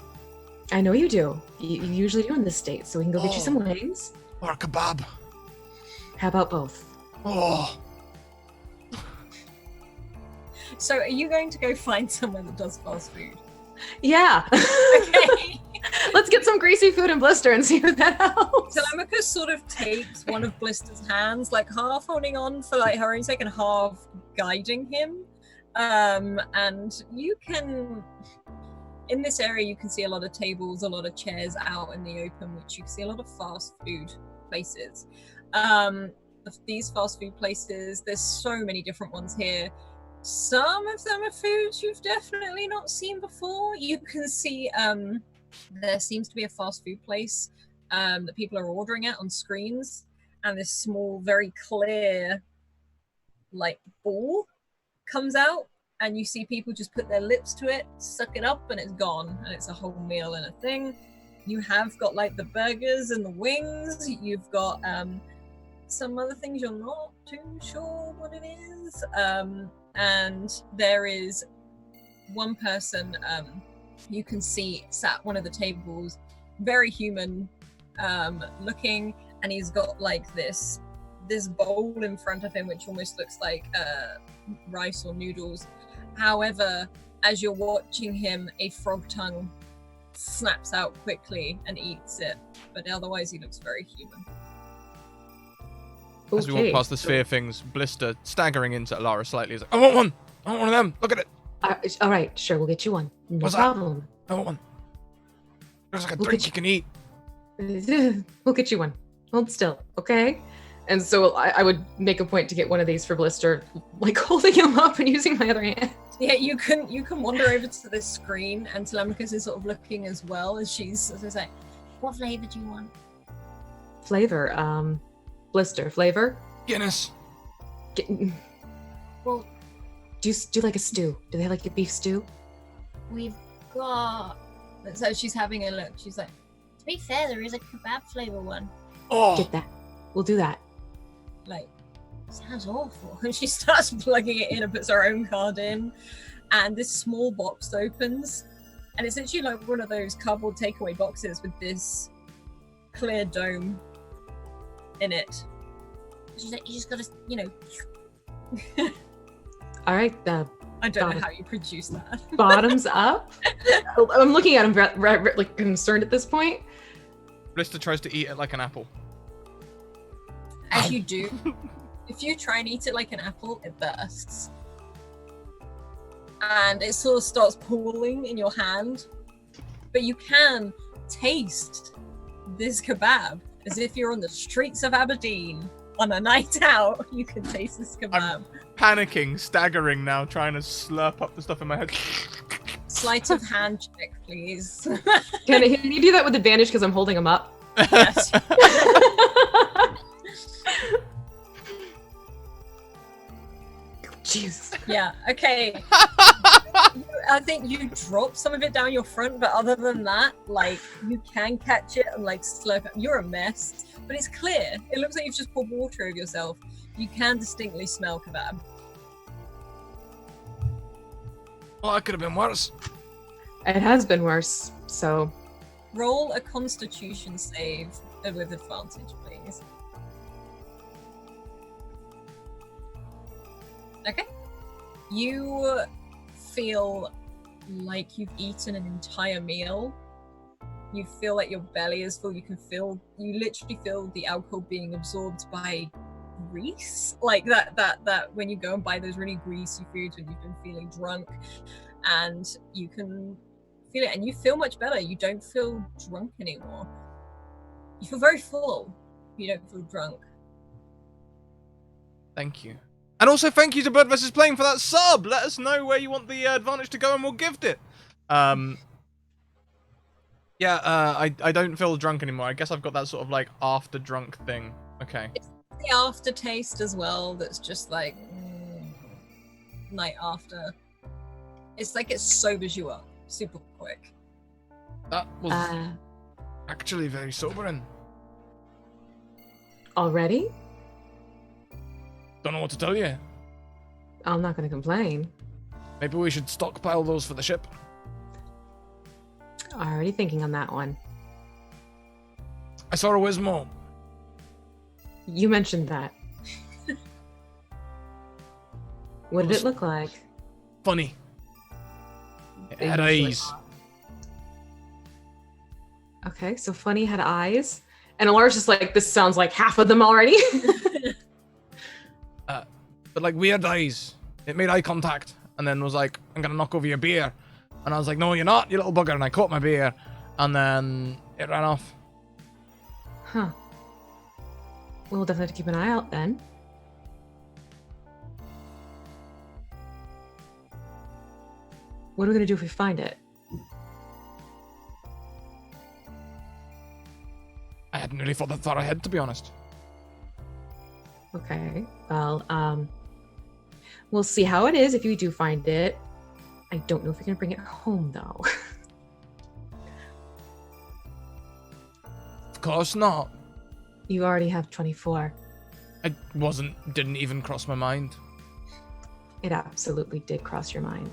I know you do. You usually do in this state, so we can go get you some wings. Or a kebab. How about both? Oh. So are you going to go find someone that does fast food? Yeah. Okay. Let's get some greasy food and Blister and see if that helps. Telemachus sort of takes one of Blister's hands, like half holding on for like her own sake and half guiding him. And you can, in this area, you can see a lot of tables, a lot of chairs out in the open, which you can see a lot of fast food places. These fast food places, there's so many different ones here. Some of them are foods you've definitely not seen before. You can see there seems to be a fast food place that people are ordering at on screens, and this small, very clear like ball comes out, and you see people just put their lips to it, suck it up, and it's gone, and it's a whole meal in a thing. You have got like the burgers and the wings. You've got some other things you're not too sure what it is. And there is one person you can see sat one of the tables, very human looking, and he's got like this bowl in front of him which almost looks like rice or noodles. However, as you're watching him, a frog tongue snaps out quickly and eats it, but otherwise he looks very human. As we walk past the sphere things, Blister, staggering into Alara slightly, is like, I want one of them. Look at it. All right, sure, we'll get you one. No What's that? problem. I want one. Looks like a We'll drink get you can eat. We'll get you one. Hold still, okay? And so I would make a point to get one of these for Blister, like holding him up and using my other hand. Yeah, you can wander over to this screen, and Telemachus is sort of looking as well as she's like, What flavor do you want? Flavor, Blister, flavor? Guinness. Well, Do you like a stew? Do they have like a beef stew? we've got. so she's having a look. She's like, To be fair, there is a kebab flavor one. Oh, Get that. We'll do that. Sounds awful. and she starts plugging it in and puts her own card in, and this small box opens, and it's actually like one of those cardboard takeaway boxes with this clear dome in it. She's like, you just gotta, All right, I don't know how you produce that. bottoms up. I'm looking at him like concerned at this point. Blister tries to eat it like an apple. As you do, if you try and eat it like an apple, it bursts. And it sort of starts pooling in your hand. But you can taste this kebab as if you're on the streets of Aberdeen on a night out. You can taste this kebab. Panicking, staggering now, trying to slurp up the stuff in my head. Sleight of hand check, please. Can you do that with advantage because I'm holding him up? Yes. Jesus. Yeah, okay. I think you drop some of it down your front, but other than that, like, you can catch it and, like, slurp it. You're a mess, but it's clear. It looks like you've just poured water over yourself. You can distinctly smell kebab. Well, that could have been worse. It has been worse, so Roll a constitution save with advantage, please. Okay. You feel like you've eaten an entire meal. You feel like your belly is full. You literally feel the alcohol being absorbed by grease. Like that when you go and buy those really greasy foods when you've been feeling drunk, and you can feel it, and you feel much better. You don't feel drunk anymore. You feel very full. You don't feel drunk. Thank you. And also thank you to Bird vs. Playing for that sub. Let us know where you want the advantage to go and we'll gift it. I don't feel drunk anymore. I guess I've got that sort of like after drunk thing. Okay. It's the aftertaste as well that's just like night after. It's like it sobers you up super quick. That was actually very sobering. already? Don't know what to tell you. I'm not going to complain. Maybe we should stockpile those for the ship. Already thinking on that one. I saw a Wismo. You mentioned that. What did it look like? Funny. It They had usually eyes. Okay, so Funny had eyes. And Alara's just like, this sounds like half of them already. But like weird eyes. It made eye contact and then was like, I'm gonna knock over your beer. And I was like, no, you're not, you little bugger. And I caught my beer. And then it ran off. Huh. We'll definitely have to keep an eye out then. What are we going to do if we find it? I hadn't really thought that far ahead, to be honest. Okay. Well, we'll see how it is if you do find it. I don't know if you're going to bring it home, though. Of course not. You already have 24. Didn't even cross my mind. It absolutely did cross your mind.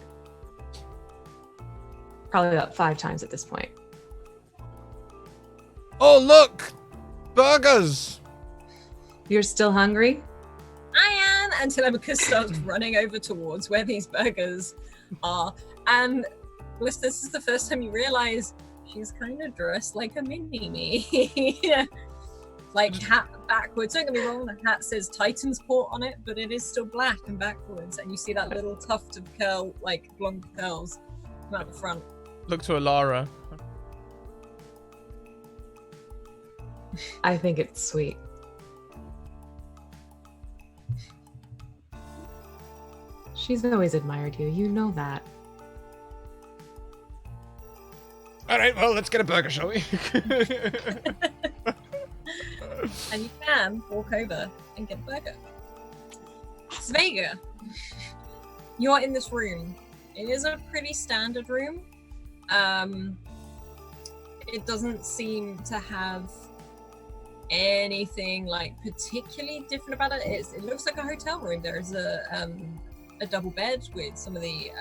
Probably about 5 times at this point. Oh, look! Burgers! You're still hungry? I am, and Telemachus starts running over towards where these burgers are. And this is the first time you realize she's kind of dressed like a mini-me. Like backwards. Don't get me wrong, the hat says Titan's Port on it, but it is still black and backwards, and you see that little tuft of curl, like blonde curls, come out the front. Look to Alara. I think it's sweet. She's always admired you. You know that. All right, well, let's get a burger, shall we? And you can walk over and get a burger. Svega, you're in this room. It is a pretty standard room. It doesn't seem to have anything like particularly different about it. It looks like a hotel room. There's a double bed with some of the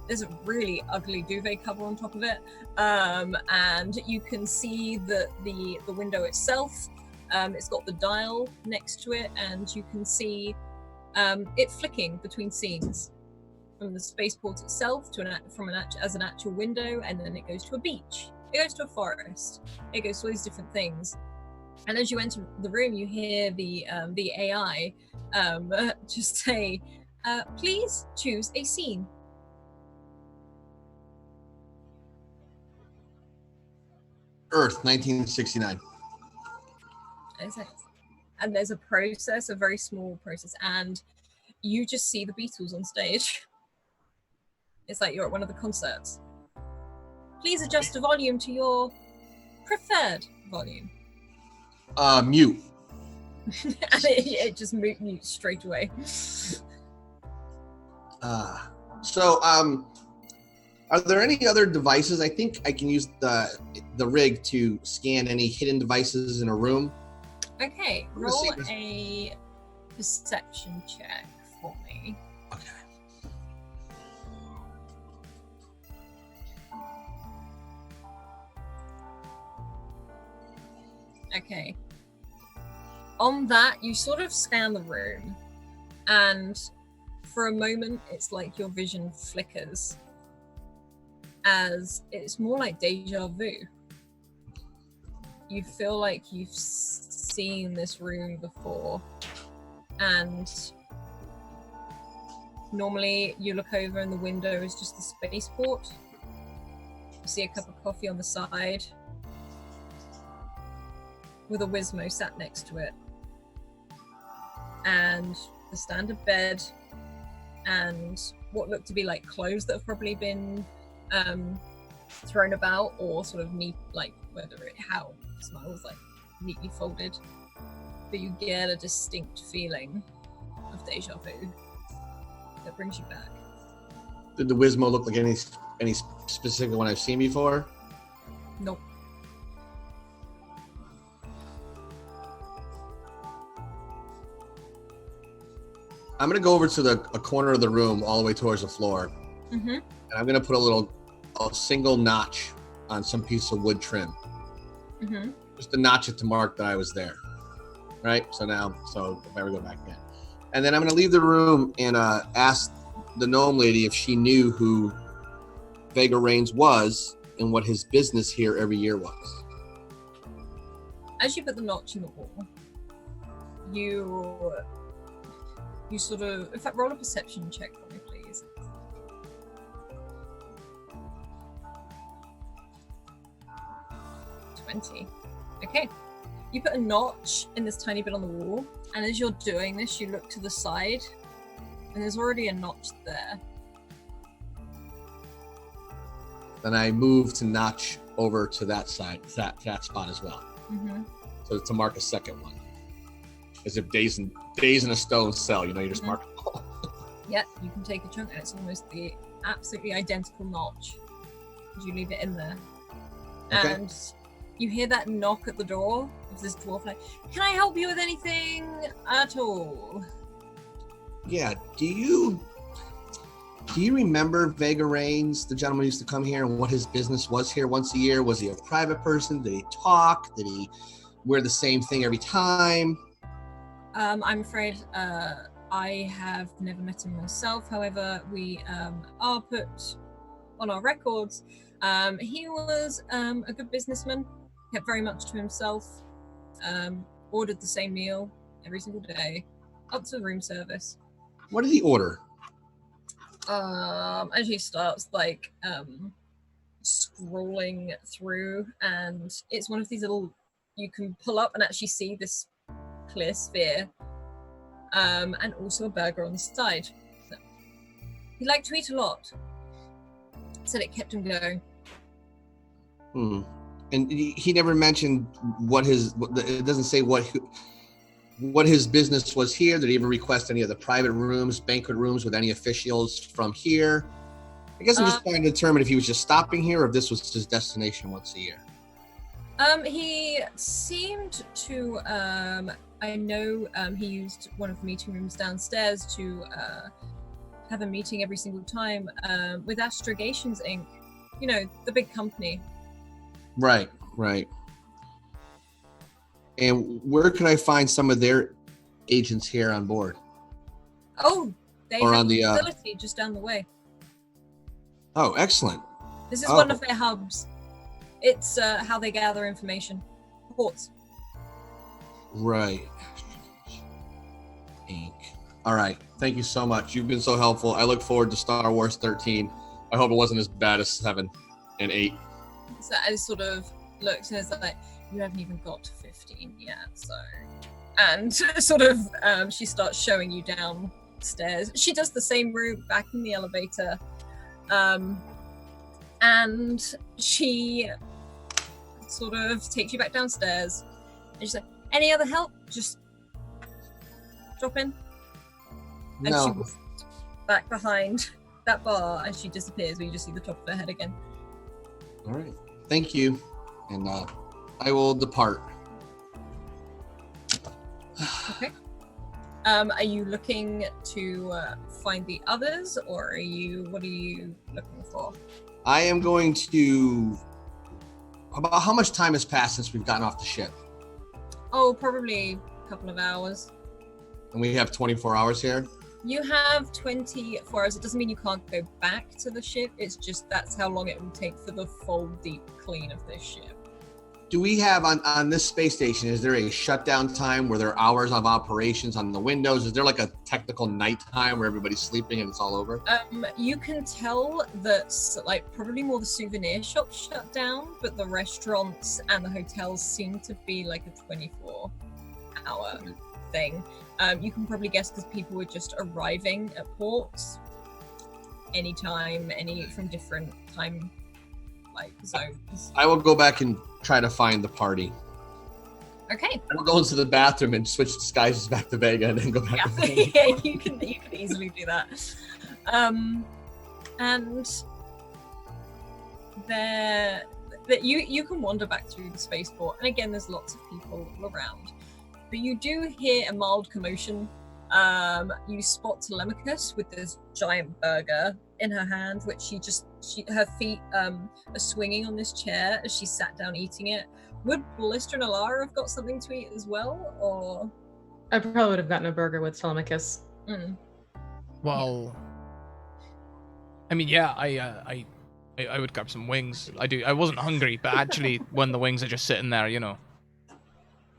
there's a really ugly duvet cover on top of it, and you can see that the window itself, it's got the dial next to it, and you can see it flicking between scenes from the spaceport itself to as an actual window, and then it goes to a beach, it goes to a forest, it goes to all these different things. And as you enter the room, you hear the AI just say, please choose a scene. Earth, 1969. And there's a process, a very small process, and you just see the Beatles on stage. It's like you're at one of the concerts. Please adjust the volume to your preferred volume. Mute. And it just mutes straight away. Are there any other devices? I think I can use the rig to scan any hidden devices in a room. Okay, roll a perception check for me. Okay. On that, you sort of scan the room, and for a moment, it's like your vision flickers, as it's more like deja vu. You feel like you've seen this room before, and normally you look over and the window is just the spaceport. You see a cup of coffee on the side with a Wizmo sat next to it, and the standard bed, and what looked to be like clothes that have probably been thrown about, or sort of neat, like how it smells like neatly folded, but you get a distinct feeling of deja vu that brings you back. Did the Wizmo look like any specific one I've seen before? Nope. I'm gonna go over to a corner of the room, all the way towards the floor, and I'm gonna put a single notch on some piece of wood trim, just to notch it to mark that I was there. Right. So if I ever go back in, and then I'm gonna leave the room and ask the gnome lady if she knew who Vega Rains was and what his business here every year was. As you put the notch in the wall, you sort of, in fact, roll a perception check for me, please. Okay. You put a notch in this tiny bit on the wall, and as you're doing this, you look to the side, and there's already a notch there. Then I move to notch over to that side, that spot as well. So to mark a second one. As if days in a stone cell, you just mark it all. Yeah, you can take a chunk, and it's almost the absolutely identical notch as you leave it in there. Okay. And you hear that knock at the door of this dwarf, like, can I help you with anything at all? Yeah, do you remember Vega Rains, the gentleman who used to come here, and what his business was here once a year? Was he a private person? Did he talk? Did he wear the same thing every time? I'm afraid I have never met him myself. However, we are put on our records. He was a good businessman, kept very much to himself. ordered the same meal every single day, up to room service. What did he order? And she starts like scrolling through, and it's one of these little, you can pull up and actually see this clear sphere, and also a burger on the side. So, he liked to eat a lot. Said it kept him going. And he never mentioned it doesn't say what his business was here. Did he ever request any of the private rooms, banquet rooms with any officials from here? I guess I'm just trying to determine if he was just stopping here or if this was his destination once a year. He seemed to, I know he used one of the meeting rooms downstairs to have a meeting every single time with Astrgations Inc., you know, the big company. Right. And where can I find some of their agents here on board? Oh, they Or have on a the, facility just down the way. Oh, excellent. This is one of their hubs. It's how they gather information. Reports. Right. Inc. All right. Thank you so much. You've been so helpful. I look forward to Star Wars 13. I hope it wasn't as bad as 7 and 8. So I sort of looks and it's like, you haven't even got to 15 yet, so. And sort of, she starts showing you downstairs. She does the same route back in the elevator. And she sort of takes you back downstairs. And she's like, any other help? Just drop in. And No. she was back behind that bar and she disappears where you just see the top of her head again. All right. Thank you. And I will depart. Okay. Are you looking to find the others, or what are you looking for? I am going to... About how much time has passed since we've gotten off the ship? Oh, probably a couple of hours. And we have 24 hours here? You have 24 hours. It doesn't mean you can't go back to the ship. It's just that's how long it will take for the full deep clean of this ship. Do we have on this space station, is there a shutdown time where there are hours of operations on the windows? Is there like a technical nighttime where everybody's sleeping and it's all over? You can tell that like probably more the souvenir shops shut down, but the restaurants and the hotels seem to be like a 24-hour thing. You can probably guess because people were just arriving at ports anytime, from different time like zones. I will go back and try to find the party. Okay. I will go into the bathroom and switch disguises back to Vega and then go back. Yeah, yeah, you can easily do that. And you can wander back through the spaceport, and again, there's lots of people all around. But you do hear a mild commotion. You spot Telemachus with this giant burger in her hand, which her feet are swinging on this chair as she sat down eating it. Would Ballista and Alara have got something to eat as well, or? I probably would have gotten a burger with Telemachus. Well, I mean, yeah, I would grab some wings. I wasn't hungry, but actually, when the wings are just sitting there, you know.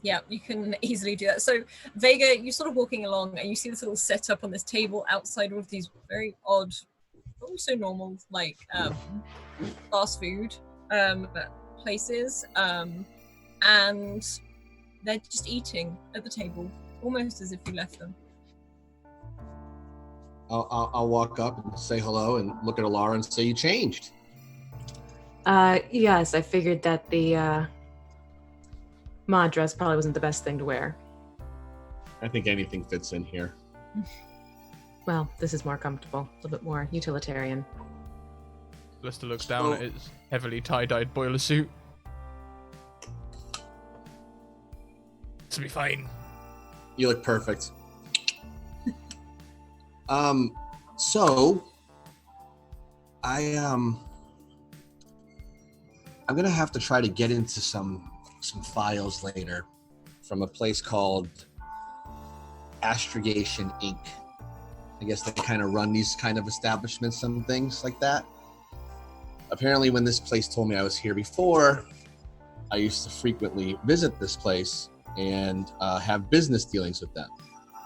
Yeah, you can easily do that. So, Vega, you're sort of walking along and you see this little setup on this table outside of these very odd, but also normal, like, fast food places. And they're just eating at the table, almost as if you left them. I'll walk up and say hello and look at Alara and say, you changed. Yes, I figured that the mod dress probably wasn't the best thing to wear. I think anything fits in here. Well, this is more comfortable, a little bit more utilitarian. Lister looks down at his heavily tie-dyed boiler suit. To be fine. You look perfect. So I'm gonna have to try to get into some files later from a place called Astrgation Inc. I guess they kind of run these kind of establishments and things like that. Apparently, when this place told me I was here before, I used to frequently visit this place and have business dealings with them.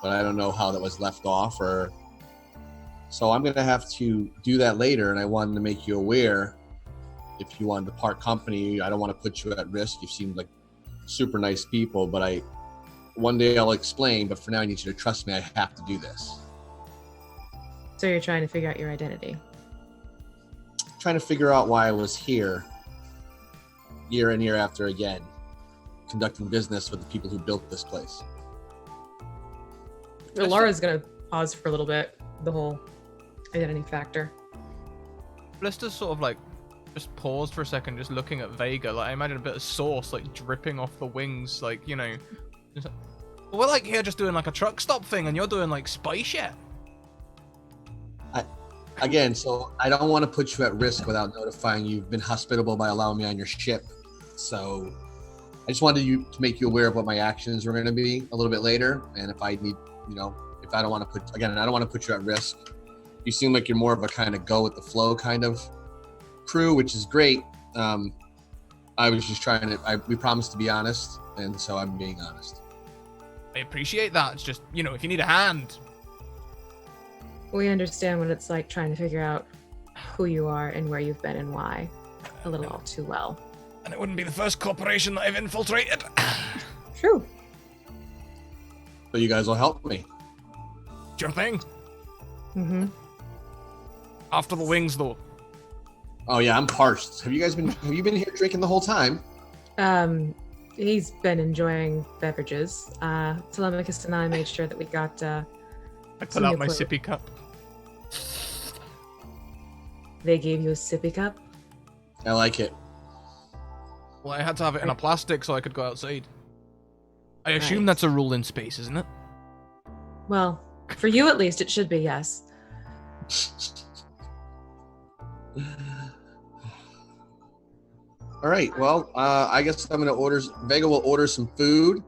But I don't know how that was left off, or so I'm gonna have to do that later. And I wanted to make you aware, if you wanted to part company, I don't want to put you at risk. You seem like super nice people, but one day I'll explain. But for now, I need you to trust me. I have to do this. So you're trying to figure out your identity. Trying to figure out why I was here, year in, year after again, conducting business with the people who built this place. Laura's gonna pause for a little bit. The whole identity factor. Let's just sort of like just pause for a second, just looking at Vega. Like I imagine a bit of sauce like dripping off the wings, like just like, we're like here just doing like a truck stop thing, and you're doing like spy shit. Again, so I don't want to put you at risk without notifying you. You've been hospitable by allowing me on your ship. So I just wanted you to make you aware of what my actions were going to be a little bit later. And if I need, if I don't want to I don't want to put you at risk. You seem like you're more of a kind of go with the flow kind of crew, which is great. I was just we promised to be honest. And so I'm being honest. I appreciate that. It's just, if you need a hand. We understand what it's like trying to figure out who you are and where you've been and why a little all too well. And it wouldn't be the first corporation that I've infiltrated. True. So you guys will help me. Sure thing. Mm-hmm. After the wings, though. Oh yeah, I'm parched. Have you been here drinking the whole time? He's been enjoying beverages. Telemachus and I made sure that we got I pull out my sippy cup. They gave you a sippy cup? I like it. Well, I had to have it in a plastic so I could go outside. I assume Right. that's a rule in space, isn't it? Well, for you at least, it should be, yes. All right. Well, I guess I'm going to Vega will order some food,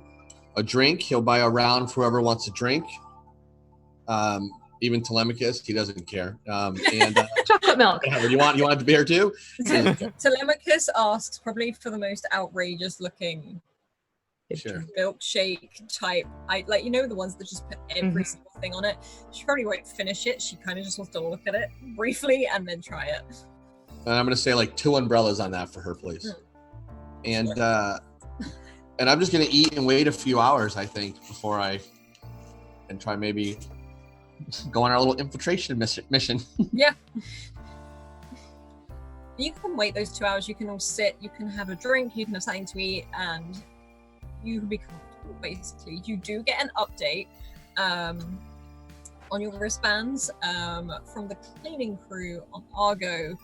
a drink. He'll buy a round for whoever wants a drink. Even Telemachus, he doesn't care. And Chocolate milk. you want the beer too? Telemachus asks probably for the most outrageous looking Sure. milkshake type. The ones that just put every single thing on it. She probably won't finish it. She kind of just wants to look at it briefly and then try it. And I'm going to say like 2 umbrellas on that for her, please. And and I'm just going to eat and wait a few hours, I think, before and try maybe go on our little infiltration mission. Yeah. You can wait those 2 hours. You can all sit. You can have a drink. You can have something to eat, and you can be comfortable. Basically, you do get an update on your wristbands from the cleaning crew on Argo.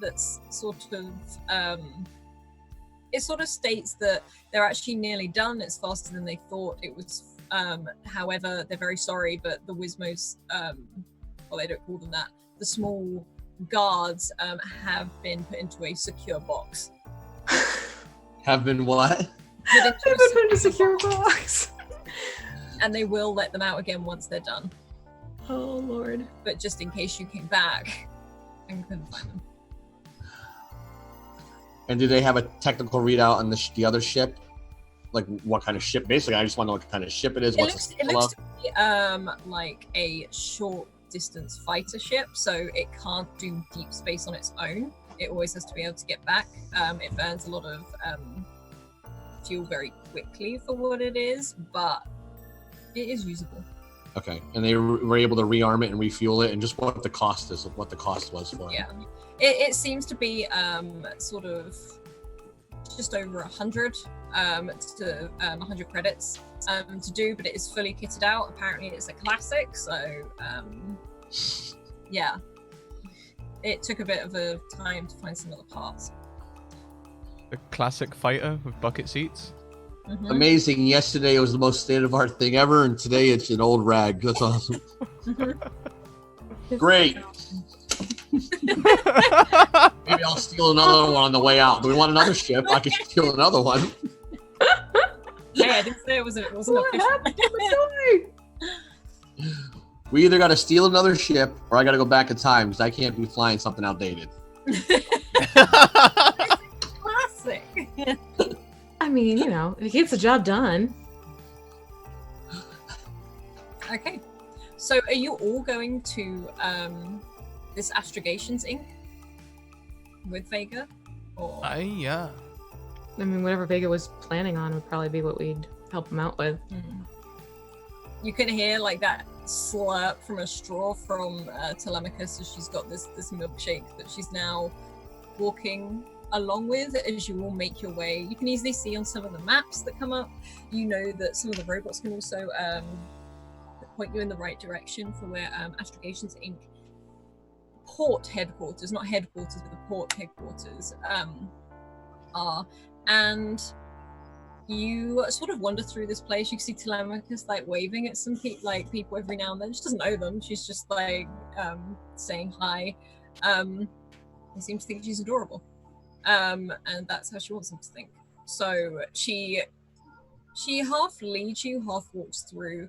That's sort of it sort of states that they're actually nearly done. It's faster than they thought it was. However, they're very sorry, but the Wismos, they don't call them that. The small guards have been put into a secure box. Have been what? They've been put into a secure box. And they will let them out again once they're done. Oh, Lord. But just in case you came back and couldn't find them. And do they have a technical readout on the other ship? Like what kind of ship? Basically, I just want to know what kind of ship it is. It looks to be like a short distance fighter ship, so it can't do deep space on its own. It always has to be able to get back. It burns a lot of fuel very quickly for what it is, but it is usable. Okay, and they were able to rearm it and refuel it, and just what the cost was for it. Yeah, it seems to be sort of just over 100 to 100 credits to do, but it is fully kitted out. Apparently it's a classic, so yeah, it took a bit of a time to find some other parts. A classic fighter with bucket seats. Mm-hmm. Amazing. Yesterday it was the most state-of-the-art thing ever, and today it's an old rag. That's awesome. Great. Maybe I'll steal another one on the way out. Do we want another ship? I can steal another one. Hey, I didn't say it wasn't What official. happened to the toy? We either got to steal another ship, or I got to go back in time because I can't be flying something outdated. Classic. I mean, if he gets the job done. Okay. So are you all going to this Astrgations Inc. with Vega? Or Yeah. I mean, whatever Vega was planning on would probably be what we'd help him out with. You can hear like that slurp from a straw from Telemachus as she's got this milkshake that she's now walking along with as you all make your way. You can easily see on some of the maps that come up, that some of the robots can also point you in the right direction for where Astrgations Inc. port headquarters, not headquarters, but the port headquarters are. And you sort of wander through this place. You can see Telemachus like waving at some people every now and then. She doesn't know them. She's just like saying hi. They seem to think she's adorable, and that's how she wants them to think. So she half leads you, half walks through,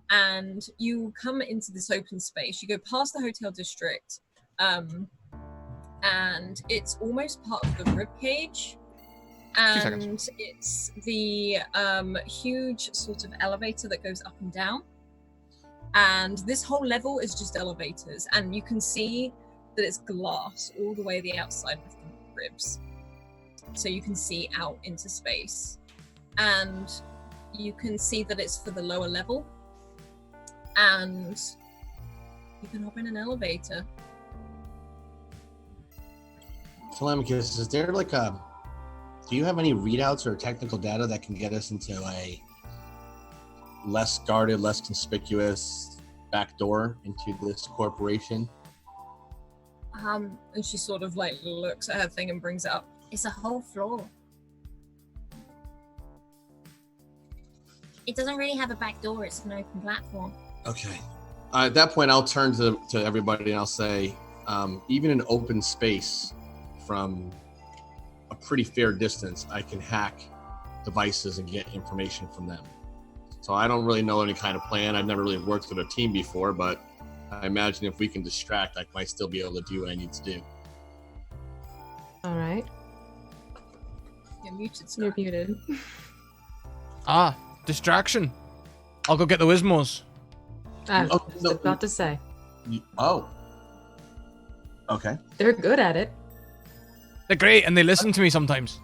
and you come into this open space. You go past the hotel district, and it's almost part of the ribcage. And it's the huge sort of elevator that goes up and down. And this whole level is just elevators. And you can see that it's glass all the way the outside of the ribs. So you can see out into space. And you can see that it's for the lower level. And you can hop in an elevator. Telemachus, is there like do you have any readouts or technical data that can get us into a less guarded, less conspicuous back door into this corporation? And she sort of like looks at her thing and brings it up. It's a whole floor. It doesn't really have a back door. It's an open platform. Okay. At that point, I'll turn to everybody and I'll say, even in open space from a pretty fair distance, I can hack devices and get information from them. So I don't really know any kind of plan. I've never really worked with a team before, but I imagine if we can distract, I might still be able to do what I need to do. All right. You're muted, You're Scott. muted. Distraction. I'll go get the Wismos. I was Oh, just no. about to say. Oh. Okay. They're good at it. They're great, and they listen to me sometimes.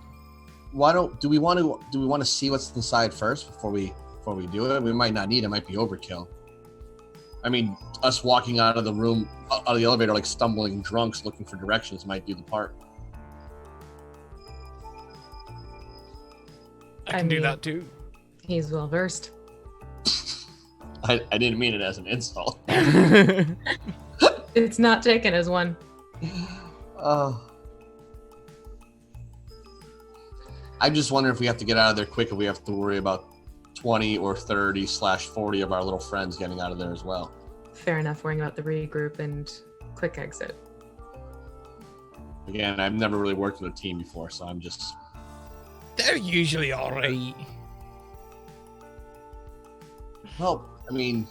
Do we want to see what's inside first before we do it? We might not need it. It might be overkill. I mean, us walking out of the room, out of the elevator, like stumbling drunks looking for directions might do the part. I can do that too. He's well versed. I didn't mean it as an insult. It's not taken as one. I just wonder if we have to get out of there quick, if we have to worry about 20 or 30/40 of our little friends getting out of there as well. Fair enough, worrying about the regroup and quick exit. Again, I've never really worked with a team before, so I'm just... They're usually all right. Well, I mean...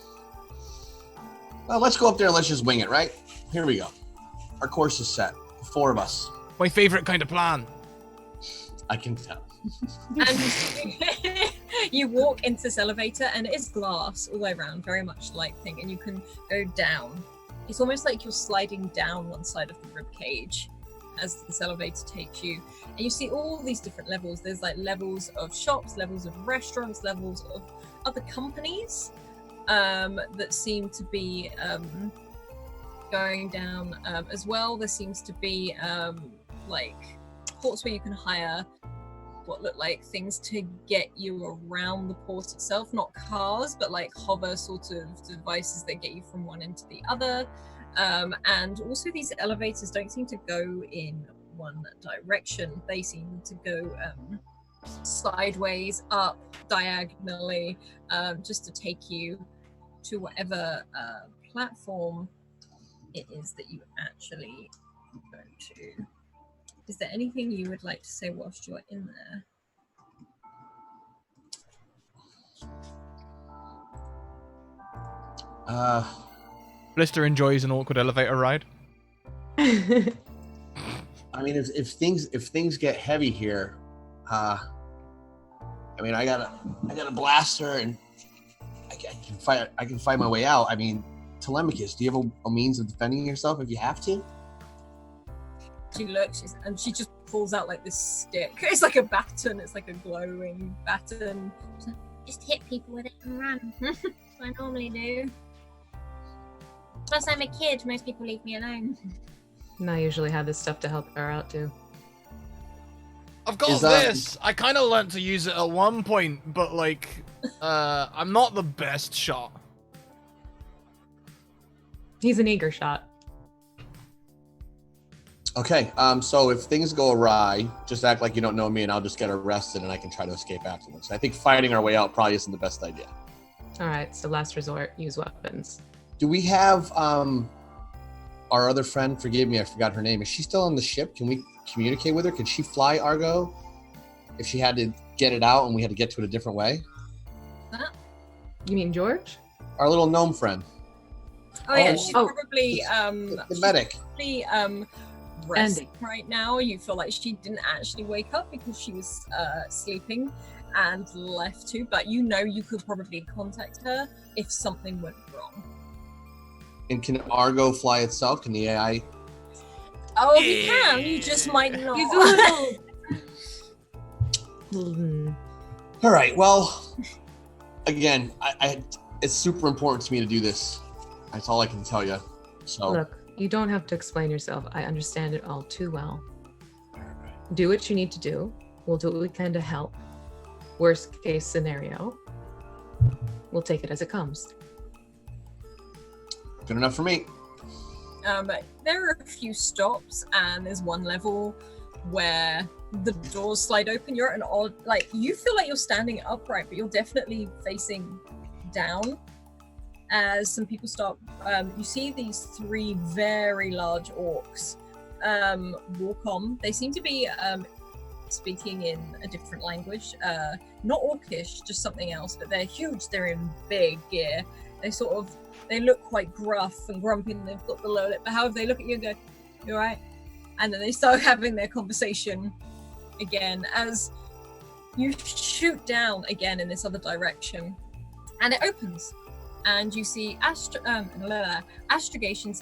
Well, let's go up there and let's just wing it, right? Here we go. Our course is set. The 4 of us. My favorite kind of plan. I can tell. And you walk into this elevator, and it is glass all the way around, very much like thing, and you can go down. It's almost like you're sliding down one side of the rib cage as this elevator takes you, and you see all these different levels. There's like levels of shops, levels of restaurants, levels of other companies that seem to be going down as well. There seems to be like ports where you can hire what look like things to get you around the port itself, not cars, but like hover sort of devices that get you from one end to the other. And also these elevators don't seem to go in one direction. They seem to go sideways, up, diagonally, just to take you to whatever platform it is that you actually go to. Is there anything you would like to say whilst you're in there? Blister enjoys an awkward elevator ride. I mean, if things get heavy here, I mean, I got a blaster, and I can fight my way out. I mean, Telemachus, do you have a means of defending yourself if you have to? She looks, and she just pulls out like this stick. It's like a baton. It's like a glowing baton. Just hit people with it and run. That's what I normally do. Plus, I'm a kid. Most people leave me alone. And I usually have this stuff to help her out too. I've got this. I kind of learned to use it at one point, but like, I'm not the best shot. He's an eager shot. Okay, so if things go awry, just act like you don't know me and I'll just get arrested and I can try to escape afterwards. I think fighting our way out probably isn't the best idea. All right, so last resort, use weapons. Do we have our other friend, forgive me, I forgot her name. Is she still on the ship? Can we communicate with her? Could she fly Argo if she had to get it out and we had to get to it a different way? You mean George? Our little gnome friend. Oh yeah, she's probably the medic. Probably resting right now. You feel like she didn't actually wake up because she was sleeping and left too, but you know you could probably contact her if something went wrong. And can Argo fly itself? Can the AI? Oh, you can. You just might not. He's a little. All right. Well, again, I it's super important to me to do this. That's all I can tell you. So Look, you don't have to explain yourself. I understand it all too well. Do what you need to do. We'll do what we can to help. Worst case scenario, we'll take it as it comes. good enough for me. There are a few stops, and there's one level where the doors slide open. You're at an odd, like, you feel like you're standing upright, but you're definitely facing down. As some people start, you see these three very large orcs walk on. They seem to be speaking in a different language, not orcish, just something else, but they're huge. They're in big gear. They look quite gruff and grumpy, and they've got the lower lip, but however they look at you and go, "You all right?" And then they start having their conversation again as you shoot down again in this other direction, and it opens. And you see Astrgations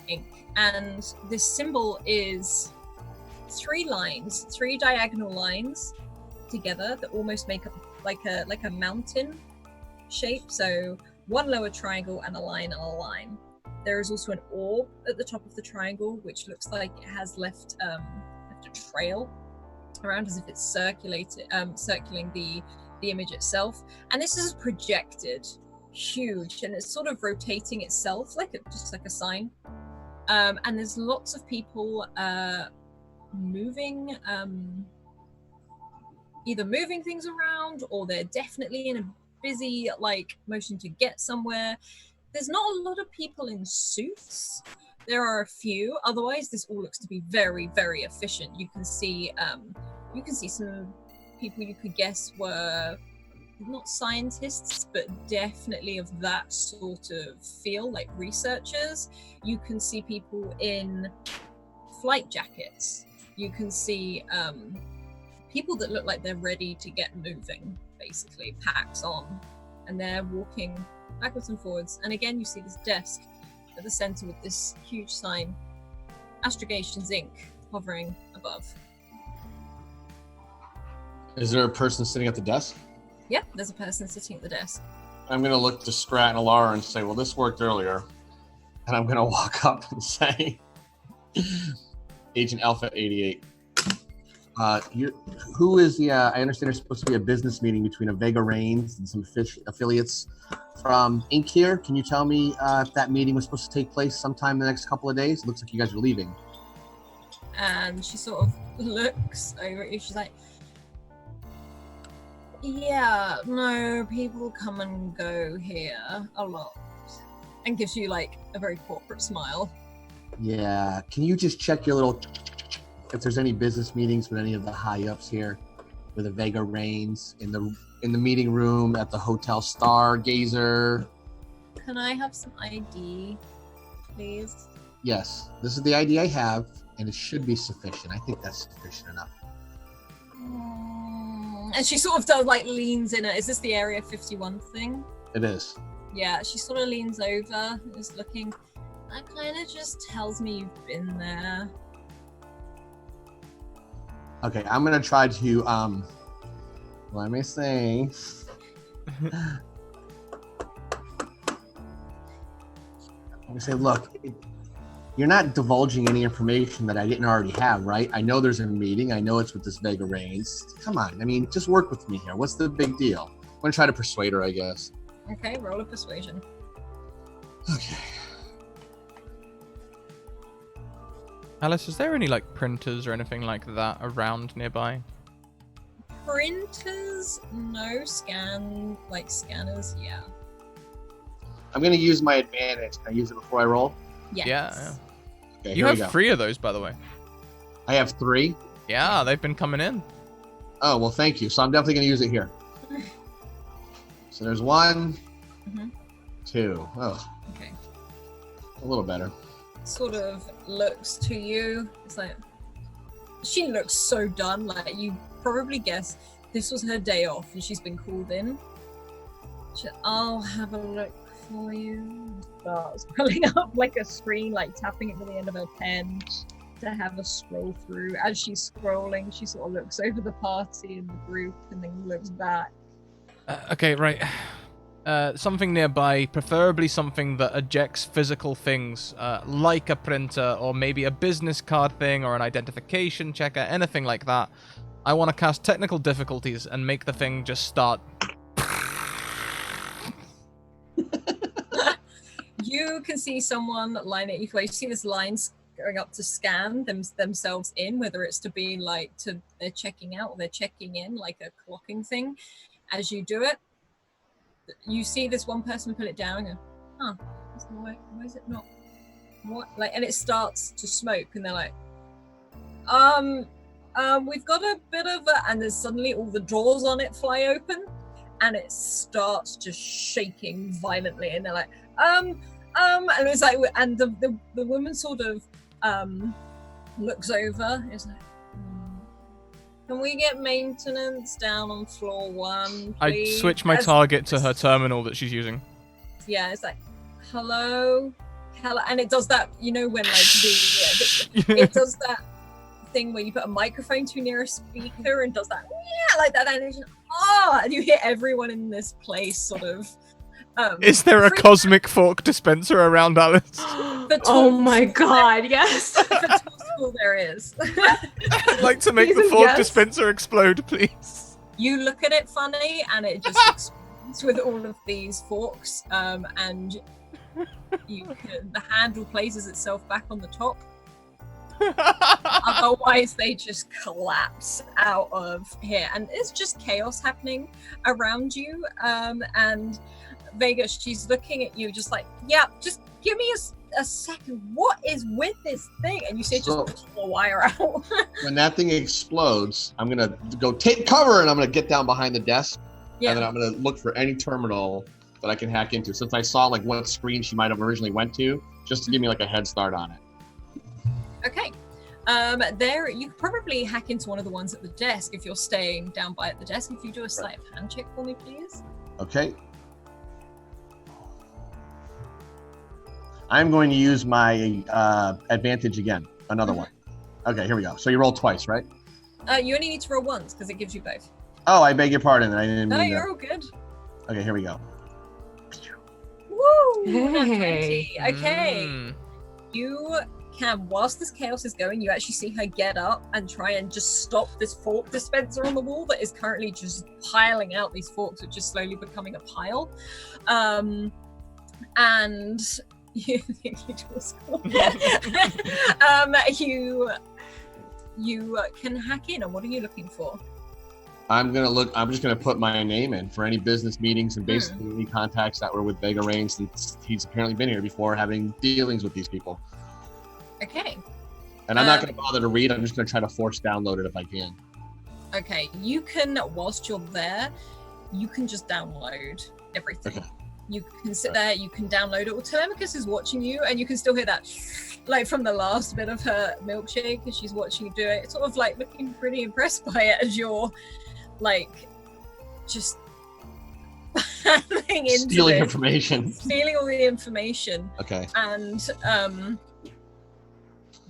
Inc. And this symbol is three diagonal lines together that almost make up like a mountain shape. So one lower triangle and a line and a line. There is also an orb at the top of the triangle, which looks like it has left a trail around, as if it's circling the image itself. And this is projected huge, and it's sort of rotating itself just like a sign. And there's lots of people moving, either moving things around, or they're definitely in a busy motion to get somewhere. There's not a lot of people in suits. There are a few. Otherwise, this all looks to be very, very efficient. You can see some people you could guess were not scientists, but definitely of that sort of feel, like researchers. You can see people in flight jackets. You can see people that look like they're ready to get moving, basically, packs on, and they're walking backwards and forwards. And again, you see this desk at the center with this huge sign, Astrgations Inc., hovering above. Is there a person sitting at the desk? Yeah, there's a person sitting at the desk. I'm going to look to Scrat and Alara and say, well, this worked earlier. And I'm going to walk up and say, Agent Alpha 88, who is the, I understand there's supposed to be a business meeting between a Vega Reigns and some affiliates from Inc. here. Can you tell me if that meeting was supposed to take place sometime in the next couple of days? It looks like you guys are leaving. And she sort of looks over at you. She's like, yeah, no, people come and go here a lot. And gives you a very corporate smile. Yeah, can you just check your little, if there's any business meetings with any of the high-ups here, with the Vega Reigns, in the meeting room at the Hotel Stargazer? Can I have some ID, please? Yes, this is the ID I have, and it should be sufficient. I think that's sufficient enough. And she sort of does like leans in it. Is this the Area 51 thing? It is. Yeah, she sort of leans over, is looking. That kind of just tells me you've been there. Okay, I'm gonna try to let me see. Let me say, look, you're not divulging any information that I didn't already have, right? I know there's a meeting. I know it's with this Vega Reigns. Come on, I mean, just work with me here. What's the big deal? I'm gonna try to persuade her, I guess. Okay, roll a persuasion. Okay. Alice, is there any like printers or anything like that around nearby? Printers? No. Scanners, yeah. I'm gonna use my advantage. Can I use it before I roll? Yes. Yeah. Okay, You here we have go. 3 of those, by the way. I have 3. Yeah, they've been coming in. Oh, well, thank you. So I'm definitely gonna use it here. So there's 1, Mhm. 2. Oh, Okay. a little better. Sort of looks to you. It's like she looks so done. Like you probably guess this was her day off and she's been called in. I'll have a look for you. Starts pulling up like a screen, like tapping it with the end of her pen to have a scroll through. As she's scrolling, she sort of looks over the party and the group and then looks back. Okay, right. Something nearby, preferably something that ejects physical things, like a printer or maybe a business card thing or an identification checker, anything like that. I want to cast technical difficulties and make the thing just start. You can see someone line it. You see this lines going up to scan themselves in, whether it's to be like they're checking out or they're checking in, like a clocking thing. As you do it, you see this one person pull it down and go, huh, why is it not? What? Like, and it starts to smoke, and they're like, we've got a bit of a, and there's suddenly all the drawers on it fly open, and it starts just shaking violently, and they're like, and it's like, and the woman sort of looks over, is like, can we get maintenance down on floor 1, please? I switch my target to her terminal that she's using. Yeah, it's like, hello, and it does that, you know, when like it does that thing where you put a microphone too near a speaker and does that, yeah, like that animation. Oh, and you hear everyone in this place sort of. Is there a cosmic fork dispenser around Alice? Oh my god, yes. For tall school there is. I'd like to make the Jesus, fork yes. dispenser explode, please. You look at it funny, and it just explodes with all of these forks, and the handle places itself back on the top. Otherwise, they just collapse out of here, and it's just chaos happening around you. And Vega, she's looking at you, just like, yeah, just give me a second. What is with this thing? And you say, just pull the wire out. When that thing explodes, I'm gonna go take cover, and I'm gonna get down behind the desk, Yeah. and then I'm gonna look for any terminal that I can hack into. Since I saw like what screen she might have originally went to, just to give me like a head start on it. Okay. There, you could probably hack into one of the ones at the desk if you're staying down by at the desk. If you do a sleight of hand check for me, please. Okay. I'm going to use my advantage again. Another one. Okay, here we go. So you roll twice, right? You only need to roll once because it gives you both. Oh, I beg your pardon. I didn't No, mean you're that. all good. Okay, here we go. Woo! Hey. 20. Okay. Mm. You can, whilst this chaos is going, you actually see her get up and try and just stop this fork dispenser on the wall that is currently just piling out these forks, which is slowly becoming a pile. And you think you do a score. You can hack in, and what are you looking for? I'm just gonna put my name in for any business meetings and basically any contacts that were with Vega Reigns, since he's apparently been here before having dealings with these people. Okay. And I'm not gonna bother to read. I'm just gonna try to force download it if I can. Okay, you can, whilst you're there, you can just download everything. Okay. You can sit there, you can download it. Well, Telemachus is watching you, and you can still hear that, like from the last bit of her milkshake as she's watching you do it. It's sort of like looking pretty impressed by it as you're like just into Stealing this, information. stealing all the information. Okay. And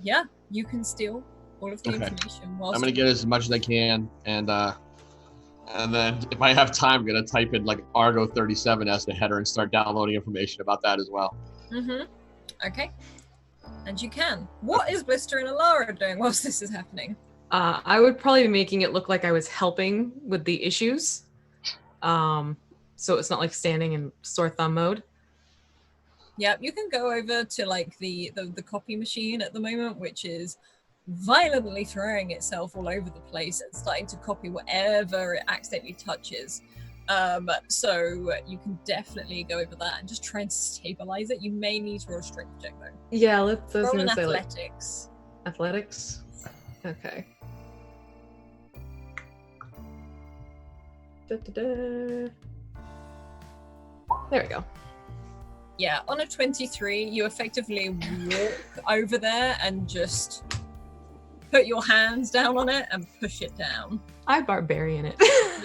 yeah, you can steal all of the information. Whilst I'm gonna get as much as I can, and then if I have time, I'm gonna type in like Argo 37 as the header and start downloading information about that as well. Okay. And you can. What is Blister and Alara doing whilst this is happening? I would probably be making it look like I was helping with the issues. So it's not like standing in sore thumb mode. Yeah, you can go over to like the copy machine at the moment, which is violently throwing itself all over the place and starting to copy whatever it accidentally touches. So you can definitely go over that and just try and stabilize it. You may need to roll a strength check though. Yeah, let's Roll an say athletics. like athletics. Okay. Da-da-da. There we go. Yeah, on a 23, you effectively walk over there and just put your hands down on it and push it down. I barbarian it.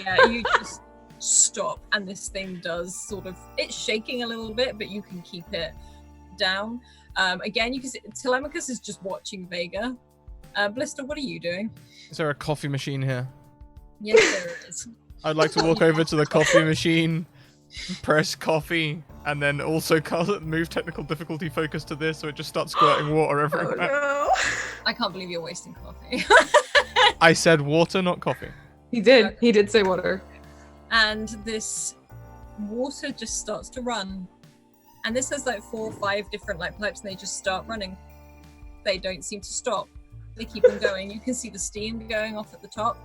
Yeah, you just stop, and this thing does sort of, it's shaking a little bit, but you can keep it down. Again, you can see Telemachus is just watching Vega. Blister, what are you doing? Is there a coffee machine here? Yes, there is. I'd like to walk over to the coffee machine, press coffee, and then also move technical difficulty focus to this so it just starts squirting water everywhere. No. I can't believe you're wasting coffee. I said water, not coffee. He did. He did say water. And this water just starts to run. And this has like 4 or 5 different like pipes, and they just start running. They don't seem to stop. They keep on going. You can see the steam going off at the top.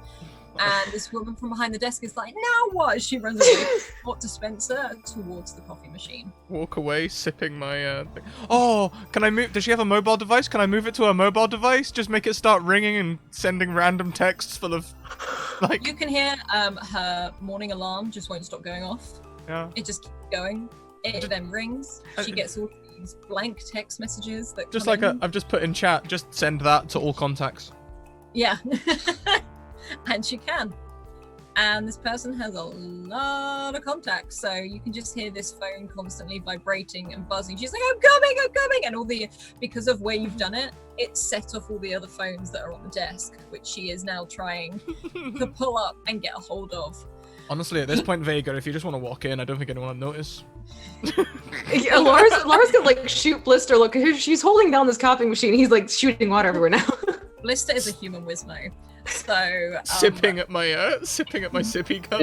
And this woman from behind the desk is like, now what? She runs away from the hot dispenser towards the coffee machine. Walk away, sipping my thing. Oh, can I move? Does she have a mobile device? Can I move it to a mobile device? Just make it start ringing and sending random texts full of, like... You can hear her morning alarm just won't stop going off. Yeah. It just keeps going. It then rings. She gets all these blank text messages that Just come like in. I've just put in chat, just send that to all contacts. Yeah. And she can. And this person has a lot of contacts, so you can just hear this phone constantly vibrating and buzzing. She's like, I'm coming, and all the, because of where you've done it, it set off all the other phones that are on the desk, which she is now trying to pull up and get a hold of. Honestly, at this point, Vega, if you just want to walk in, I don't think anyone will notice. Yeah, Laura's gonna like shoot Blister. Look, she's holding down this copy machine. He's like shooting water everywhere now. Blister is a human Wizmo, so sipping at my sippy cup.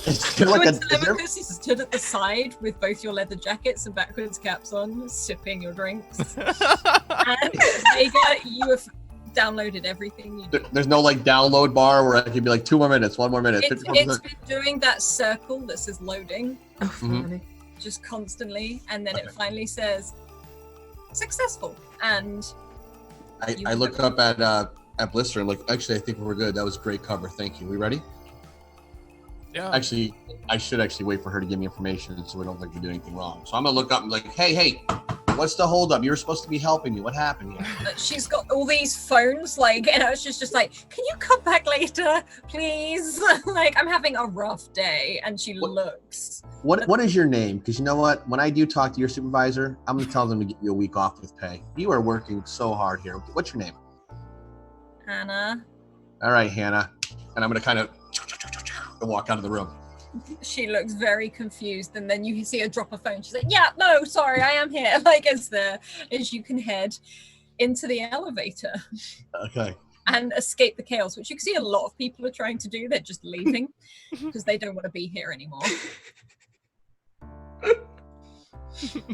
Is there like Telemachus is stood at the side with both your leather jackets and backwards caps on, sipping your drinks. And Vega, you have downloaded everything you do. There's no like download bar where I can be like 2 more minutes, 1 more minute. It's been doing that circle that says loading, just constantly, and then it finally says successful. And I look up at Blister and look. Actually, I think we're good. That was great cover. Thank you. We ready? Yeah. Actually, I should actually wait for her to give me information so we don't think we do anything wrong. So I'm gonna look up and be like, hey, what's the holdup? You were supposed to be helping me. What happened here? She's got all these phones, like, and it's just like, can you come back later, please? Like, I'm having a rough day, and she looks. What is your name? Because you know what? When I do talk to your supervisor, I'm gonna tell them to give you a week off with pay. You are working so hard here. What's your name? Hannah. All right, Hannah. And I'm gonna kind of walk out of the room. She looks very confused, and then you see her drop a phone. She's like, yeah, no, sorry, I am here. Like, as you can head into the elevator. Okay. And escape the chaos, which you can see a lot of people are trying to do. They're just leaving because they don't want to be here anymore.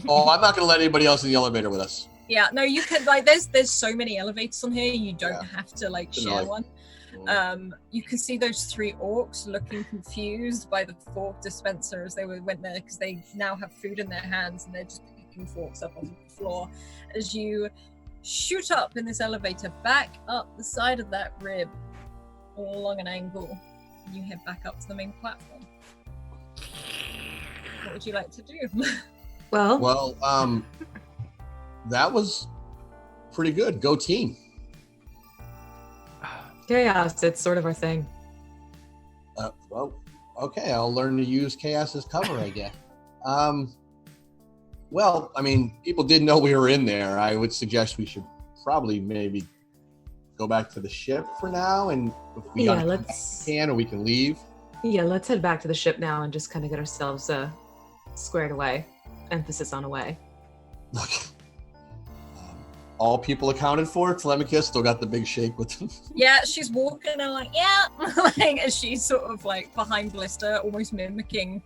Oh, I'm not gonna let anybody else in the elevator with us. Yeah, no, you can, like, there's so many elevators on here, you don't have to like share one. You can see those 3 orcs looking confused by the fork dispenser as they went there, because they now have food in their hands and they're just picking forks up on the floor. As you shoot up in this elevator, back up the side of that rib along an angle, and you head back up to the main platform. What would you like to do? Well, that was pretty good. Go team. chaos, it's sort of our thing. Well, okay, I'll learn to use chaos as cover, I guess. Well, I mean, people did know we were in there. I would suggest we should probably maybe go back to the ship for now, and if we Yeah, gotta come back, let's. we can, or we can leave. Yeah, let's head back to the ship now and just kind of get ourselves squared away. Emphasis on away. Look, all people accounted for. Telemachus still got the big shake with him. Yeah, she's walking and like, yeah, like as she's sort of like behind Blister, almost mimicking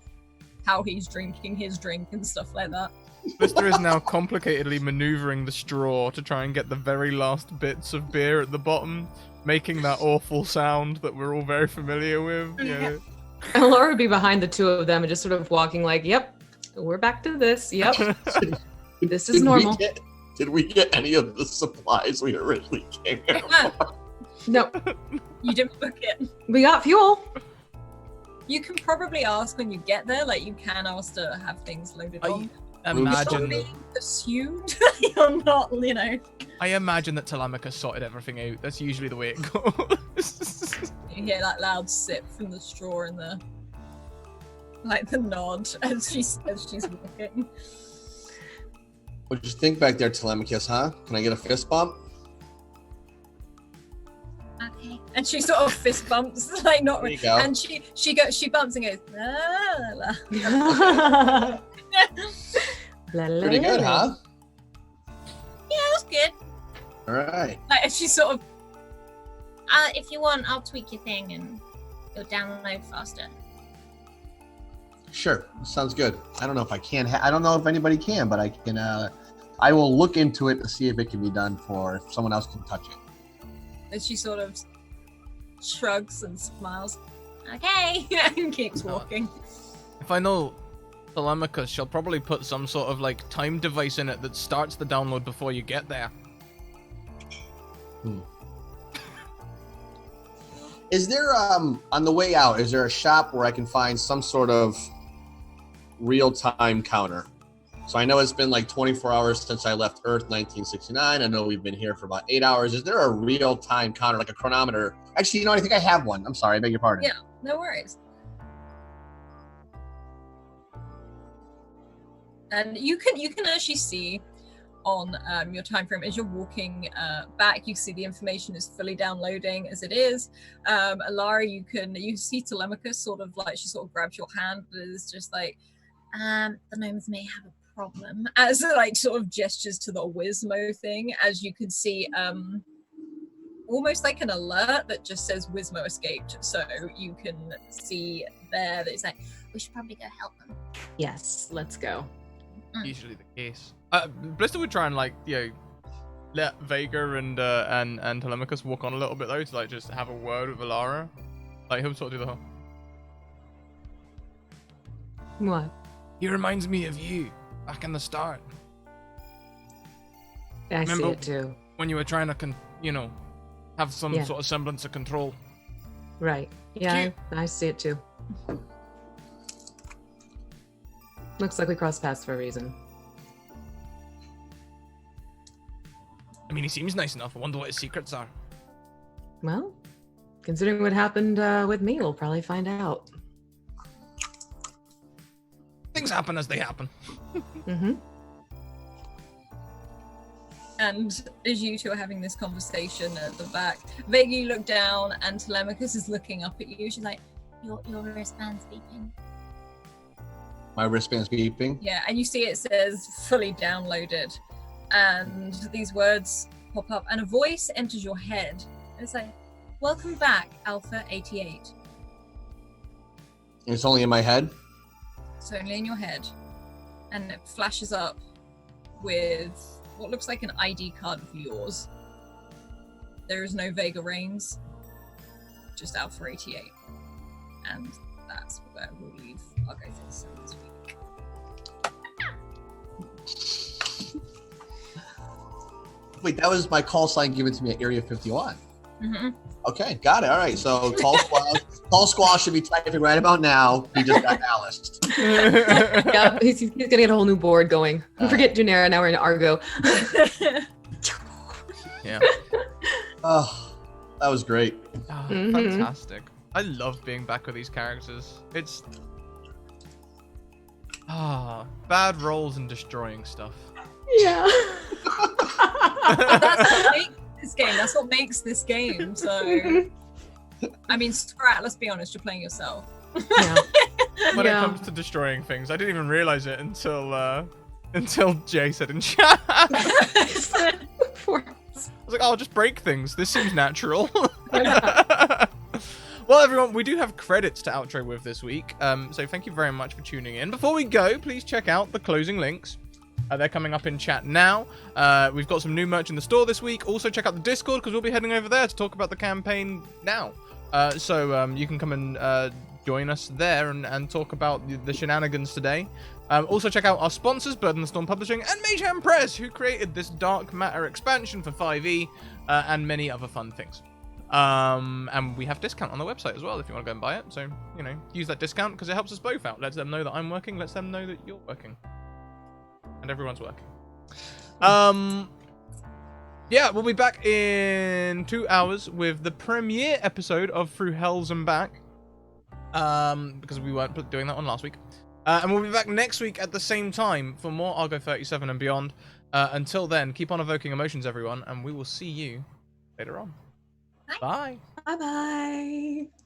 how he's drinking his drink and stuff like that. Blister is now complicatedly maneuvering the straw to try and get the very last bits of beer at the bottom, making that awful sound that we're all very familiar with. Yeah. And Laura would be behind the two of them and just sort of walking like, yep, we're back to this. Yep, this is normal. Did we get any of the supplies we originally came here for? No, You didn't book it. we got fuel. You can probably ask when you get there, like you can ask to have things loaded on. You're Imagine. being pursued. You're not, you know. I imagine that Telemachus sorted everything out. That's usually the way it goes. You hear that loud sip from the straw and the nod as she's walking. What'd you think back there, Telemachus, huh? Can I get a fist bump? Okay. And she sort of fist bumps, like not. There you go. And she bumps and goes. La, la, La, la, Pretty good, la. huh? Yeah, that was good. All right. Like, and she sort of. If you want, I'll tweak your thing and you'll download faster. Sure. Sounds good. I don't know if I can. I don't know if anybody can, but I can. I will look into it to see if it can be done for if someone else can touch it. And she sort of shrugs and smiles Okay. and keeps walking. If I know Telemachus, she'll probably put some sort of like time device in it that starts the download before you get there. Is there on the way out? Is there a shop where I can find some sort of real-time counter? So I know it's been like 24 hours since I left Earth 1969. I know we've been here for about 8 hours. Is there a real-time counter, like a chronometer? Actually, you know, I think I have one. I'm sorry, I beg your pardon. Yeah. No worries. And you can actually see on your time frame as you're walking back, you see the information is fully downloading as it is. Alara, you see Telemachus sort of like she sort of grabs your hand, but it's just like The gnomes may have a problem. as like sort of gestures to the Wizmo thing, as you can see almost like an alert that just says Wizmo escaped. So you can see there that it's like, We should probably go help them. Yes, let's go. Usually the case. Blister would try and like, you know, let Vega and Telemachus walk on a little bit though to like just have a word with Alara. Like he'll sort of do the whole. What? He reminds me of you back in the start I see Remember- it too. when you were trying to, have some Yeah. sort of semblance of control. Right. Yeah, I see it too. Looks like we crossed paths for a reason. I mean, he seems nice enough. I wonder what his secrets are. Well, considering what happened with me, we'll probably find out. Things happen as they happen. Mm-hmm. and as you two are having this conversation at the back, Vega, you look down and Telemachus is looking up at you. She's like, Your wristband's beeping. My wristband's beeping. yeah, and you see it says fully downloaded. And these words pop up and a voice enters your head. It's like, welcome back, Alpha 88. It's only in my head. It's only in your head. And it flashes up with what looks like an ID card of yours. There is no Vega Reigns, just Alpha 88. And that's where we'll leave Argo this week. Wait, that was my call sign given to me at Area 51. Mm-hmm. Okay, got it. All right, so Tall Squaw should be typing right about now. He just got Alice. Yeah, he's gonna get a whole new board going. Forget Junera, now we're in Argo. Yeah. Oh, that was great. Ah, Mhm. Fantastic. I love being back with these characters. It's bad rolls and destroying stuff. Yeah. That's what makes this game. That's what makes this game. So, I mean, Scrat, let's be honest, you're playing yourself. Yeah. When it comes to destroying things, I didn't even realize it until Jay said in chat. I was like, oh, I'll just break things. This seems natural. Well, everyone, we do have credits to outro with this week. So thank you very much for tuning in. Before we go, please check out the closing links. They're coming up in chat now. We've got some new merch in the store this week. Also, check out the Discord because we'll be heading over there to talk about the campaign now. So you can come and join us there and talk about the shenanigans today. Also, check out our sponsors, Bird and the Storm Publishing and Mayhem Press, who created this Dark Matter expansion for 5e and many other fun things. And we have discount on the website as well if you want to go and buy it. So, you know, use that discount because it helps us both out. Lets them know that I'm working, lets them know that you're working. And everyone's working. Yeah, we'll be back in 2 hours with the premiere episode of Through Hells and Back. Because we weren't doing that one last week. And we'll be back next week at the same time for more Argo 37 and beyond. Until then, keep on evoking emotions, everyone, and we will see you later on. Bye. Bye. Bye-bye.